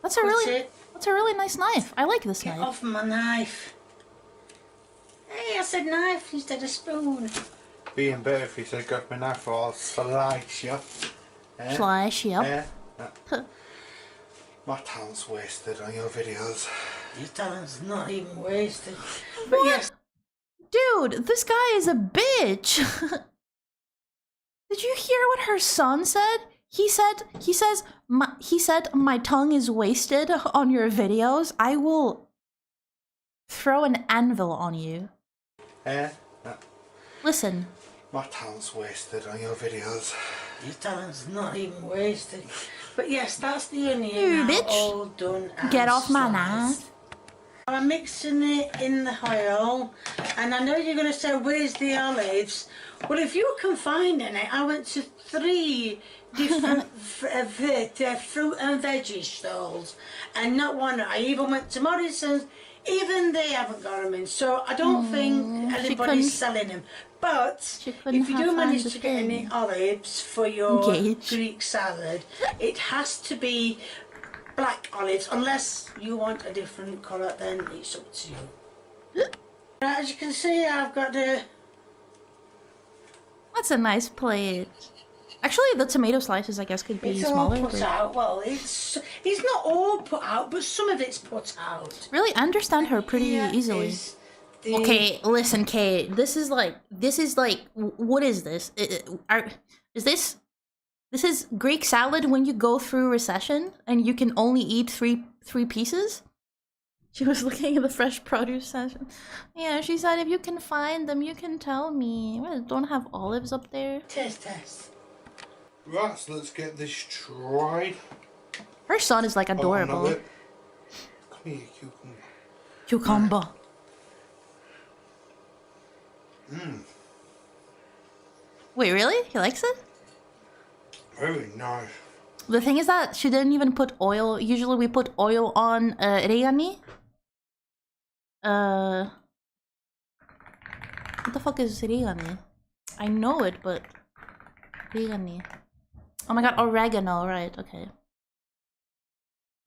That's a really nice knife. I like this knife. Get off my knife. Hey, I said knife instead of spoon. Being better if you said got my knife for all slice you. Slice you. My talent's wasted on your videos. Your talent's not even wasted. But What? yes. Dude, this guy is a bitch. Did you hear what her son said? He said my tongue is wasted on your videos. I will throw an anvil on you. Listen. My talent's wasted on your videos. Your talent's not even wasted. But yes, that's the onion You now bitch. all done. Get off my knife. I'm mixing it in the oil, and I know you're going to say, where's the olives? Well, if you can find any, I went to 3 different fruit and veggie stalls, and not one. I even went to Morrison's, even they haven't got them in, so I don't think anybody's selling them. But if you do manage to get any olives for your Greek salad, it has to be black olives, unless you want a different colour, then it's up to you. As you can see, I've got the... That's a nice plate. Actually, the tomato slices, I guess, could be smaller. It's all put out. Well, it's not all put out, but some of it's put out. Really, I understand her pretty easily. Okay, listen, Kay. This is like, what is this? This is Greek salad when you go through recession and you can only eat three pieces? She was looking at the fresh produce section. Yeah, she said if you can find them, you can tell me. Well, don't have olives up there. Test. Right, so let's get this tried. Her son is like adorable. Come here, cucumber. Cucumber. Wait, really? He likes it? Very nice. The thing is that she didn't even put oil. Usually we put oil on regani. What the fuck is regani? I know it, but regani. Oh my god, oregano, right, okay.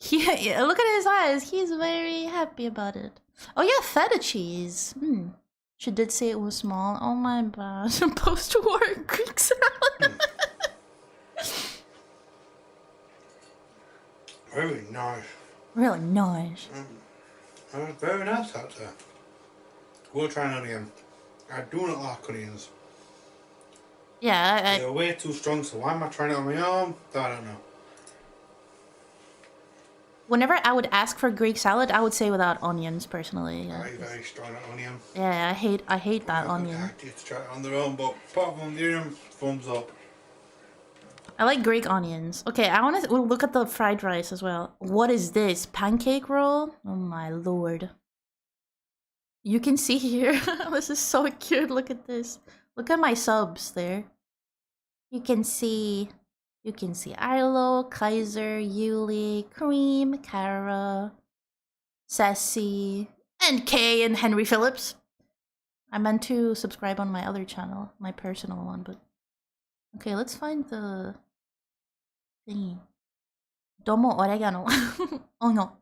Yeah, look at his eyes. He's very happy about it. Oh yeah, feta cheese. She did say it was small. Oh my god. Post-war Greek salad. Very nice. Really nice. Very nice actually. We'll try an onion. I do not like onions. Yeah, they're way too strong, so why am I trying it on my own? I don't know. Whenever I would ask for Greek salad, I would say without onions, personally. Yeah. Very strong at onion. Yeah, I hate that onion. I have to try it on their own, but apart from the thumbs up. I like Greek onions. Okay, I want to look at the fried rice as well. What is this? Pancake roll? Oh my lord. You can see here. This is so cute. Look at this. Look at my subs there. You can see Arlo, Kaiser, Yuli, Cream, Kara, Sassy, and Kay and Henry Phillips. I meant to subscribe on my other channel, my personal one, but okay, let's find the thingy. Domo oregano. Oh no.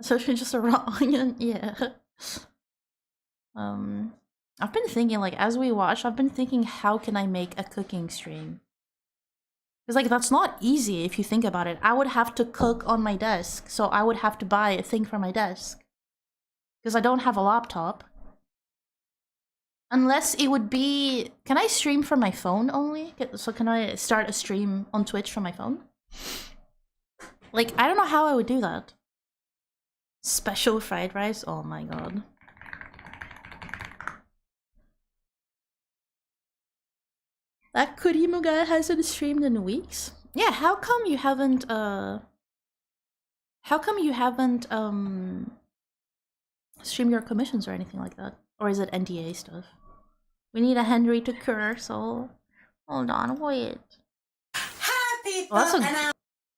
So it's just a raw onion, yeah. I've been thinking, like, as we watch, I've been thinking, how can I make a cooking stream? Because, like, that's not easy if you think about it. I would have to cook on my desk, so I would have to buy a thing for my desk. Because I don't have a laptop. Unless it would be... Can I stream from my phone only? So can I start a stream on Twitch from my phone? Like, I don't know how I would do that. Special fried rice? Oh my god. That Kurimu guy hasn't streamed in weeks? Yeah, how come you haven't, streamed your commissions or anything like that? Or is it NDA stuff? We need a Henry to cure, so... Hold on, wait. Happy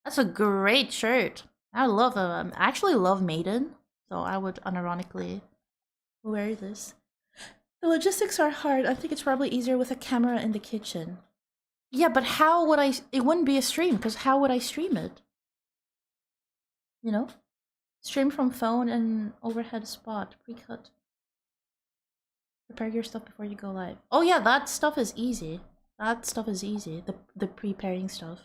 that's a great shirt. I love I actually love Maiden, so I would unironically wear this. The logistics are hard. I think it's probably easier with a camera in the kitchen. Yeah, but how would I... It wouldn't be a stream, because how would I stream it? You know? Stream from phone and overhead spot. Pre-cut. Prepare your stuff before you go live. Oh yeah, that stuff is easy. That stuff is easy. The preparing stuff.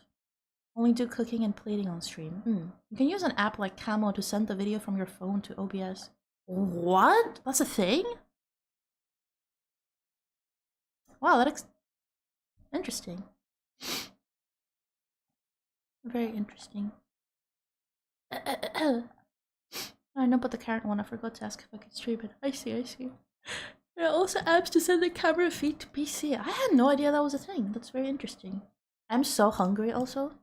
Only do cooking and plating on stream. You can use an app like Camo to send the video from your phone to OBS. What? That's a thing? Wow, that's interesting. Very interesting. I know, but the current one, I forgot to ask if I could stream it. I see. There are also apps to send the camera feed to PC. I had no idea that was a thing. That's very interesting. I'm so hungry also.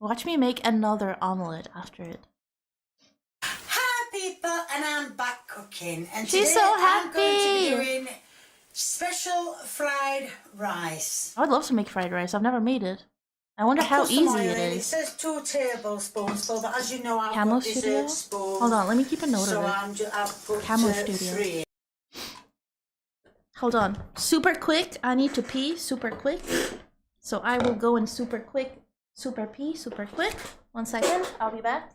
Watch me make another omelette after it. Happy and I'm back cooking. And She's today so I'm going to be happy. doing special fried rice. I would love to make fried rice. I've never made it. I wonder how Put some easy oil it in. It is. says 2 tablespoons, but as you know, I've Camo got Studio? dessert spoons. Hold on, let me keep a note so of it. I've put Camo Studio. 3. Hold on. Super quick. I need to pee super quick. So I will go in super quick. Super pee super quick. 1 second. I'll be back.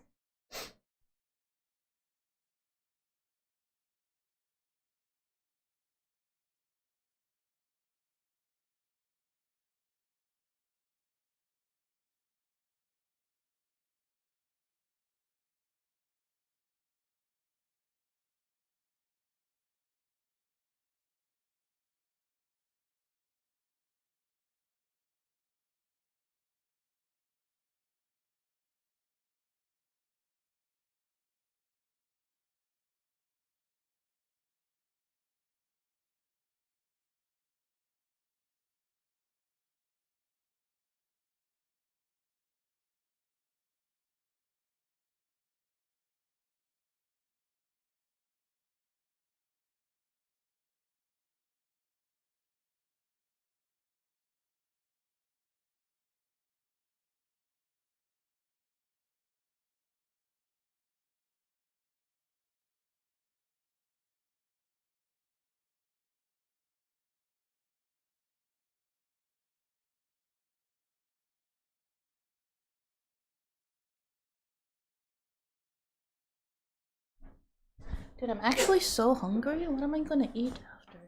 Dude, I'm actually so hungry. What am I gonna eat after?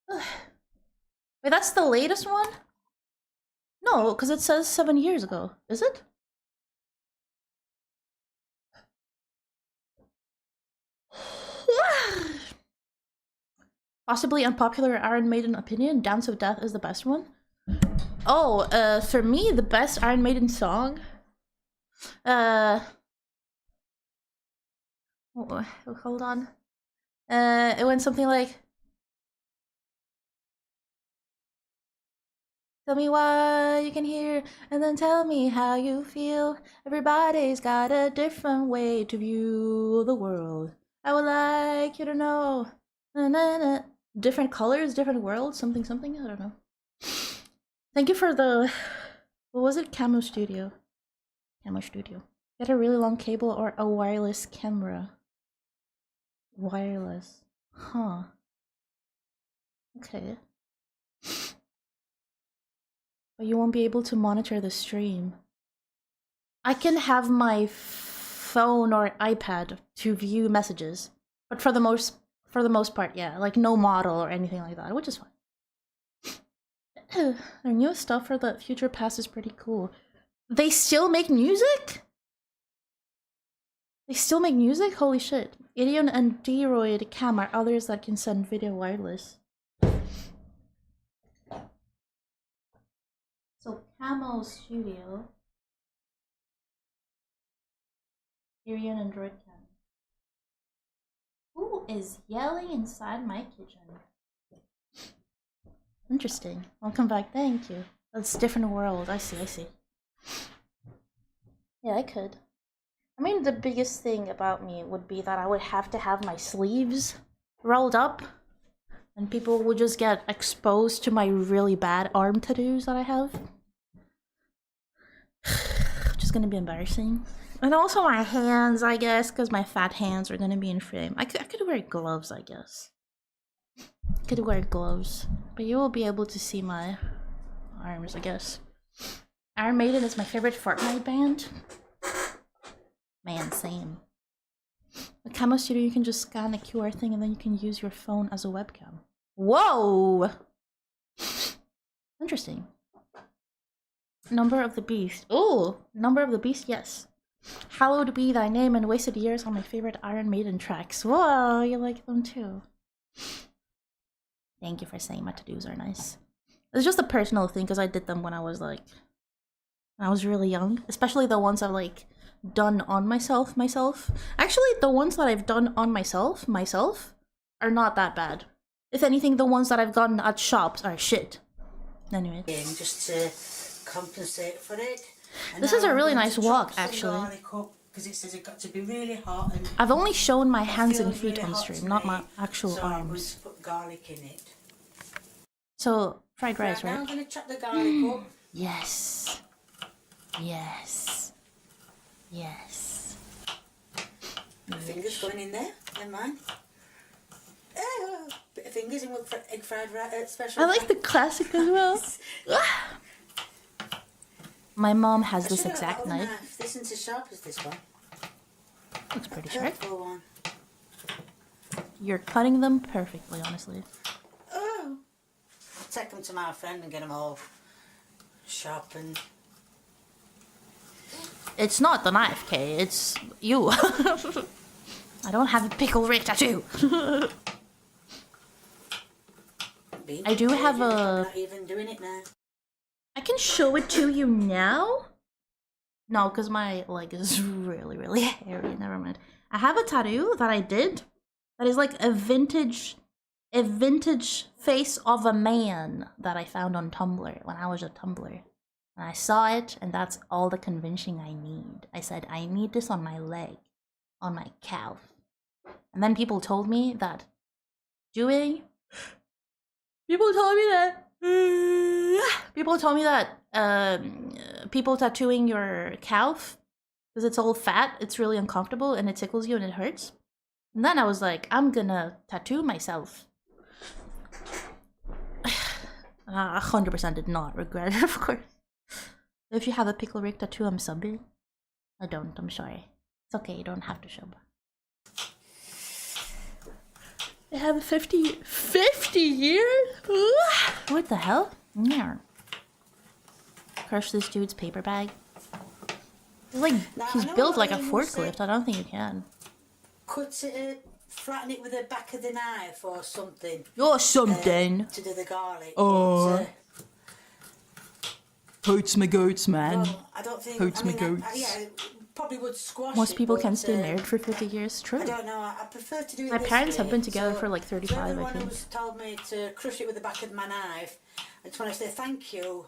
Ugh. Wait, that's the latest one? No, because it says 7 years ago. Is it? Possibly unpopular Iron Maiden opinion, Dance of Death is the best one. Oh, for me, the best Iron Maiden song? Hold on. It went something like, tell me why you can hear, and then tell me how you feel. Everybody's got a different way to view the world. I would like you to know. Na, na, na. Different colors, different worlds, something, something, I don't know. Thank you for the, what was it? Camo Studio. Camo Studio. Get a really long cable or a wireless camera. Wireless. Huh. Okay. But you won't be able to monitor the stream. I can have my phone or iPad to view messages, but for the most part, yeah, like no model or anything like that, which is fine. Their newest stuff for the future past is pretty cool. They still make music? They still make music? Holy shit. Idion and Droid Cam are others that can send video wireless. So Camo Studio. Idion and Droid Cam. Who is yelling inside my kitchen? Interesting. Welcome back. Thank you. That's a different world. I see. Yeah, I could. I mean, the biggest thing about me would be that I would have to have my sleeves rolled up, and people would just get exposed to my really bad arm tattoos that I have. Which is gonna be embarrassing. And also my hands, I guess, because my fat hands are gonna be in frame. I could wear gloves, I guess. Could wear gloves, but you will be able to see my arms, I guess. Iron Maiden is my favorite Fortnite band. Man, same. With Camo Studio, you can just scan a QR thing and then you can use your phone as a webcam. Whoa! Interesting. Number of the Beast. Oh, Number of the Beast, yes. Hallowed be thy name and Wasted Years are my favorite Iron Maiden tracks. Whoa, you like them too. Thank you for saying my tattoos are nice. It's just a personal thing because I did them when I was really young. Especially the ones I've like done on myself. Actually, the ones that I've done on myself are not that bad. If anything, the ones that I've gotten at shops are shit. Anyway. Just to compensate for it. This is a really nice walk, actually. because it says it got to be really hot. And I've only shown my hands and feels feet really on hot stream, to not me, my actual so I'm going arms. to put garlic in it. So, fried rice, Now right? I'm going to chop the garlic up. Yes. Yes. Yes. My fingers going in there. Never mind. Oh, bit of fingers in egg fried rice special. I like the classic as well. My mom has this exact knife. This isn't as sharp as this one. Looks pretty sharp. Purple one. You're cutting them perfectly, honestly. Oh. Take them to my friend and get them all sharpened. It's not the knife, Kay. It's you. I don't have a pickle Rick tattoo. I do have a... I'm not even doing it now. I can show it to you now? No, because my leg is really, really hairy. Never mind. I have a tattoo that I did that is like a vintage face of a man that I found on Tumblr when I was a Tumblr. And I saw it, and that's all the convincing I need. I said, I need this on my leg, on my calf. And then people told me that people told me that people tattooing your calf, because it's all fat, it's really uncomfortable and it tickles you and it hurts. And then I was like, I'm gonna tattoo myself. 100% did not regret it, of course. If you have a pickle Rick tattoo, I'm subbing. I don't, I'm sorry. It's okay, you don't have to sub. I have a 50 years? What the hell? Yeah. Crush this dude's paper bag. It's like, he's built like a forklift. I don't think you can. Cut it, flatten it with the back of the knife or something. Or something. To do the garlic. Hurts my goats, man. Well, I don't think. Hurts my goats. Yeah, probably would squash Most people it, can but, stay married for 50 years. True. I don't know. I prefer to do it. My this parents way. have been together So, for like 35, I everyone think. who's told me to crush it with the back of my knife, I just want to say thank you.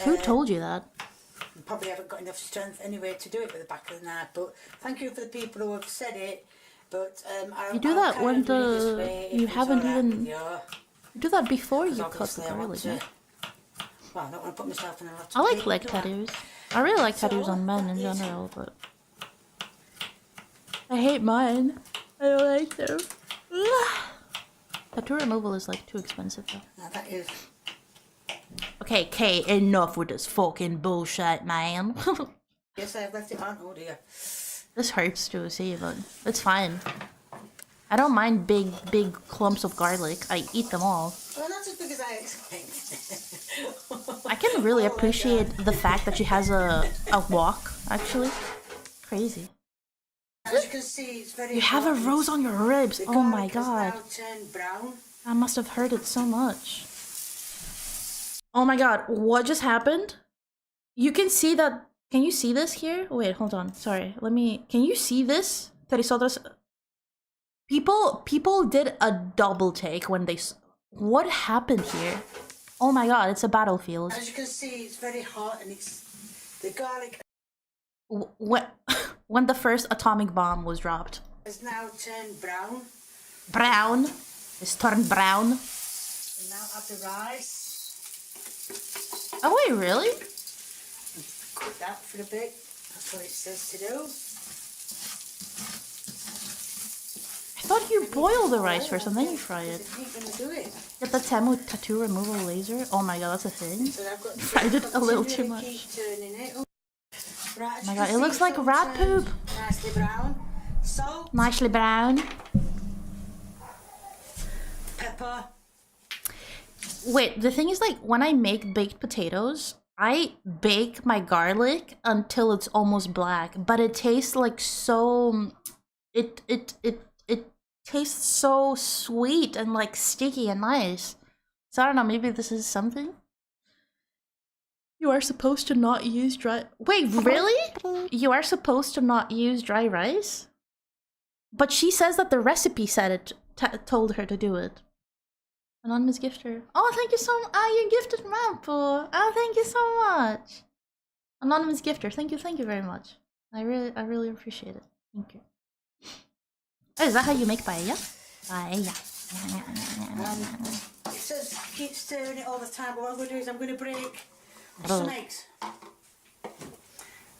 Who told you that? I probably haven't got enough strength anyway to do it with the back of the knife, but thank you for the people who have said it. But You do that when you haven't even... You do that before you cut the garlic. Well, I don't want to put myself in a lot of I like pain, leg do I? tattoos. I really like tattoos on men in general, but... I hate mine. I don't like them. Tattoo removal is like too expensive though. No, that is. Okay, Kay, enough with this fucking bullshit, man. Yes, I've left it on. Oh dear. This hurts to see, but it's fine. I don't mind big clumps of garlic. I eat them all. Well, not as big as I expected. I can really appreciate the fact that she has a wok, actually. Crazy. As you can see, it's very You have a hot. rose on your ribs. The Oh my garlic has god. now turned brown. I must have heard it so much. Oh my god, what just happened? You can see that. Can you see this here? Wait, hold on. Sorry. Can you see this? People did a double take when they... What happened here? Oh my god, it's a battlefield. As you can see, it's very hot and it's... The garlic When the first atomic bomb was dropped. has now turned brown. Brown. It's turned brown. And now add the rice. Oh wait, really? Cook that for a bit. That's what it says to do. I thought you boil the rice first and then you fry it. I ain't gonna do it. Get the Temu tattoo removal laser. Oh my god, that's a thing. So I've got Fried it a little too continually much. keep turning it. Right, Oh my god, it looks like rat poop. Nicely brown. Salt, Nicely brown. pepper. Wait, the thing is, like, when I make baked potatoes, I bake my garlic until it's almost black, but it tastes like so... It tastes so sweet and, like, sticky and nice. So I don't know, maybe this is something? You are supposed to not use dry... Wait, really? You are supposed to not use dry rice? But she says that the recipe said it, told her to do it. Anonymous gifter. Oh, thank you so much. Ah, you gifted Mapo. Oh, thank you so much. Anonymous gifter. Thank you very much. I really appreciate it. Thank you. Oh, is that how you make paella? Paella. It says keep stirring it all the time, but what I'm going to do is I'm going to break some eggs.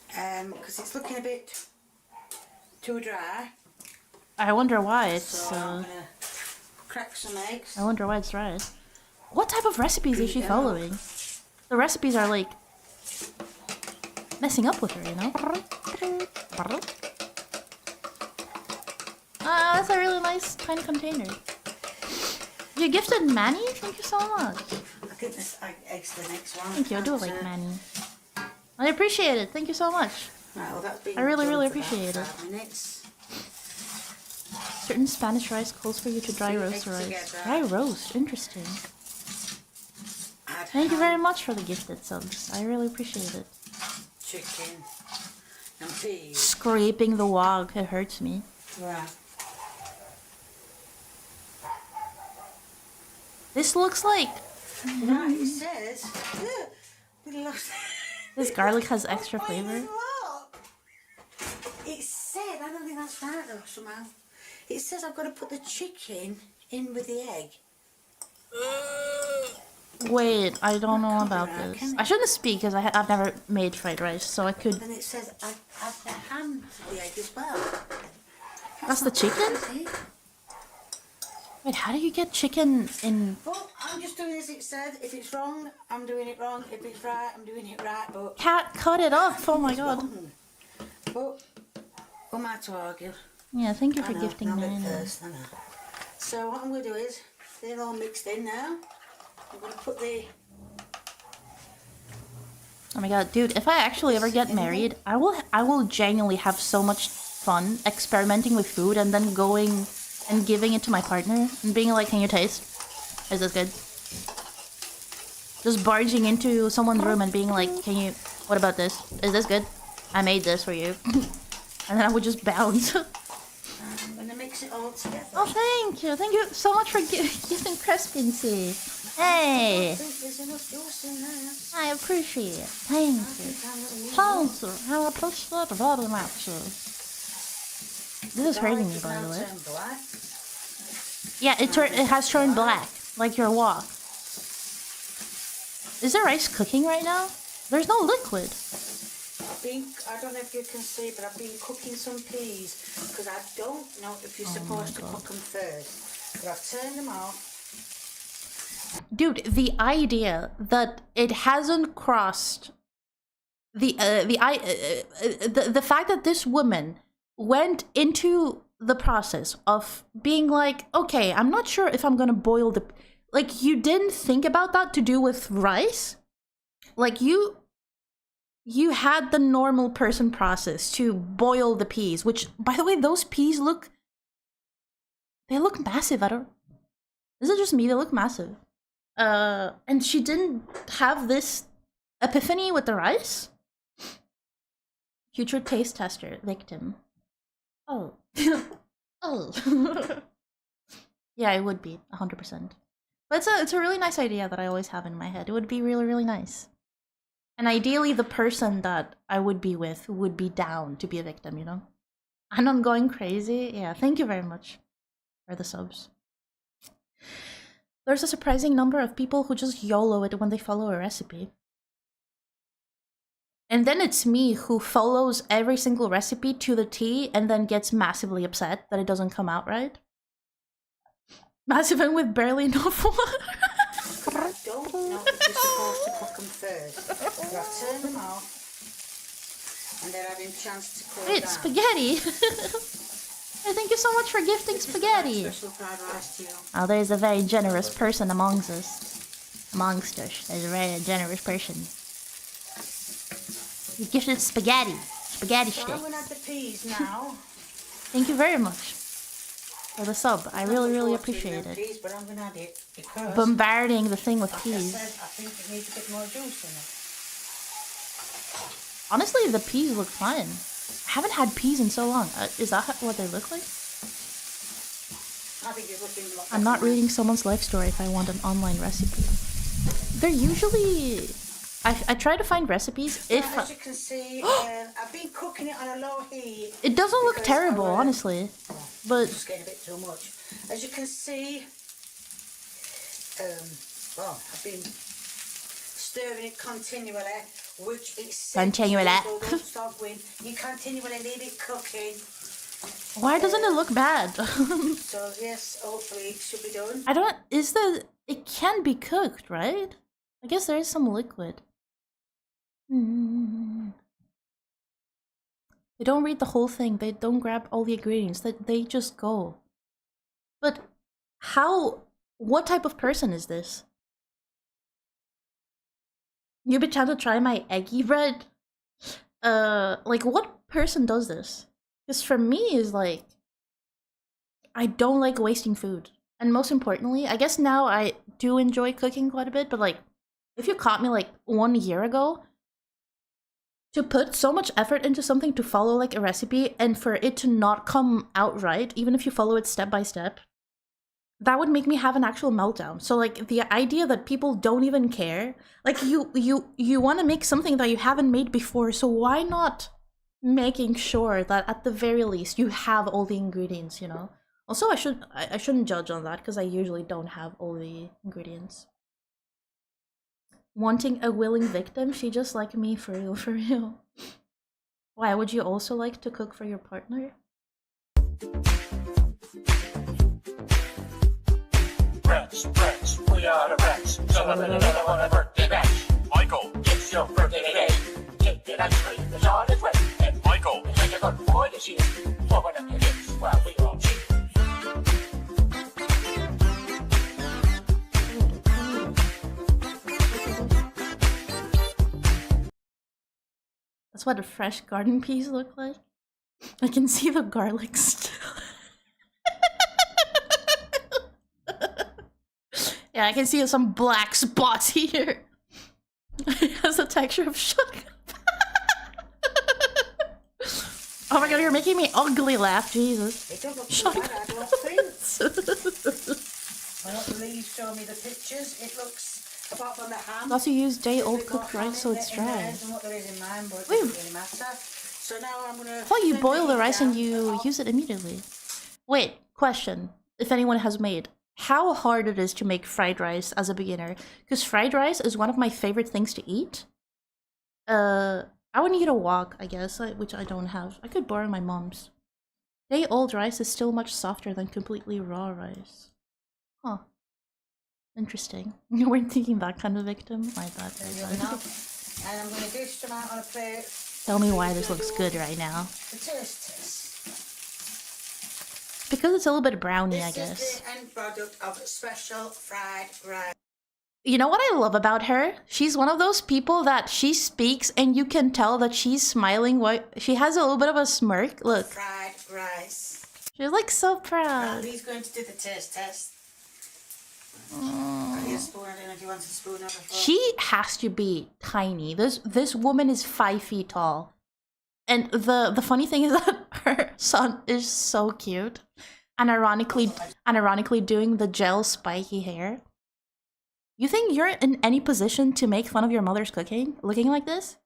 Because it's looking a bit too dry. I wonder why it's. So I'm going to crack some eggs. I wonder why it's dry. What type of recipes is she following? The recipes are like messing up with her, you know? Ah, that's a really nice tiny container. You gifted Manny? Thank you so much. I think this egg's the next one. Thank you, I do like Manny. I appreciate it, thank you so much. Right, well, that's been I really done for appreciate about it. 5 minutes. Certain Spanish rice calls for you to dry roast eggs rice. together. Dry roast, interesting. Add Thank you ham, very much for the gifted subs. I really appreciate it. chicken and peas. Scraping the wok, it hurts me. Right. This looks like Right, it says. We lost. this garlic has extra flavor. Look. It said, I don't think that's right though, somehow. It says I've got to put the chicken in with the egg. Wait, I don't know about Copyright, this. can I it? shouldn't speak because I've never made fried rice, so I could. And it says add the ham to the egg as well. That's the chicken? Crazy. Wait, how do you get chicken in? Well, I'm just doing as it said. If it's wrong, I'm doing it wrong. If it's right, I'm doing it right. But Cat, cut it off! Oh my god. But who am I to argue? Yeah, thank you I for know, gifting not me. at first, I know. So what I'm going to do is, they're all mixed in now. I'm going to put the... Oh my god, dude! If I actually ever get married, I will genuinely have so much fun experimenting with food and then going and giving it to my partner and being like, "Can you taste? Is this good?" Just barging into someone's room and being like, "Can you? What about this? Is this good? I made this for you." And then I would just bounce. I'm going to mix it all together. Oh, thank you so much for gifting Crespincy. I Hey, think there's enough juice in there. I appreciate it. Thank you. Thank you. I appreciate it very much. This is hurting me, by the way. Yeah, it has turned black, like your wok. Is the rice cooking right now? There's no liquid. I don't know if you can see, but I've been cooking some peas because I don't know if you're supposed to cook them first. But I've turned them off. Dude, the idea that it hasn't crossed the fact that this woman went into the process of being like, okay, I'm not sure if I'm gonna boil the... Like, you didn't think about that to do with rice? Like, you had the normal person process to boil the peas, which, by the way, those peas look... They look massive. I don't... Is it just me? They look massive. And she didn't have this epiphany with the rice? Future taste tester, victim. Oh. Oh. Yeah, it would be, 100%. But it's a really nice idea that I always have in my head. It would be really, really nice. And ideally, the person that I would be with would be down to be a victim, you know? And I'm going crazy. Yeah, thank you very much for the subs. There's a surprising number of people who just YOLO it when they follow a recipe. And then it's me who follows every single recipe to the T and then gets massively upset that it doesn't come out right. Massive and with barely enough water. I don't know if you're supposed to cook them first. But I've turned them off. And they're having a chance to cool Wait, down. spaghetti! Hey, thank you so much for gifting spaghetti! Special fried rice to you. Oh, there's a very generous person amongst us. Amongst us. There's a very generous person. You gifted spaghetti. Spaghetti So stick. I'm going to add the peas now. Thank you very much for the sub. I really, really appreciate it. Peas, but I'm going to add it because, Bombarding the thing with like I peas. said, I think it needs a bit more juice in it. Honestly, the peas look fine. I haven't had peas in so long. Is that what they look like? I think it's looking like I'm not reading someone's life story if I want an online recipe. They're usually I try to find recipes. As you can see, I've been cooking it on a low heat. It doesn't look terrible, honestly, but It's getting a bit too much. As you can see, I've been stirring it continually, which it's Continually. don't stop with. You continually leave it cooking. Why doesn't it look bad? So yes, hopefully it should be done. I don't. It can be cooked, right? I guess there is some liquid. They don't read the whole thing. They don't grab all the ingredients. They just go. But how? What type of person is this? You've been trying to try my eggy bread? Like what person does this? Because for me is like, I don't like wasting food. And most importantly, I guess now I do enjoy cooking quite a bit, but like, if you caught me like 1 year ago, to put so much effort into something to follow like a recipe and for it to not come out right, even if you follow it step by step, that would make me have an actual meltdown. So like the idea that people don't even care, like you want to make something that you haven't made before, so why not making sure that at the very least you have all the ingredients, you know? Also, I shouldn't judge on that because I usually don't have all the ingredients. Wanting a willing victim, she just like me, for real, for real. Why, would you also like to cook for your partner? Friends, we are the friends. Celebrate another one of birthday bash. Michael, it's your birthday today. Take it ice cream, it's on its way. And Michael, take a good boy this year. Open up your lips while we all cheer. That's what the fresh garden peas look like. I can see the garlic still. Yeah, I can see some black spots here. It has the texture of sugar. Oh my god, you're making me ugly laugh, Jesus. It don't look too bad, I don't think. When the leaves show me the pictures, it looks, apart from the ham. Also use day-old cooked rice so it's dry. What there is in mine, but it doesn't really matter. So now I'm gonna. I thought you boil the rice and you use it immediately. Wait, question. If anyone has made, how hard it is to make fried rice as a beginner? Because fried rice is one of my favorite things to eat. I would need a wok, I guess, which I don't have. I could borrow my mom's. Day-old rice is still much softer than completely raw rice. Huh. Interesting. You weren't thinking that kind of victim? My bad. And I'm going to dish them out on a plate. Tell me why this looks good right now. The taste test. Because it's a little bit browny, I guess. This is the end product of special fried rice. You know what I love about her? She's one of those people that she speaks and you can tell that she's smiling. She has a little bit of a smirk. Look. Fried rice. She's like so proud. He's going to do the taste test. I need a spoon. I don't know if you want a spoon or a fork. She has to be tiny. This woman is 5 feet tall. And the funny thing is that her son is so cute. And ironically doing the gel spiky hair. You think you're in any position to make fun of your mother's cooking? Looking like this?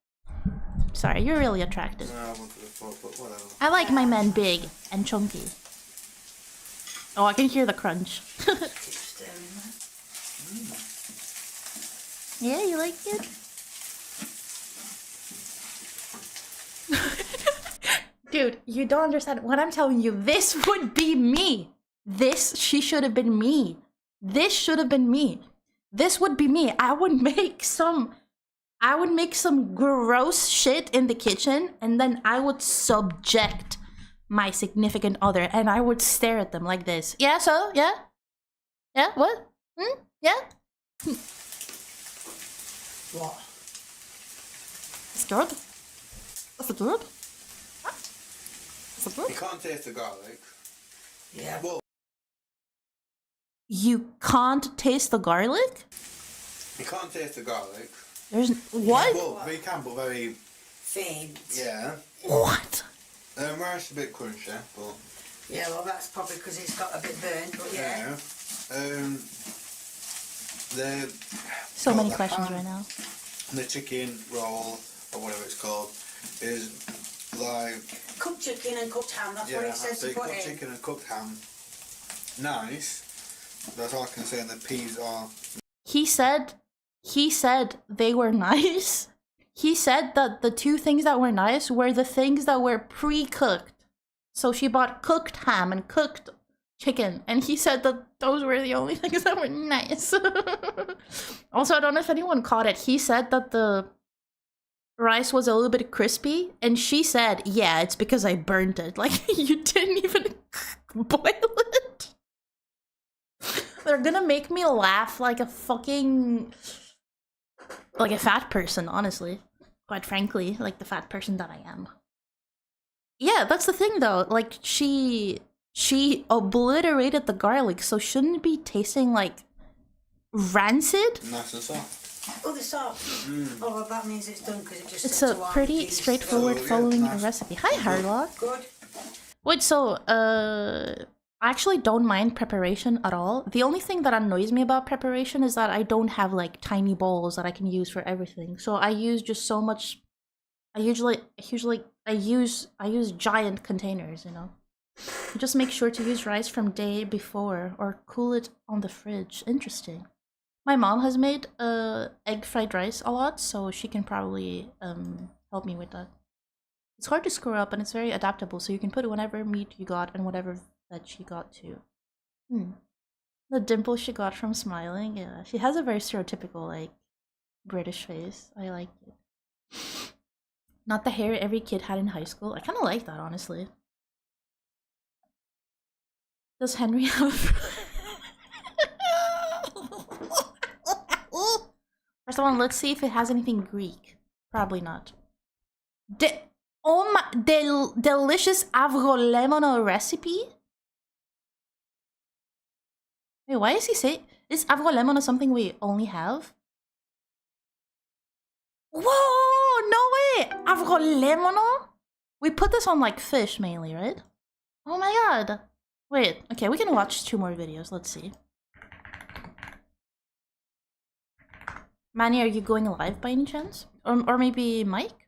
Sorry, you're really attractive. No, I wanted a fork, but whatever. I like my men big and chunky. Oh, I can hear the crunch. Yeah, you like it? Dude, you don't understand what I'm telling you. This would be me. She should have been me. This should have been me. This would be me. I would make some gross shit in the kitchen and then I would subject my significant other and I would stare at them like this. Yeah, so? Yeah? Yeah? What? Yeah? What? It's good. Is it good? Is it good? You can't taste the garlic. Yeah. Well, You can't taste the garlic? you can't taste the garlic. There's what? Well, you can, but very Faint. yeah. What? Rice a bit crunchy, but Yeah, well, that's probably because it's got a bit burnt, but yeah. So many questions ham. right now. the chicken roll, or whatever it's called, is like... Cooked chicken and cooked ham, that's what it says to put cooked in. chicken and cooked ham. Nice. That's all I can say, and the peas are... He said they were nice. He said that the two things that were nice were the things that were pre-cooked. So she bought cooked ham and cooked chicken, and he said that those were the only things that were nice. Also, I don't know if anyone caught it. He said that the rice was a little bit crispy, and she said, yeah, it's because I burnt it. Like, you didn't even boil it. They're gonna make me laugh like a fucking... like a fat person, honestly. Quite frankly, like the fat person that I am. Yeah, that's the thing though. Like, she obliterated the garlic, so shouldn't it be tasting like rancid? Nice and soft. Oh, the soft. Oh, well, that means it's done because it just It's said a to pretty piece. straightforward following a recipe. Hi, Harlock. Good. Wait, so, I actually don't mind preparation at all. The only thing that annoys me about preparation is that I don't have, like, tiny bowls that I can use for everything. So I use just so much... I use giant containers, you know? Just make sure to use rice from day before or cool it on the fridge. Interesting. My mom has made egg fried rice a lot, so she can probably help me with that. It's hard to screw up and it's very adaptable, so you can put whatever meat you got and whatever that she got too. The dimple she got from smiling, yeah. She has a very stereotypical, like, British face. I like it. Not the hair every kid had in high school. I kind of like that, honestly. Does Henry have... First of all, let's see if it has anything Greek. Probably not. Oh my... delicious avrolemono recipe? Wait, why is he saying... Is avrolemono something we only have? Whoa! No way! Avrolemono? We put this on, like, fish mainly, right? Oh my god. Wait, okay, we can watch 2 more videos. Let's see. Manny, are you going live by any chance? Or maybe Mike?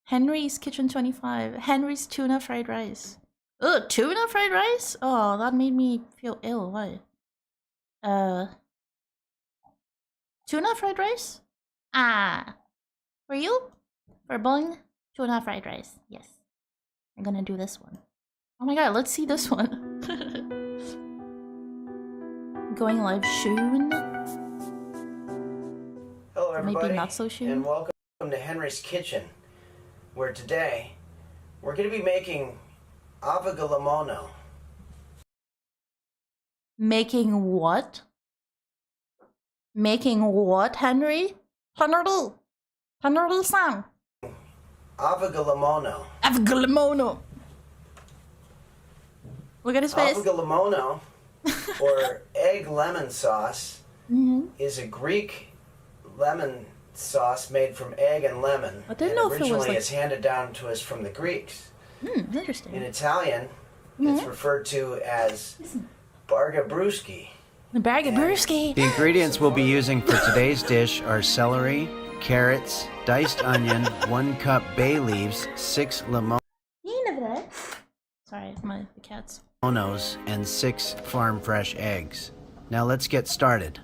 Henry's Kitchen 25. Henry's tuna fried rice. Ugh, tuna fried rice? Oh, that made me feel ill. Why? Tuna fried rice? Ah. For you? For Bung? Tuna fried rice. Yes. I'm gonna do this one. Oh my god, let's see this one. Going live soon? Hello everybody, Maybe not so soon? and welcome to Henry's Kitchen, where today we're going to be making avogalamono. Making what? Making what, Henry? Henry-san. Avogalamono. Avogalamono. Look at his face. Avogalamono, or egg lemon sauce, is a Greek lemon sauce made from egg and lemon. I didn't know if it was originally like... it's handed down to us from the Greeks. Interesting. In Italian, it's referred to as bargabruschi. Bargabruschi. The ingredients we'll be using for today's dish are celery, carrots, diced onion, 1 cup bay leaves, 6 Sorry, the cats. limonos, and 6 farm fresh eggs. Now let's get started.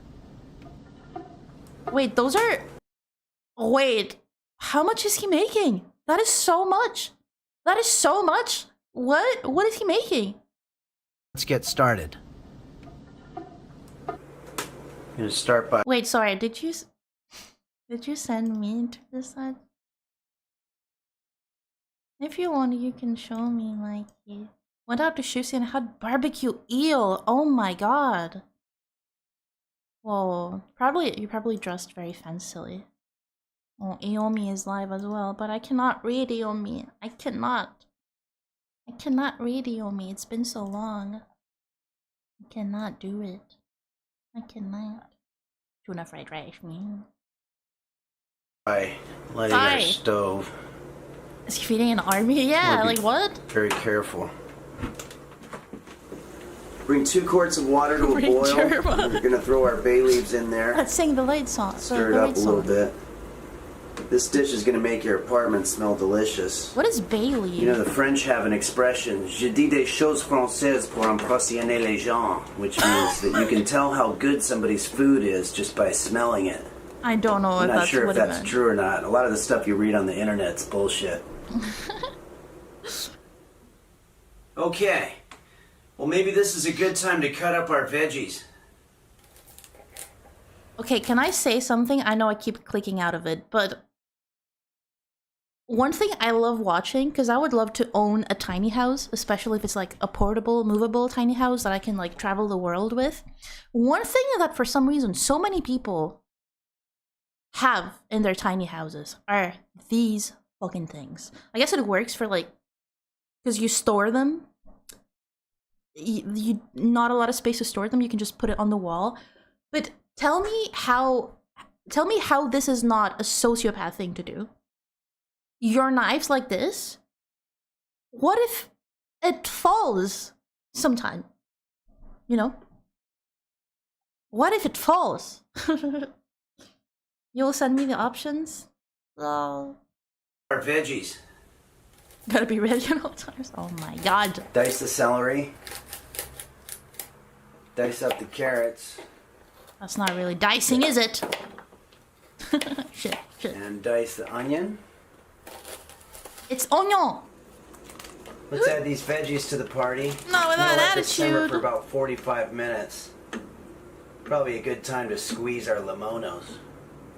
Wait, those are... Wait, how much is he making? That is so much. That is so much. What is he making? Let's get started. I'm gonna start by... Wait, sorry, did you send me to this side? If you want, you can show me, like, you went out to Shusi and had barbecue eel. Oh my god. Whoa, you probably dressed very fancily. Oh, Iomi is live as well, but I cannot read Iomi. I cannot read Iomi. It's been so long. I cannot do it. I cannot. Tuna fried rice. By lighting our stove. Is he feeding an army? Yeah, like what? Very careful. Bring 2 quarts of water to a Bring boil. Germa. We're gonna throw our bay leaves in there. Let's sing the lead song. Stir it up a little bit. This dish is gonna make your apartment smell delicious. What is Bailey? You know, the French have an expression, je dis des choses françaises pour impressionner les gens, which means that you can tell how good somebody's food is just by smelling it. I don't know I'm if not that's sure what if it that's meant. true or not. A lot of the stuff you read on the internet's bullshit. Okay. Well, maybe this is a good time to cut up our veggies. Okay, can I say something? I know I keep clicking out of it, but one thing I love watching, because I would love to own a tiny house, especially if it's like a portable, movable tiny house that I can like travel the world with. One thing that for some reason so many people have in their tiny houses are these fucking things. I guess it works for like, because you store them. You not a lot of space to store them. You can just put it on the wall. But tell me how this is not a sociopath thing to do. Your knife's like this. What if it falls sometime? You know? What if it falls? You'll send me the options? Oh. Our veggies. Gotta be ready at all times. Oh my god. Dice the celery. Dice up the carrots. That's not really dicing, is it? Shit. And dice the onion. It's onion. Let's add these veggies to the party. Not with that Let this simmer attitude. for about 45 minutes. Probably a good time to squeeze our limonos.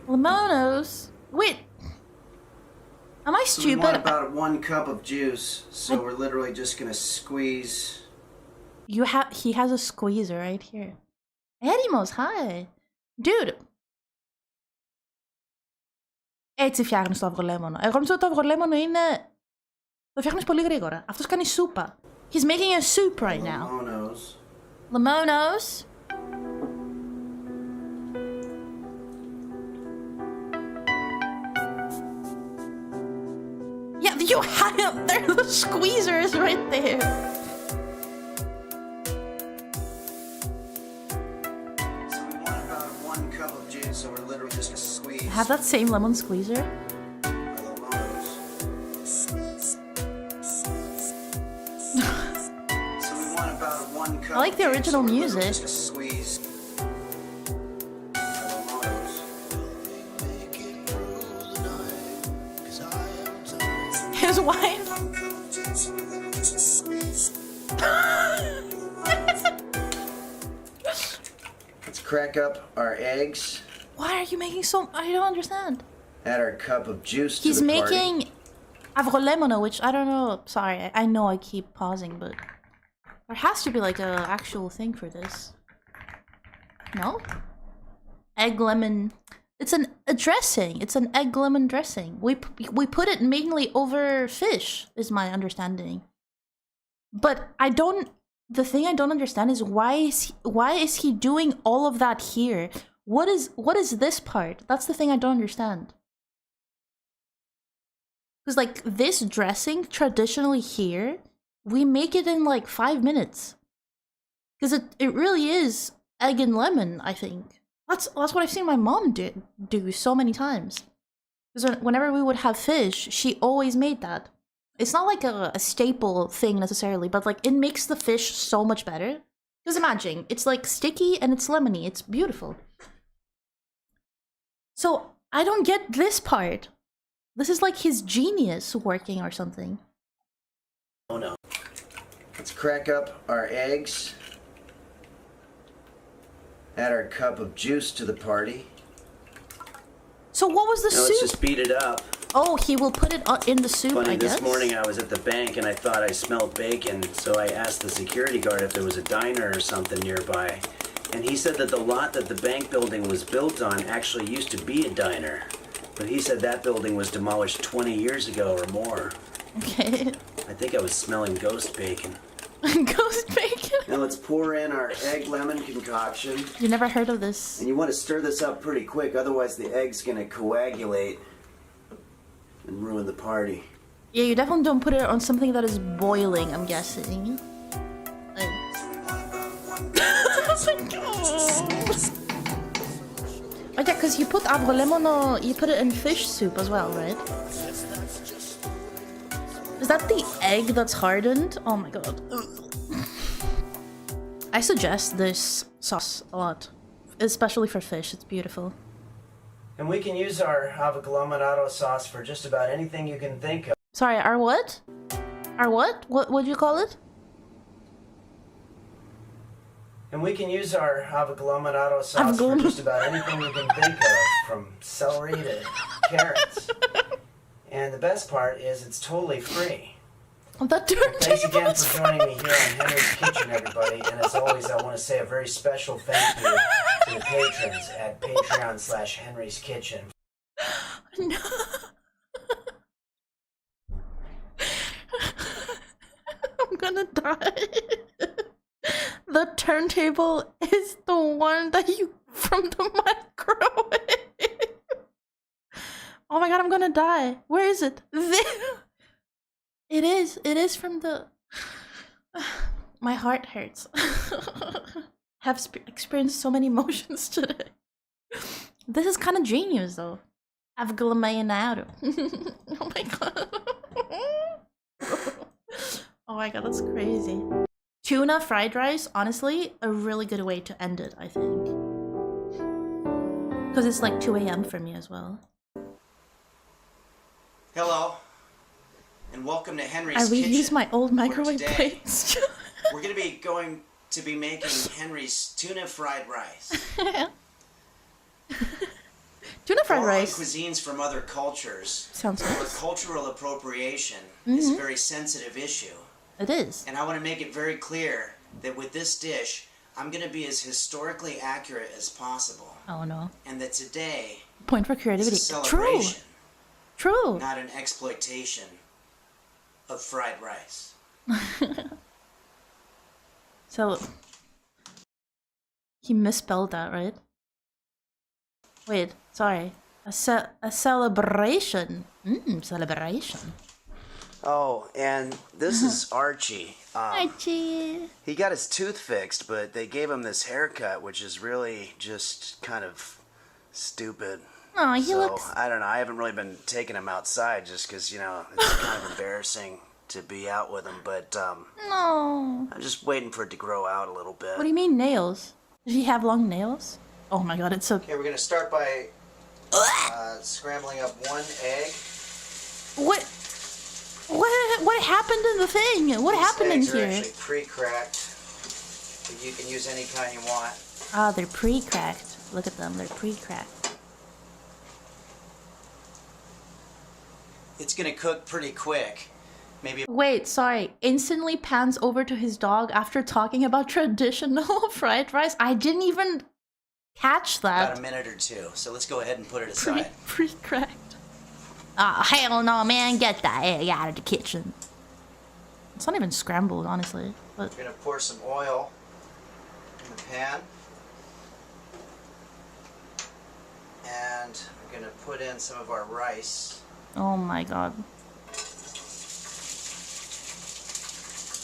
Limonos? Wait. Am I So stupid? we want about 1 cup of juice, so we're literally just gonna squeeze. He has a squeezer right here. Edimos, hi. Dude. Έτσι φτιάχνεις το αυγολέμονο. Εγώ νομίζω ότι το αυγολέμονο είναι... Το φτιάχνεις πολύ γρήγορα. Αυτός κάνει σούπα. He's making a soup right now. Limonos. Limonos. Yeah, you had it there. The squeezer is right there. So we want about 1 cup of juice, so we're literally just gonna squeeze. Have that same lemon squeezer. our limonos. So we want about 1 cup. I like the of juice, original so we're literally music. just gonna squeeze. our limonos. His wife. Let's crack up our eggs. Why are you making so... I don't understand. Add our cup of juice He's to the party. making avrolemono, which I don't know. Sorry, I know I keep pausing, but there has to be like a actual thing for this. No? Egg lemon. It's a dressing. It's an egg lemon dressing. We put it mainly over fish, is my understanding. But I don't. The thing I don't understand is why is he doing all of that here? What is this part? That's the thing I don't understand. Because like this dressing traditionally here, we make it in like 5 minutes. Because it really is egg and lemon, I think. That's what I've seen my mom do so many times. Because whenever we would have fish, she always made that. It's not like a staple thing necessarily, but like it makes the fish so much better. Because imagine, it's like sticky and it's lemony. It's beautiful. So I don't get this part. This is like his genius working or something. Oh no. Let's crack up our eggs. Add our cup of juice to the party. So what was the Now soup? let's just beat it up. Oh, he will put it in the soup, Funny, I guess? this morning I was at the bank and I thought I smelled bacon, so I asked the security guard if there was a diner or something nearby. And he said that the lot that the bank building was built on actually used to be a diner. But he said that building was demolished 20 years ago or more. Okay. I think I was smelling ghost bacon. Ghost bacon? Now let's pour in our egg lemon concoction. You never heard of this. And you want to stir this up pretty quick, otherwise the egg's gonna coagulate and ruin the party. Yeah, you definitely don't put it on something that is boiling, I'm guessing. Like, Oh yeah, because you put avrolimono, you put it in fish soup as well, right? Is that the egg that's hardened? Oh my god. I suggest this sauce a lot, especially for fish. It's beautiful. And we can use our avocado sauce for just about anything you can think of. Sorry, our what? Our what? What would you call it? And we can use our avocado sauce for just about anything you can think of, from celery to carrots. And the best part is it's totally free. Thanks again for joining me here on Henry's Kitchen, everybody. And as always, I want to say a very special thank you to the patrons at Patreon/Henry's Kitchen. No. I'm gonna die. The turntable is the one that you from the microwave. Oh my god, I'm gonna die. Where is it? There. It is from the... My heart hurts. Have experienced so many emotions today. This is kind of genius though. I've glamayanado. Oh my god. Oh my god, that's crazy. Tuna fried rice, honestly, a really good way to end it, I think. Because it's like 2 a.m. for me as well. Hello, and welcome to Henry's I Kitchen. reuse my old microwave Today, plates. we're going to be making Henry's tuna fried rice. Tuna fried Borrowing rice. cuisines from other cultures. Sounds where nice. cultural appropriation is a very sensitive issue. It is. And I want to make it very clear that with this dish, I'm going to be as historically accurate as possible. Oh no. And that today Point for is creativity. a celebration, True. not an exploitation of fried rice. So he misspelled that, right? Wait, sorry. A celebration. Celebration. Oh, and this is Archie. Archie. He got his tooth fixed, but they gave him this haircut, which is really just kind of stupid. Oh, he So, looks... I don't know. I haven't really been taking him outside just because, you know, it's kind of embarrassing to be out with him. But No. I'm just waiting for it to grow out a little bit. What do you mean nails? Does he have long nails? Oh my god, it's so... Okay, we're going to start by scrambling up one egg. What happened in the thing? What happened in These eggs here? are actually pre-cracked. But you can use any kind you want. Ah, they're pre-cracked. Look at them, they're pre-cracked. It's going to cook pretty quick. Maybe... Wait, sorry. Instantly pans over to his dog after talking about traditional fried rice. I didn't even catch that. About a minute or two. So let's go ahead and put it aside. Pre-cracked. Ah, hell no, man. Get that egg out of the kitchen. It's not even scrambled, honestly. But We're going to pour some oil in the pan. And we're going to put in some of our rice. oh my god.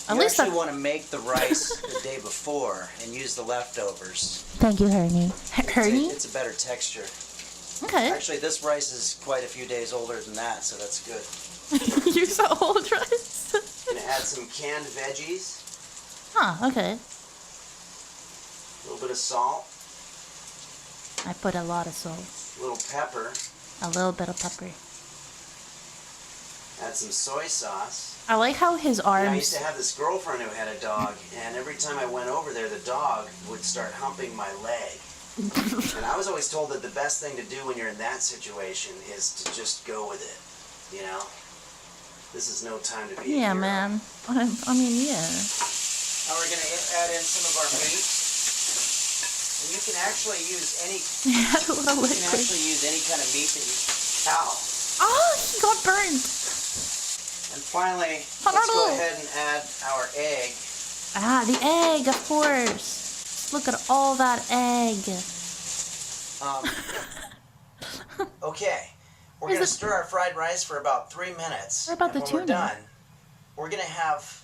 At You least actually want to make the rice the day before and use the leftovers. Thank you, Hernie. Hernie? It's a better texture. Okay. Actually, this rice is quite a few days older than that, so that's good. You're so old, rice. Gonna add some canned veggies, Huh, okay. a little bit of salt, I put a lot of salt. a little pepper, A little bit of pepper. add some soy sauce. I like how his Yeah, I used arms... to have this girlfriend who had a dog, and every time I went over there, the dog would start humping my leg. And I was always told that the best thing to do when you're in that situation is to just go with it, you know? This is no time to be a Yeah, hero. man. I mean, yeah. Now we're going to add in some of our meat. And you can actually use any Add a little you can liquid. actually use any kind of meat that you Ow. Oh, he got burned. And finally, let's go ahead and add our egg. Ah, the egg, of course. Look at all that egg. Okay. We're going to stir our fried rice for about 3 minutes. What about and the when we're tuna? done, we're going to have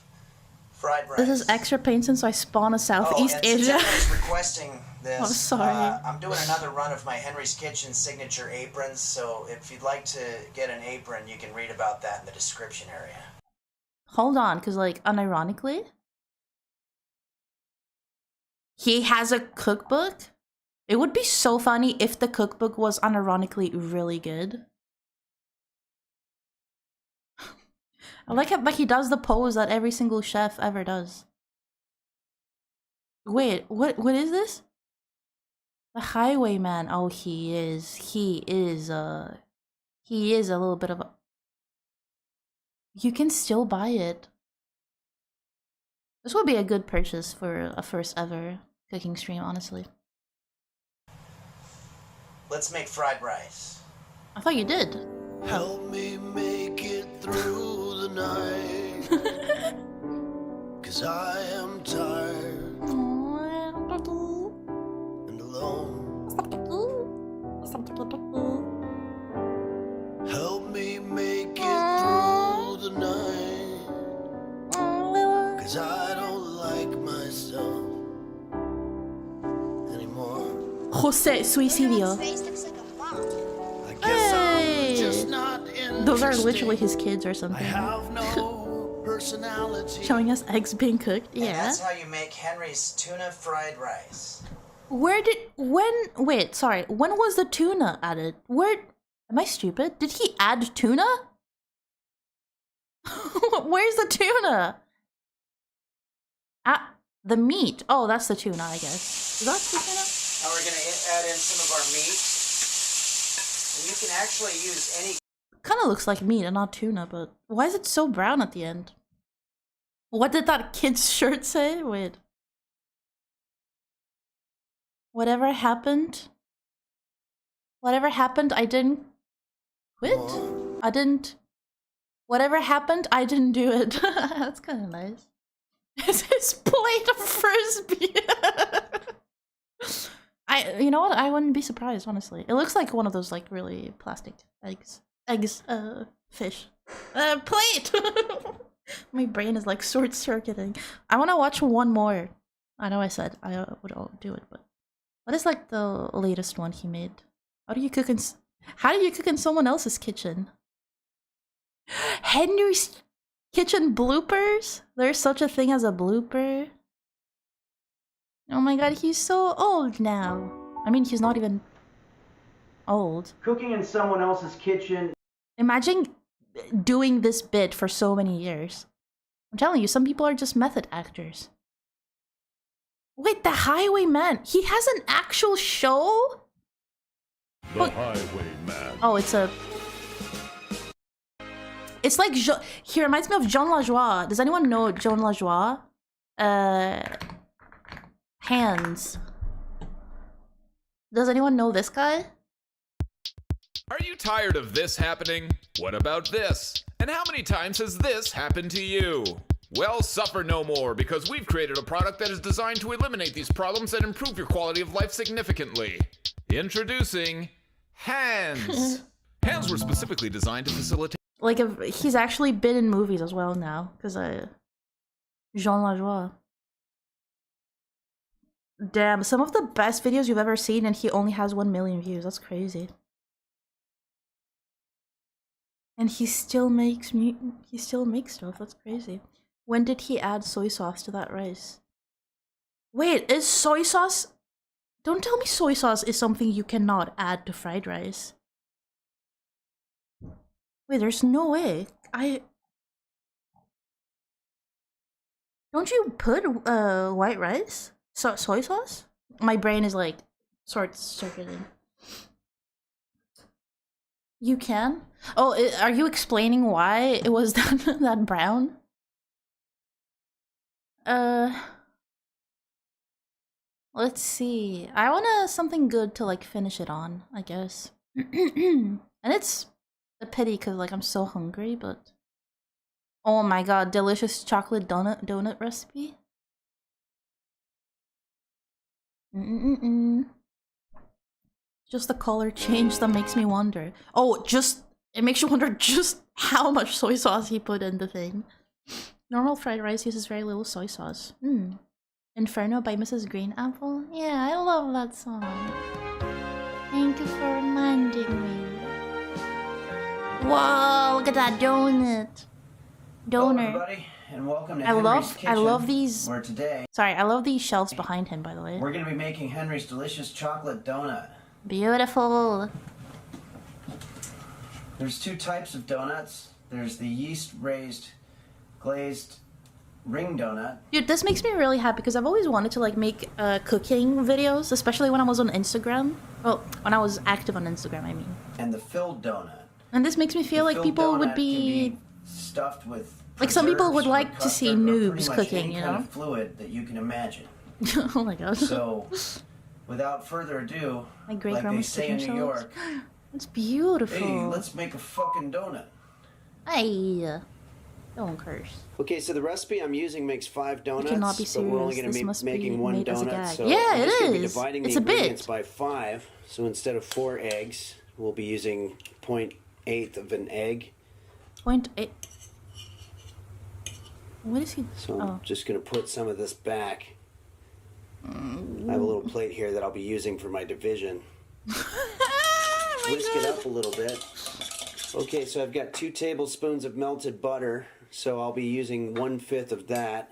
Fried rice. This is extra pain since I spawn a Southeast Asia. Henry's requesting this. I'm sorry. I'm doing another run of my Henry's Kitchen signature aprons, so if you'd like to get an apron, you can read about that in the description area. Hold on, because, like, unironically, he has a cookbook? It would be so funny if the cookbook was unironically really good. I like it, like he does the pose that every single chef ever does. Wait, what is this? The Highwayman. Oh, he is a little bit of a... You can still buy it. This would be a good purchase for a first ever cooking stream, honestly. Let's make fried rice. I thought you did. Help me make it through the night. 'Cause I am tired and alone. Help me make it through the night. 'Cause I don't like myself anymore. Jose Suicidio. Hey! Those are literally his kids or something. I have no personality. Showing us eggs being cooked. And Yeah. that's how you make Henry's tuna fried rice. Wait, sorry. When was the tuna added? Am I stupid? Did he add tuna? Where's the tuna? The meat. Oh, that's the tuna, I guess. Is that the tuna? Now we're gonna add in some of our meat. And you can actually use any... Kind of looks like meat and not tuna, but why is it so brown at the end? What did that kid's shirt say? Wait. Whatever happened, I didn't quit? Whatever happened, I didn't do it. That's kind of nice. Is his plate a frisbee? You know what? I wouldn't be surprised, honestly. It looks like one of those, like, really plastic fish. Plate! My brain is, like, short-circuiting. I want to watch one more. I know I said I would do it, but... What is, like, the latest one he made? How do you cook in someone else's kitchen? Henry's Kitchen bloopers? There's such a thing as a blooper? Oh my god, he's so old now. I mean, he's not even old. Cooking in someone else's kitchen. Imagine doing this bit for so many years. I'm telling you, some people are just method actors. Wait, the Highwayman. He has an actual show? The Highwayman. Oh, it's like he reminds me of Jean Lajoie. Does anyone know Jean Lajoie? Hands. Does anyone know this guy? Are you tired of this happening? What about this? And how many times has this happened to you? Well, suffer no more, because we've created a product that is designed to eliminate these problems and improve your quality of life significantly. Introducing Hands. Hands were specifically designed to facilitate... Like, he's actually been in movies as well now, because Jean Lajoie. Damn, some of the best videos you've ever seen, and he only has 1 million views. That's crazy. And he still makes stuff. That's crazy. When did he add soy sauce to that rice? Wait, is soy sauce... Don't tell me soy sauce is something you cannot add to fried rice. Wait, there's no way. Don't you put white rice? Soy sauce? My brain is like short-circuiting. You can? Oh, are you explaining why it was that brown? Let's see. I want something good to like finish it on, I guess. And it's a pity because like I'm so hungry, but oh my god, delicious chocolate donut recipe. Just the color change that makes me wonder. Oh, it makes you wonder just how much soy sauce he put in the thing. Normal fried rice uses very little soy sauce. Mm. Inferno by Mrs. Green Apple? Yeah, I love that song. Thank you for reminding me. Whoa, look at that donut. Hello, Donor. everybody, and welcome to I Henry's Kitchen. I love these. Where today, Sorry, I love these shelves behind him, by the way. we're going to be making Henry's delicious chocolate donut. Beautiful. There's two types of donuts. There's the yeast-raised glazed ring donut. Dude, this makes me really happy because I've always wanted to like make cooking videos, especially when I was on Instagram. Well, when I was active on Instagram, I mean. And the filled donut. And this makes me feel like people would be stuffed with like some people would preserves, like fruit to see custard, or pretty noobs much cooking, any you kind know? of fluid that you can imagine. Oh my god. So, without further ado, My great like they grandma's say in cooking New shelves. York, It's beautiful. hey, let's make a fucking donut. Hey, don't curse. Okay, so the recipe I'm using makes 5 donuts, cannot be but we're only serious. going This to be must making be 1 made as a donut. gag. So Yeah, I'm it just gonna be is. dividing It's the a bit. ingredients by 5. So instead of 4 eggs, we'll be using 0.8 of an egg. 0.8. What is he? So Oh. I'm just going to put some of this back. I have a little plate here that I'll be using for my division. Whisk it up a little bit. Okay, so I've got 2 tablespoons of melted butter, so I'll be using 1/5 of that.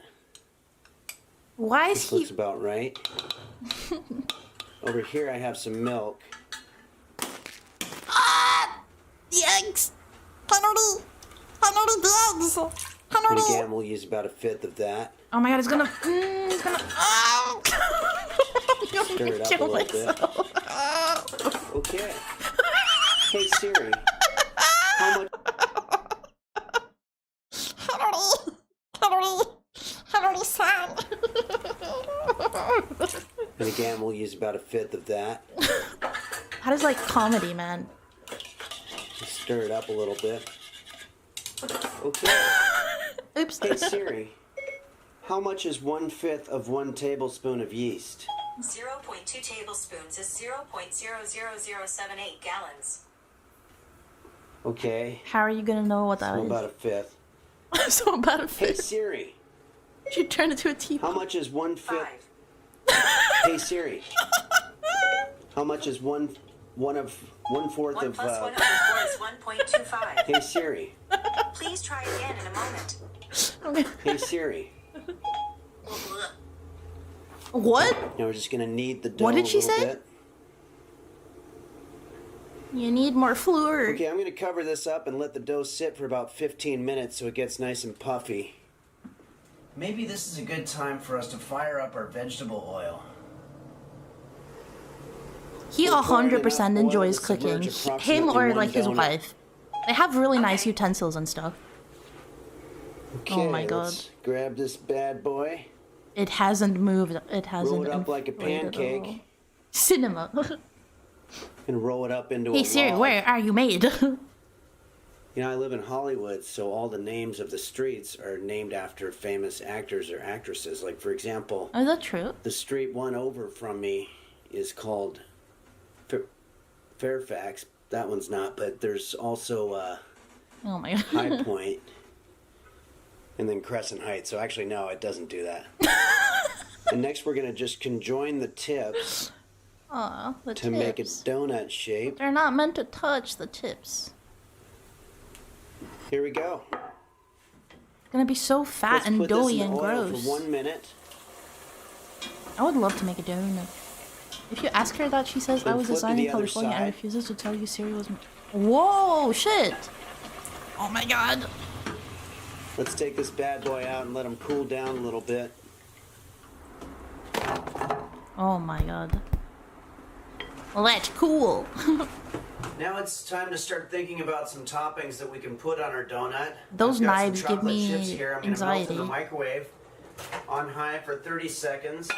Why is This he? looks about right. Over here I have some milk. Ah! The eggs! Henry! Henry, the eggs! And again, we'll use about 1/5 of that. Oh my god, it's gonna. It's gonna. Oh! Stir it up a little bit. Okay. Hey Siri, how much? Henry-san! And again, we'll use about 1/5 of that. That is like comedy, man. Just stir it up a little bit. Okay. Oops. Hey Siri, how much is 1/5 of 1 tablespoon of yeast? 0.2 tablespoons is 0.00078 gallons. Okay. How are you gonna know what that So is? about 1/5. So about a Hey fifth. Siri, She turned into a teapot. how much is 1/5? 5. Hey Siri, how much is 1/4 1 of plus 1 over 4 is 1.25. Hey Siri, Please try again in a moment. Okay. hey Siri. What? Now we're just gonna knead the dough What did she a little say? bit. You need more flour. Okay, I'm gonna cover this up and let the dough sit for about 15 minutes so it gets nice and puffy. Maybe this is a good time for us to fire up our vegetable oil. He We're pouring 100% enough oil enjoys to submerge cooking. approximately Him or 1 like his donut. wife. They have really nice utensils and stuff. Okay, Oh my God. let's grab this bad boy. It hasn't moved. It hasn't. Roll it up like a inflated at all. pancake. Cinema. And roll it up into a Hey Siri, log. where are you made? You know, I live in Hollywood, so all the names of the streets are named after famous actors or actresses. Like, for example, Is that true? the street one over from me is called Fairfax. That one's not, but there's also Oh my god. High Point and then Crescent Heights. So actually, no, it doesn't do that. And next, we're going to just conjoin the tips Aw, the to make a tips. donut shape. They're not meant to touch the tips. Here we go. It's gonna be so fat Let's and put this doughy in and the oil gross. for 1 minute. I would love to make a donut. If you ask her that, she says I Then was flip to designing the other California and side. refuses to tell you Siri was. Whoa, shit! Oh my god. Let's take this bad boy out and let him cool down a little bit. Oh my god. Well, that's cool. Now it's time to start thinking about some toppings that we can put on our donut. Those I've got some knives give chocolate me chips here. I'm gonna melt in anxiety. the microwave on high for 30 seconds.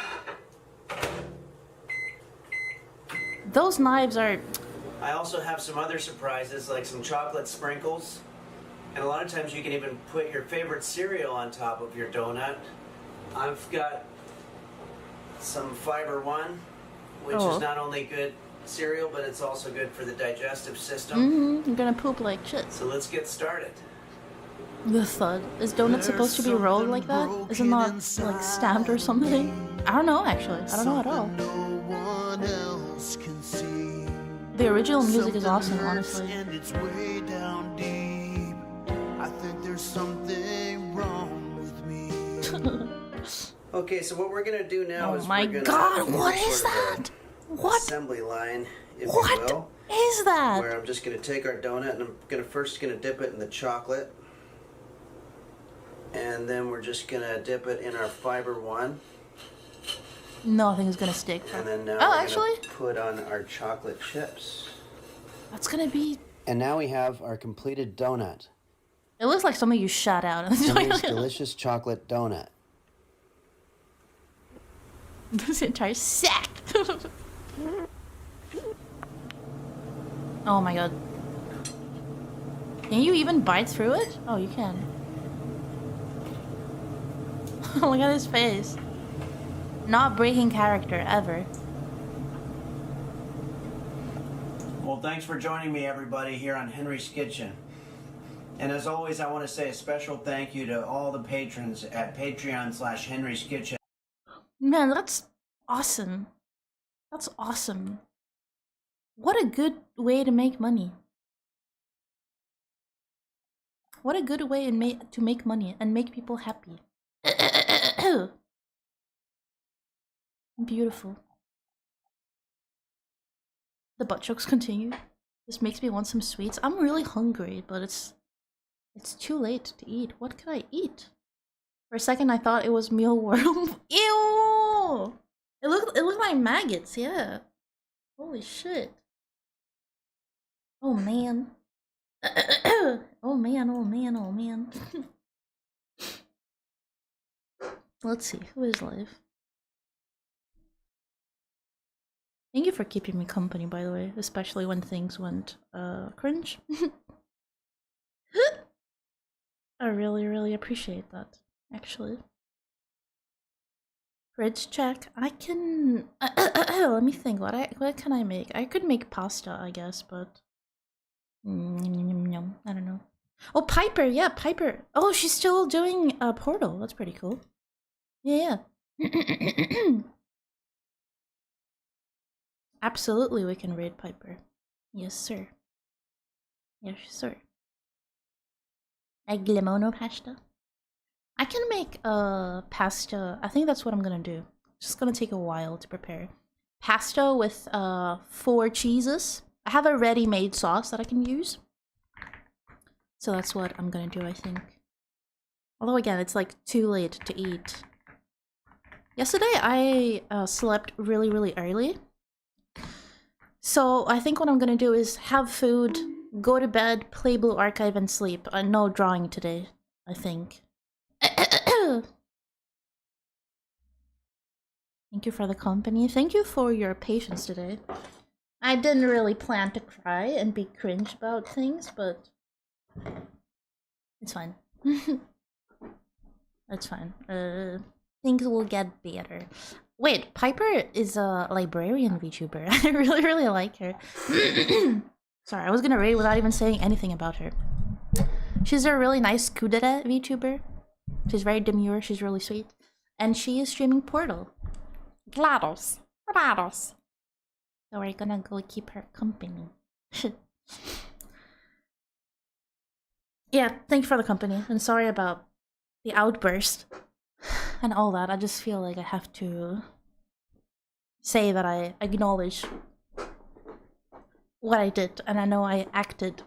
Those knives are. I also have some other surprises like some chocolate sprinkles. And a lot of times you can even put your favorite cereal on top of your donut. I've got some Fiber One, which Oh. is not only good cereal, but it's also good for the digestive system. I'm gonna poop like shit. So let's get started. The thud. Is donut supposed to be rolled like that? Is it not like stamped or something? I don't know actually. I don't know at all. The original music is awesome, honestly. I think there's something wrong with me. Okay, so what we're gonna do now is oh my we're gonna god, what sort is of that? What assembly line, if you what will, is that? where I'm just gonna take our donut and I'm first gonna dip it in the chocolate, and then we're just gonna dip it in our fiber one. Nothing is gonna stick. And then now oh, we're actually, gonna put on our chocolate chips. that's gonna be. And now we have our completed donut. It looks like something you shot out. Henry's delicious chocolate donut. This entire sack. Oh my god. Can you even bite through it? Oh, you can. Look at his face. Not breaking character, ever. Well, thanks for joining me, everybody, here on Henry's Kitchen. And as always, I want to say a special thank you to all the patrons at Patreon/Henry's Kitchen. Man, that's awesome. That's awesome. What a good way to make money. What a good way to make money and make people happy. Beautiful. The butt jokes continue. This makes me want some sweets. I'm really hungry, but it's too late to eat. What can I eat? For a second, I thought it was mealworm. Ew! It looked like maggots. Yeah. Holy shit. Oh man. Oh man. Oh man. Oh man. Let's see. Who is live? Thank you for keeping me company, by the way, especially when things went cringe. I really appreciate that, actually. Fridge check. I can let me think. What can I make? I could make pasta, I guess, but I don't know. Oh, Piper, yeah, Piper. Oh, she's still doing a Portal. That's pretty cool. Yeah. Absolutely, we can raid Piper. Yes, sir. Yes, sir. Egg limono pasta. I can make pasta. I think that's what I'm gonna do. It's just gonna take a while to prepare. Pasta with 4 cheeses. I have a ready-made sauce that I can use. So that's what I'm gonna do, I think. Although again, it's like too late to eat. Yesterday I slept really early. So I think what I'm gonna do is have food, go to bed, play Blue Archive, and sleep. No drawing today, I think. Thank you for the company. Thank you for your patience today. I didn't really plan to cry and be cringe about things, but it's fine. It's fine. Things will get better. Wait, Piper is a librarian VTuber. I really like her. Sorry, I was gonna raid without even saying anything about her. She's a really nice kudere VTuber. She's very demure, she's really sweet. And she is streaming Portal. GLaDOS. So we're gonna go keep her company. Yeah, thank you for the company. And sorry about the outburst. And all that. I just feel like I have to say that I acknowledge what I did. And I know I acted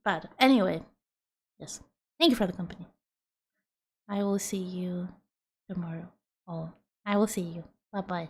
bad. Anyway, yes. Thank you for the company. I will see you tomorrow. Oh, I will see you. Bye-bye.